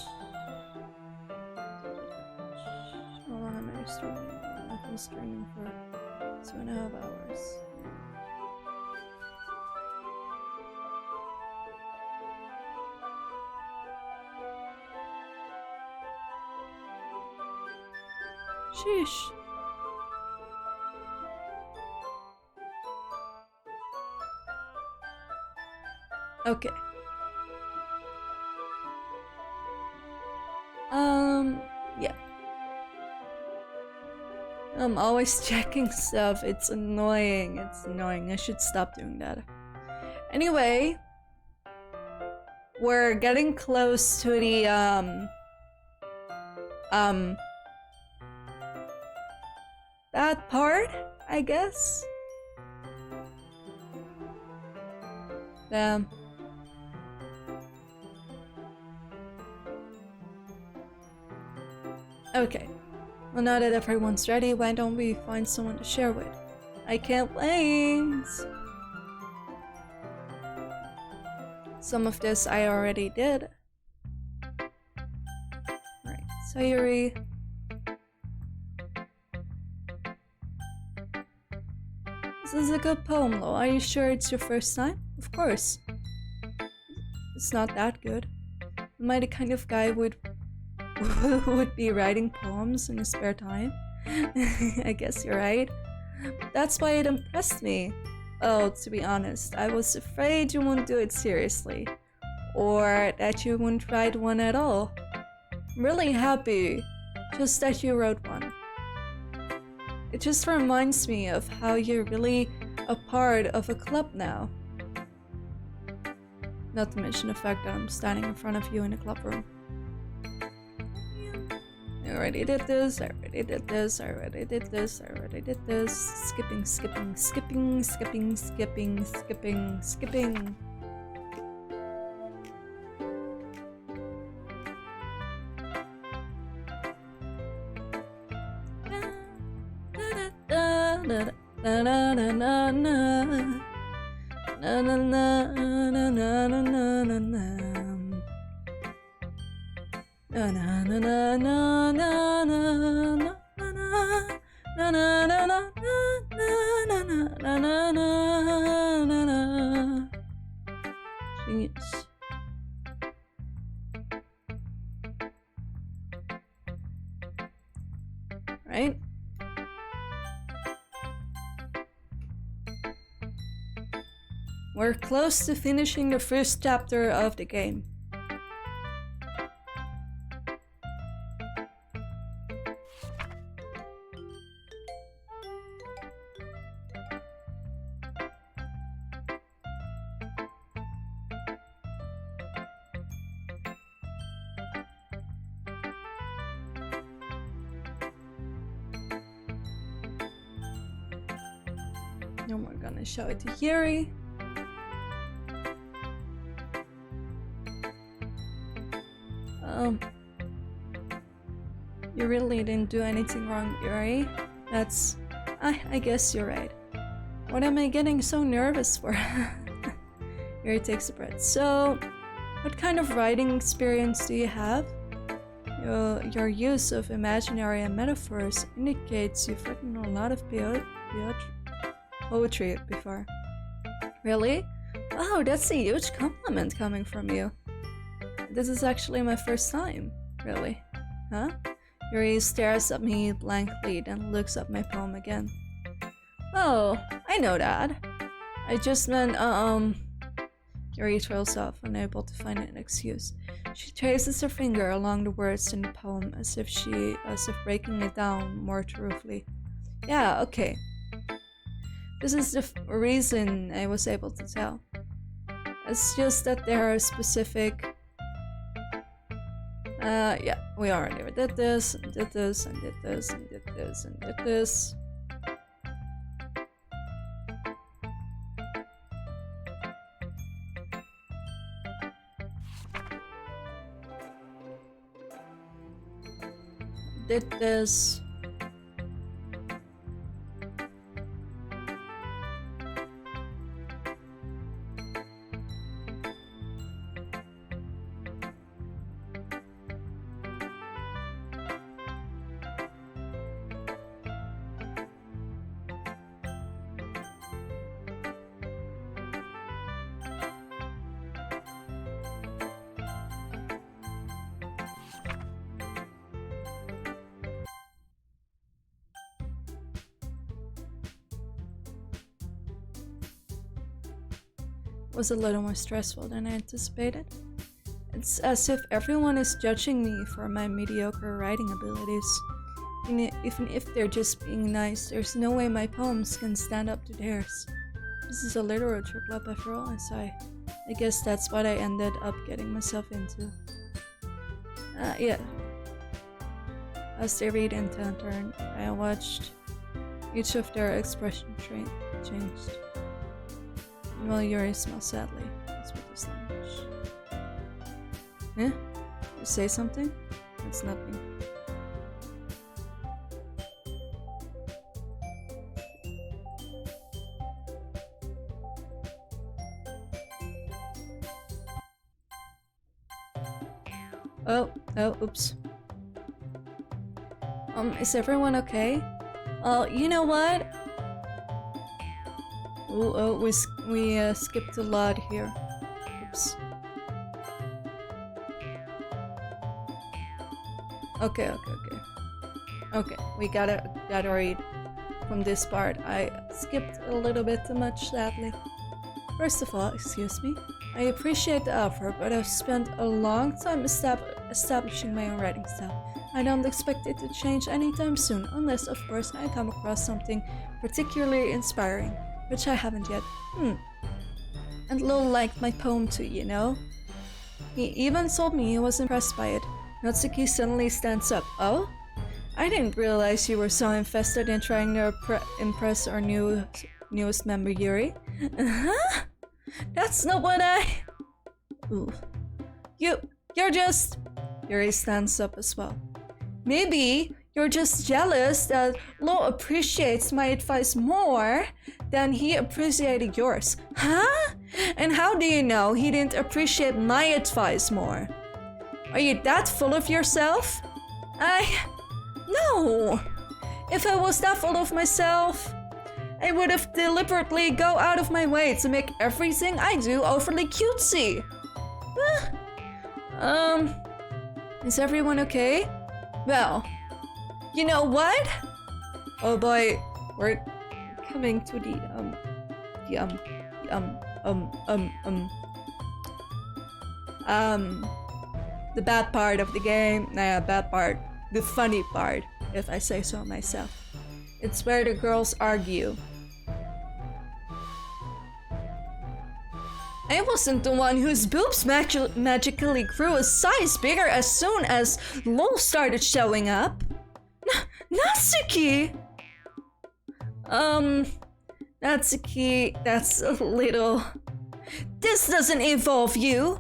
How long am I streaming? I've been streaming for 2.5 hours. Sheesh. Okay. Yeah. I'm always checking stuff. It's annoying. I should stop doing that. Anyway, we're getting close to the that part, I guess. Damn. Okay. Well, now that everyone's ready, why don't we find someone to share with? I can't wait! Some of this I already did. Right, Sayuri. This is a good poem, Lo. Are you sure it's your first time? Of course. It's not that good. Am I the kind of guy who would be writing poems in his spare time? I guess you're right. That's why it impressed me. Oh, to be honest, I was afraid you wouldn't do it seriously. Or that you wouldn't write one at all. I'm really happy just that you wrote one. It just reminds me of how you're really a part of a club now. Not to mention the fact that I'm standing in front of you in a club room. I already did this, I already did this, I already did this, I already did this. Skipping, skipping, skipping, skipping, skipping, skipping, skipping. Na na na na na na na na na na na na na Na na na na na na na na na na na na na na na na na. Genius. Right? We're close to finishing the first chapter of the game. Now we're gonna show it to Yuri. You really didn't do anything wrong, Yuri. That's... I guess you're right. What am I getting so nervous for? Yuri takes a breath. So, what kind of writing experience do you have? Your use of imaginary and metaphors indicates you've written a lot of poetry before. Really? Wow, that's a huge compliment coming from you. This is actually my first time. Really? Huh? Yuri stares at me blankly, then looks at my poem again. Oh, I know that. I just meant, Yuri trails off, unable to find an excuse. She traces her finger along the words in the poem as if breaking it down more thoroughly. Yeah, okay. This is the reason I was able to tell. It's just that there are specific... yeah, we already did this, and did this, and did this, and did this, and did this. Did this. Was a little more stressful than I anticipated. It's as if everyone is judging me for my mediocre writing abilities. Even if they're just being nice, there's no way my poems can stand up to theirs. This is a literature club after all, I sigh. I guess that's what I ended up getting myself into. Yeah. As they read in turn, I watched each of their expression changed. Well, Yuri smiles sadly. That's with his language. Eh? You say something? It's nothing. Oh, oops. Is everyone okay? You know what? We skipped a lot here. Oops. Okay. Okay, we gotta read from this part. I skipped a little bit too much, sadly. First of all, excuse me. I appreciate the offer, but I've spent a long time establishing my own writing style. I don't expect it to change anytime soon, unless, of course, I come across something particularly inspiring. Which I haven't yet. And Lowell liked my poem too, you know? He even told me he was impressed by it. Natsuki suddenly stands up. Oh? I didn't realize you were so invested in trying to impress our newest member, Yuri. Huh? That's not what I... Ooh. You're just... Yuri stands up as well. Maybe You're just jealous that Lo appreciates my advice more than he appreciated yours. Huh? And how do you know he didn't appreciate my advice more? Are you that full of yourself? No. If I was that full of myself, I would have deliberately go out of my way to make everything I do overly cutesy. Is everyone okay? Well, you know what? Oh boy, we're coming to the bad part of the game. Nah, bad part. The funny part, if I say so myself. It's where the girls argue. I wasn't the one whose boobs magically grew a size bigger as soon as Lo started showing up. Natsuki! Natsuki, that's a little... This doesn't involve you!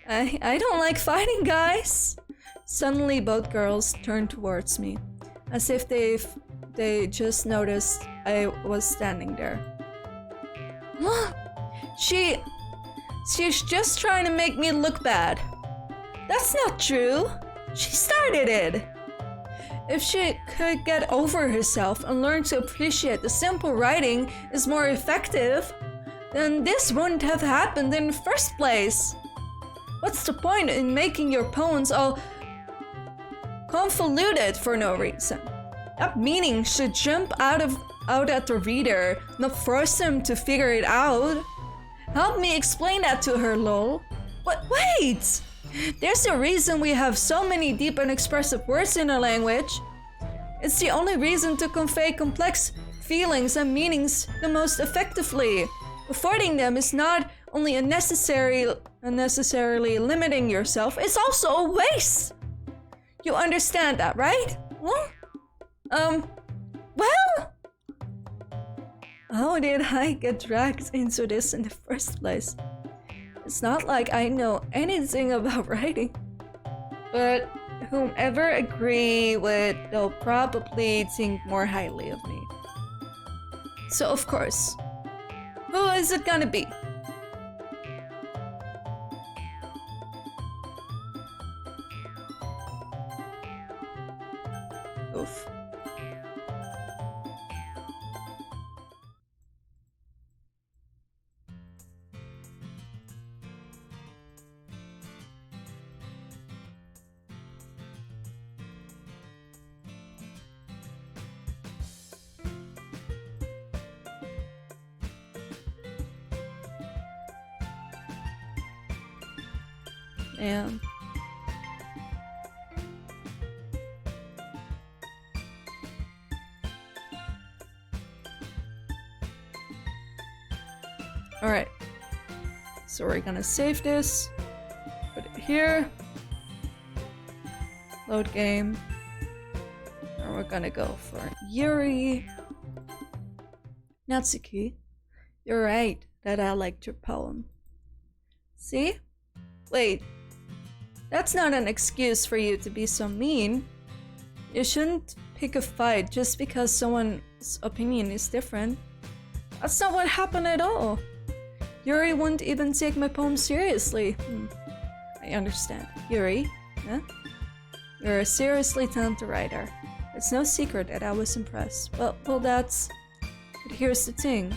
I don't like fighting, guys! Suddenly both girls turned towards me, as if they just noticed I was standing there. Look! She's just trying to make me look bad. That's not true. She started it. If she could get over herself and learn to appreciate the simple writing is more effective, then this wouldn't have happened in the first place. What's the point in making your poems all convoluted for no reason? That meaning should jump out at the reader, not force them to figure it out. Help me explain that to her, Lol. But wait! There's a reason we have so many deep and expressive words in our language. It's the only reason to convey complex feelings and meanings the most effectively. Avoiding them is not only unnecessarily limiting yourself, it's also a waste. You understand that, right? Well? How did I get dragged into this in the first place? It's not like I know anything about writing. But whomever agree with, they'll probably think more highly of me. So of course, who is it gonna be? Oof. And alright, so we're gonna save this, put it here, load game, and we're gonna go for Yuri. Natsuki, you're right that I liked your poem. See? Wait, that's not an excuse for you to be so mean. You shouldn't pick a fight just because someone's opinion is different. That's not what happened at all. Yuri wouldn't even take my poem seriously. I understand. Yuri, huh? You're a seriously talented writer. It's no secret that I was impressed. Well, that's... But here's the thing.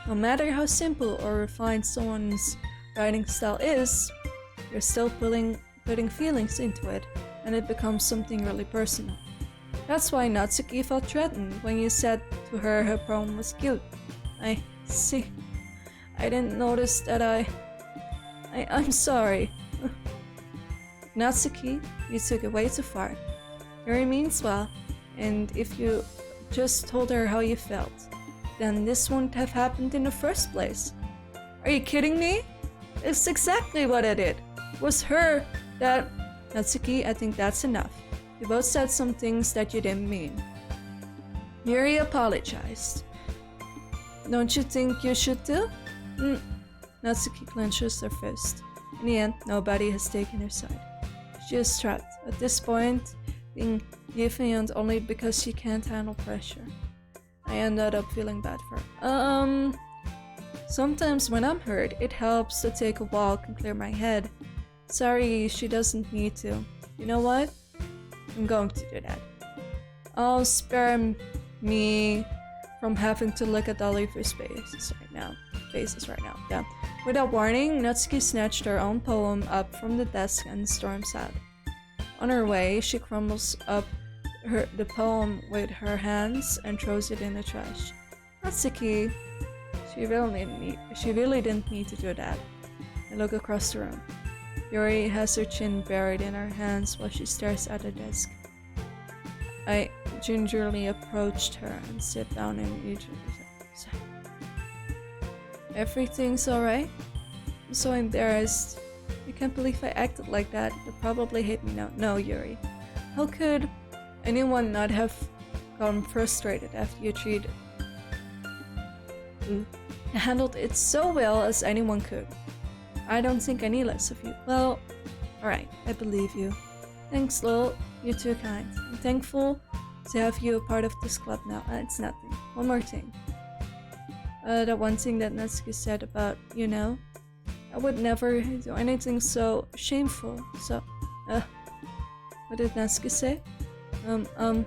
No matter how simple or refined someone's writing style is, you're still putting feelings into it, and it becomes something really personal. That's why Natsuki felt threatened when you said to her poem was cute. I see. I didn't notice that I'm sorry. Natsuki, you took it way too far. Yuri means well, and if you just told her how you felt, then this wouldn't have happened in the first place. Are you kidding me? It's exactly what I did. It was her that... Natsuki, I think that's enough. You both said some things that you didn't mean. Yuri apologized. Don't you think you should too? Natsuki clenches her fist. In the end, nobody has taken her side. She is trapped. At this point, being defiant only because she can't handle pressure. I ended up feeling bad for her. Sometimes when I'm hurt, it helps to take a walk and clear my head. Sorry, she doesn't need to. You know what? I'm going to do that. I'll spare me from having to look at all of your faces right now. Yeah. Without warning, Natsuki snatched her own poem up from the desk and storms out. On her way, she crumbles up the poem with her hands and throws it in the trash. Natsuki, she really didn't need to do that. I look across the room. Yuri has her chin buried in her hands while she stares at the desk. I gingerly approached her and sit down in each of her. Everything's alright? I'm so embarrassed. I can't believe I acted like that. You'll probably hate me now. No, Yuri. How could anyone not have gotten frustrated after you handled it so well as anyone could? I don't think any less of you. Well, alright, I believe you. Thanks, Lil. You're too kind. I'm thankful to have you a part of this club now. It's nothing. One more thing. That one thing that Natsuki said about, I would never do anything so shameful. So, what did Natsuki say? Well,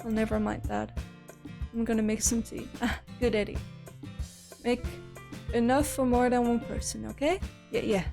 never mind that. I'm gonna make some tea. Good Eddie. Make enough for more than one person, okay? Yeah.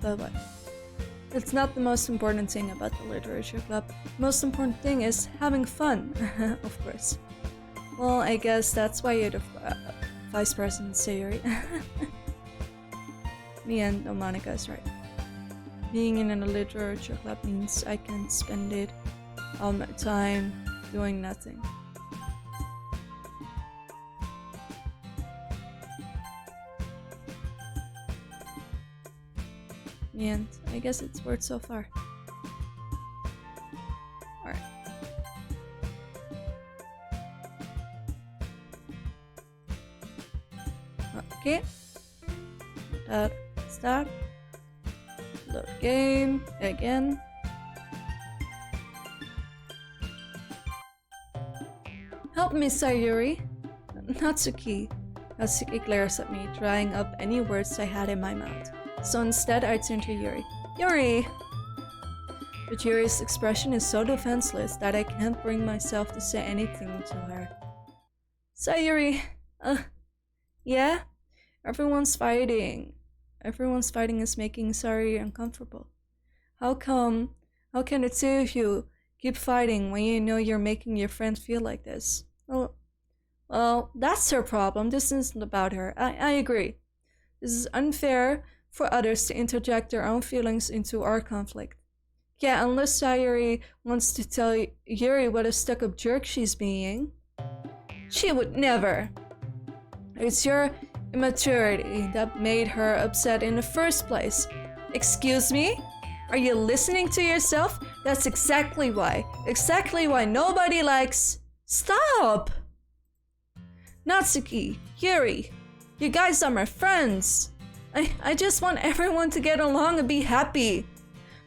But it's not the most important thing about the literature club. The most important thing is having fun, of course. Well, I guess that's why you're the vice president, Sayuri. Me and Monica is right. Being in a literature club means I can spend all my time doing nothing. And I guess it's worked so far. Alright. Okay. Start. Load game again. Help me, Sayuri. Natsuki. Natsuki glares at me, drying up any words I had in my mouth. So instead, I turn to Yuri. Yuri! But Yuri's expression is so defenseless that I can't bring myself to say anything to her. Sayuri! Yeah? Everyone's fighting. Everyone's fighting is making Sayuri uncomfortable. How can the two of you keep fighting when you know you're making your friend feel like this? Well, that's her problem. This isn't about her. I agree. This is unfair for others to interject their own feelings into our conflict. Yeah, unless Sayuri wants to tell Yuri what a stuck-up jerk she's being. She would never. It's your immaturity that made her upset in the first place. Excuse me? Are you listening to yourself? That's exactly why. Exactly why nobody likes... Stop! Natsuki, Yuri, you guys are my friends. I just want everyone to get along and be happy.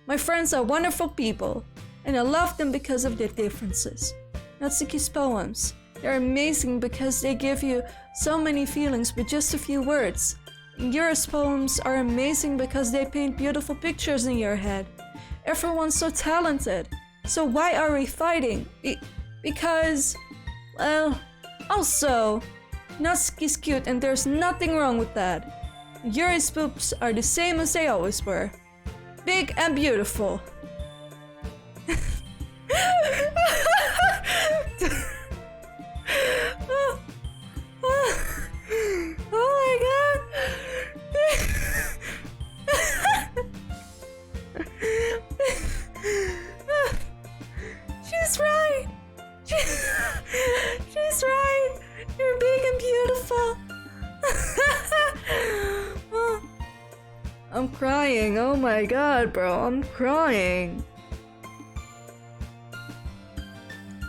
My friends are wonderful people, and I love them because of their differences. Natsuki's poems, they're amazing because they give you so many feelings with just a few words. And Yuri's poems are amazing because they paint beautiful pictures in your head. Everyone's so talented. So why are we fighting? Because, well, also, Natsuki's cute and there's nothing wrong with that. Yuri's boobs are the same as they always were. Big and beautiful. Oh my god. You're big and beautiful. I'm crying. Oh my god, bro. I'm crying.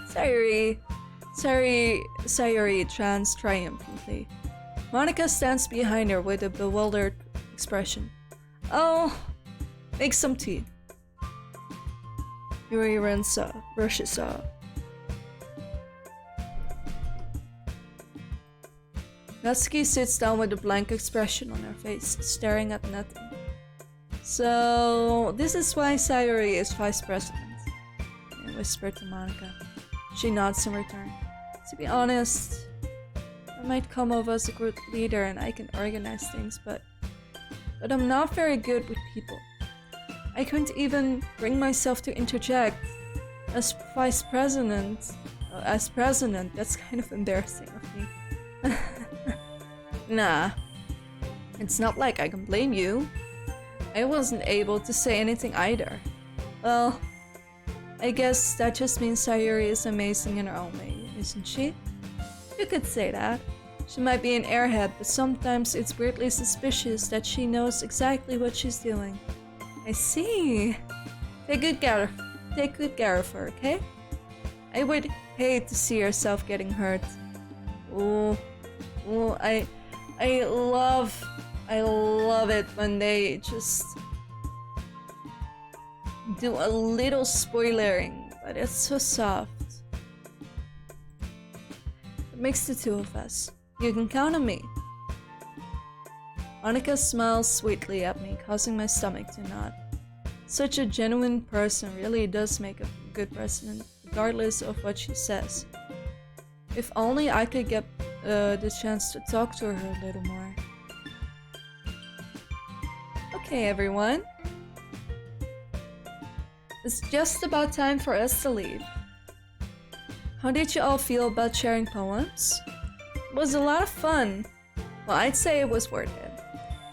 Sayuri chants triumphantly. Monica stands behind her with a bewildered expression. Oh, make some tea. Yuri rushes off. Natsuki sits down with a blank expression on her face, staring at nothing. So, this is why Sayuri is vice president, I whispered to Monica. She nods in return. To be honest, I might come over as a group leader and I can organize things, but I'm not very good with people. I couldn't even bring myself to interject. As vice president, that's kind of embarrassing of me. Nah, it's not like I can blame you. I wasn't able to say anything either. Well, I guess that just means Sayuri is amazing in her own way, isn't she? You could say that. She might be an airhead, but sometimes it's weirdly suspicious that she knows exactly what she's doing. I see. Take good care of her, okay? I would hate to see herself getting hurt. Oh, I love it when they just do a little spoilering, but it's so soft. It makes the two of us. You can count on me. Monica smiles sweetly at me, causing my stomach to knot. Such a genuine person really does make a good president, regardless of what she says. If only I could get the chance to talk to her a little more. Okay, everyone. It's just about time for us to leave. How did you all feel about sharing poems? It was a lot of fun. Well, I'd say it was worth it.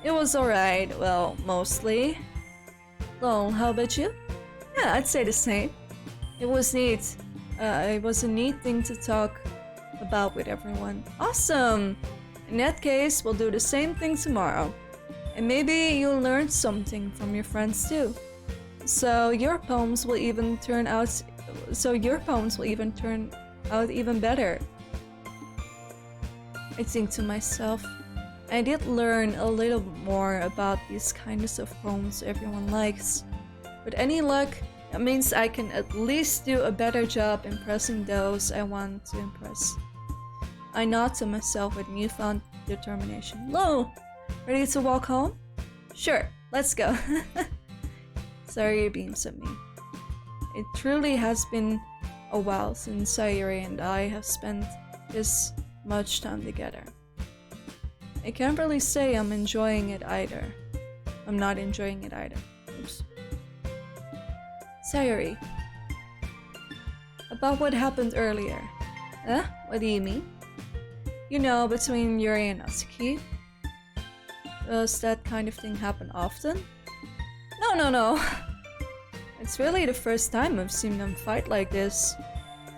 It was alright, well, mostly. Lol, how about you? Yeah, I'd say the same. It was neat. It was a neat thing to talk about with everyone. Awesome! In that case, we'll do the same thing tomorrow. And maybe you'll learn something from your friends too. So your poems will even turn out even better. I think to myself, I did learn a little more about these kinds of poems everyone likes. With any luck, that means I can at least do a better job impressing those I want to impress. I nod to myself with newfound determination. Lo! Ready to walk home? Sure, let's go. Sayuri beams at me. It truly has been a while since Sayuri and I have spent this much time together. I can't really say I'm enjoying it either. I'm not enjoying it either. Oops. Sayuri. About what happened earlier. Huh? What do you mean? You know, between Yuri and Natsuki. Does that kind of thing happen often? No. It's really the first time I've seen them fight like this.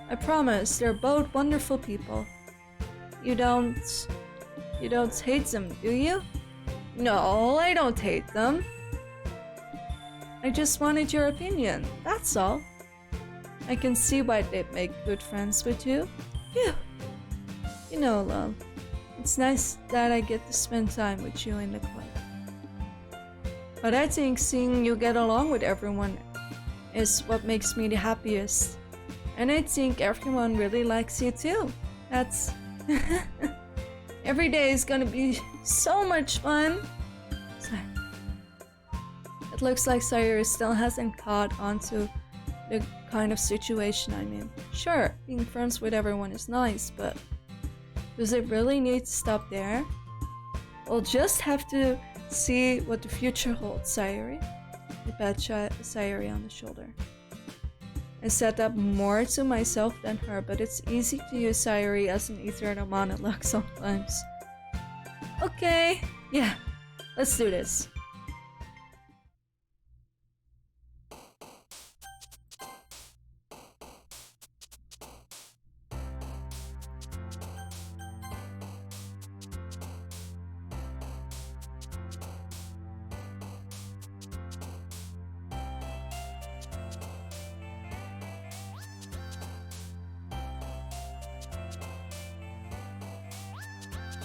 I promise, they're both wonderful people. You don't hate them, do you? No, I don't hate them. I just wanted your opinion, that's all. I can see why they'd make good friends with you. Phew. You know, love, it's nice that I get to spend time with you in the club. But I think seeing you get along with everyone is what makes me the happiest. And I think everyone really likes you too. That's... Every day is gonna be so much fun. It looks like Sayuri still hasn't caught onto the kind of situation I'm in. Sure, being friends with everyone is nice, but does it really need to stop there? We'll just have to see what the future holds, Sayuri. I pat Sayuri on the shoulder. I said that more to myself than her, but it's easy to use Sayuri as an eternal monologue sometimes. Okay, yeah, let's do this.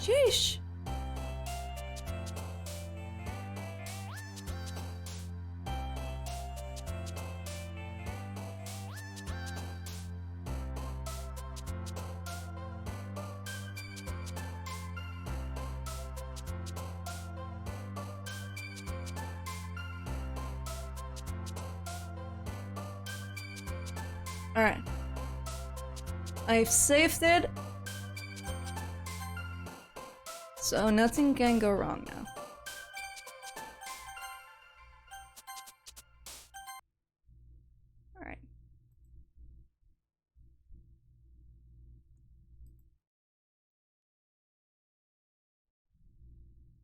Sheesh. Alright. I've saved it. So nothing can go wrong now. Alright.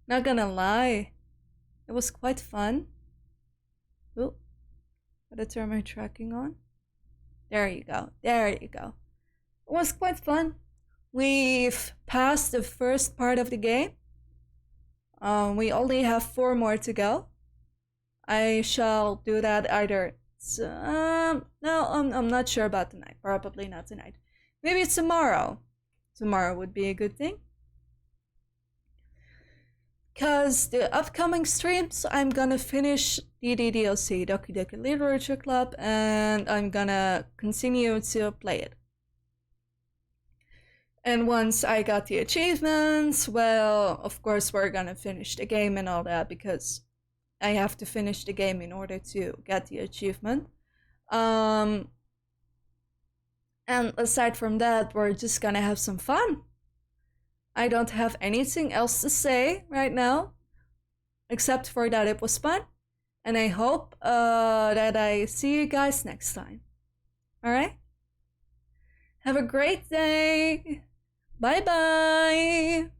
Not gonna lie. It was quite fun. Oh, gotta turn my tracking on. There you go. There you go. It was quite fun. We've passed the first part of the game. We only have 4 more to go. I shall do that either. No, I'm not sure about tonight. Probably not tonight. Maybe it's tomorrow. Tomorrow would be a good thing. Because the upcoming streams, I'm gonna finish DDDLC, Doki Doki Literature Club, and I'm gonna continue to play it. And once I got the achievements, well, of course we're gonna finish the game and all that, because I have to finish the game in order to get the achievement. And aside from that, we're just gonna have some fun. I don't have anything else to say right now, except for that it was fun, and I hope that I see you guys next time. Alright? Have a great day! Bye bye!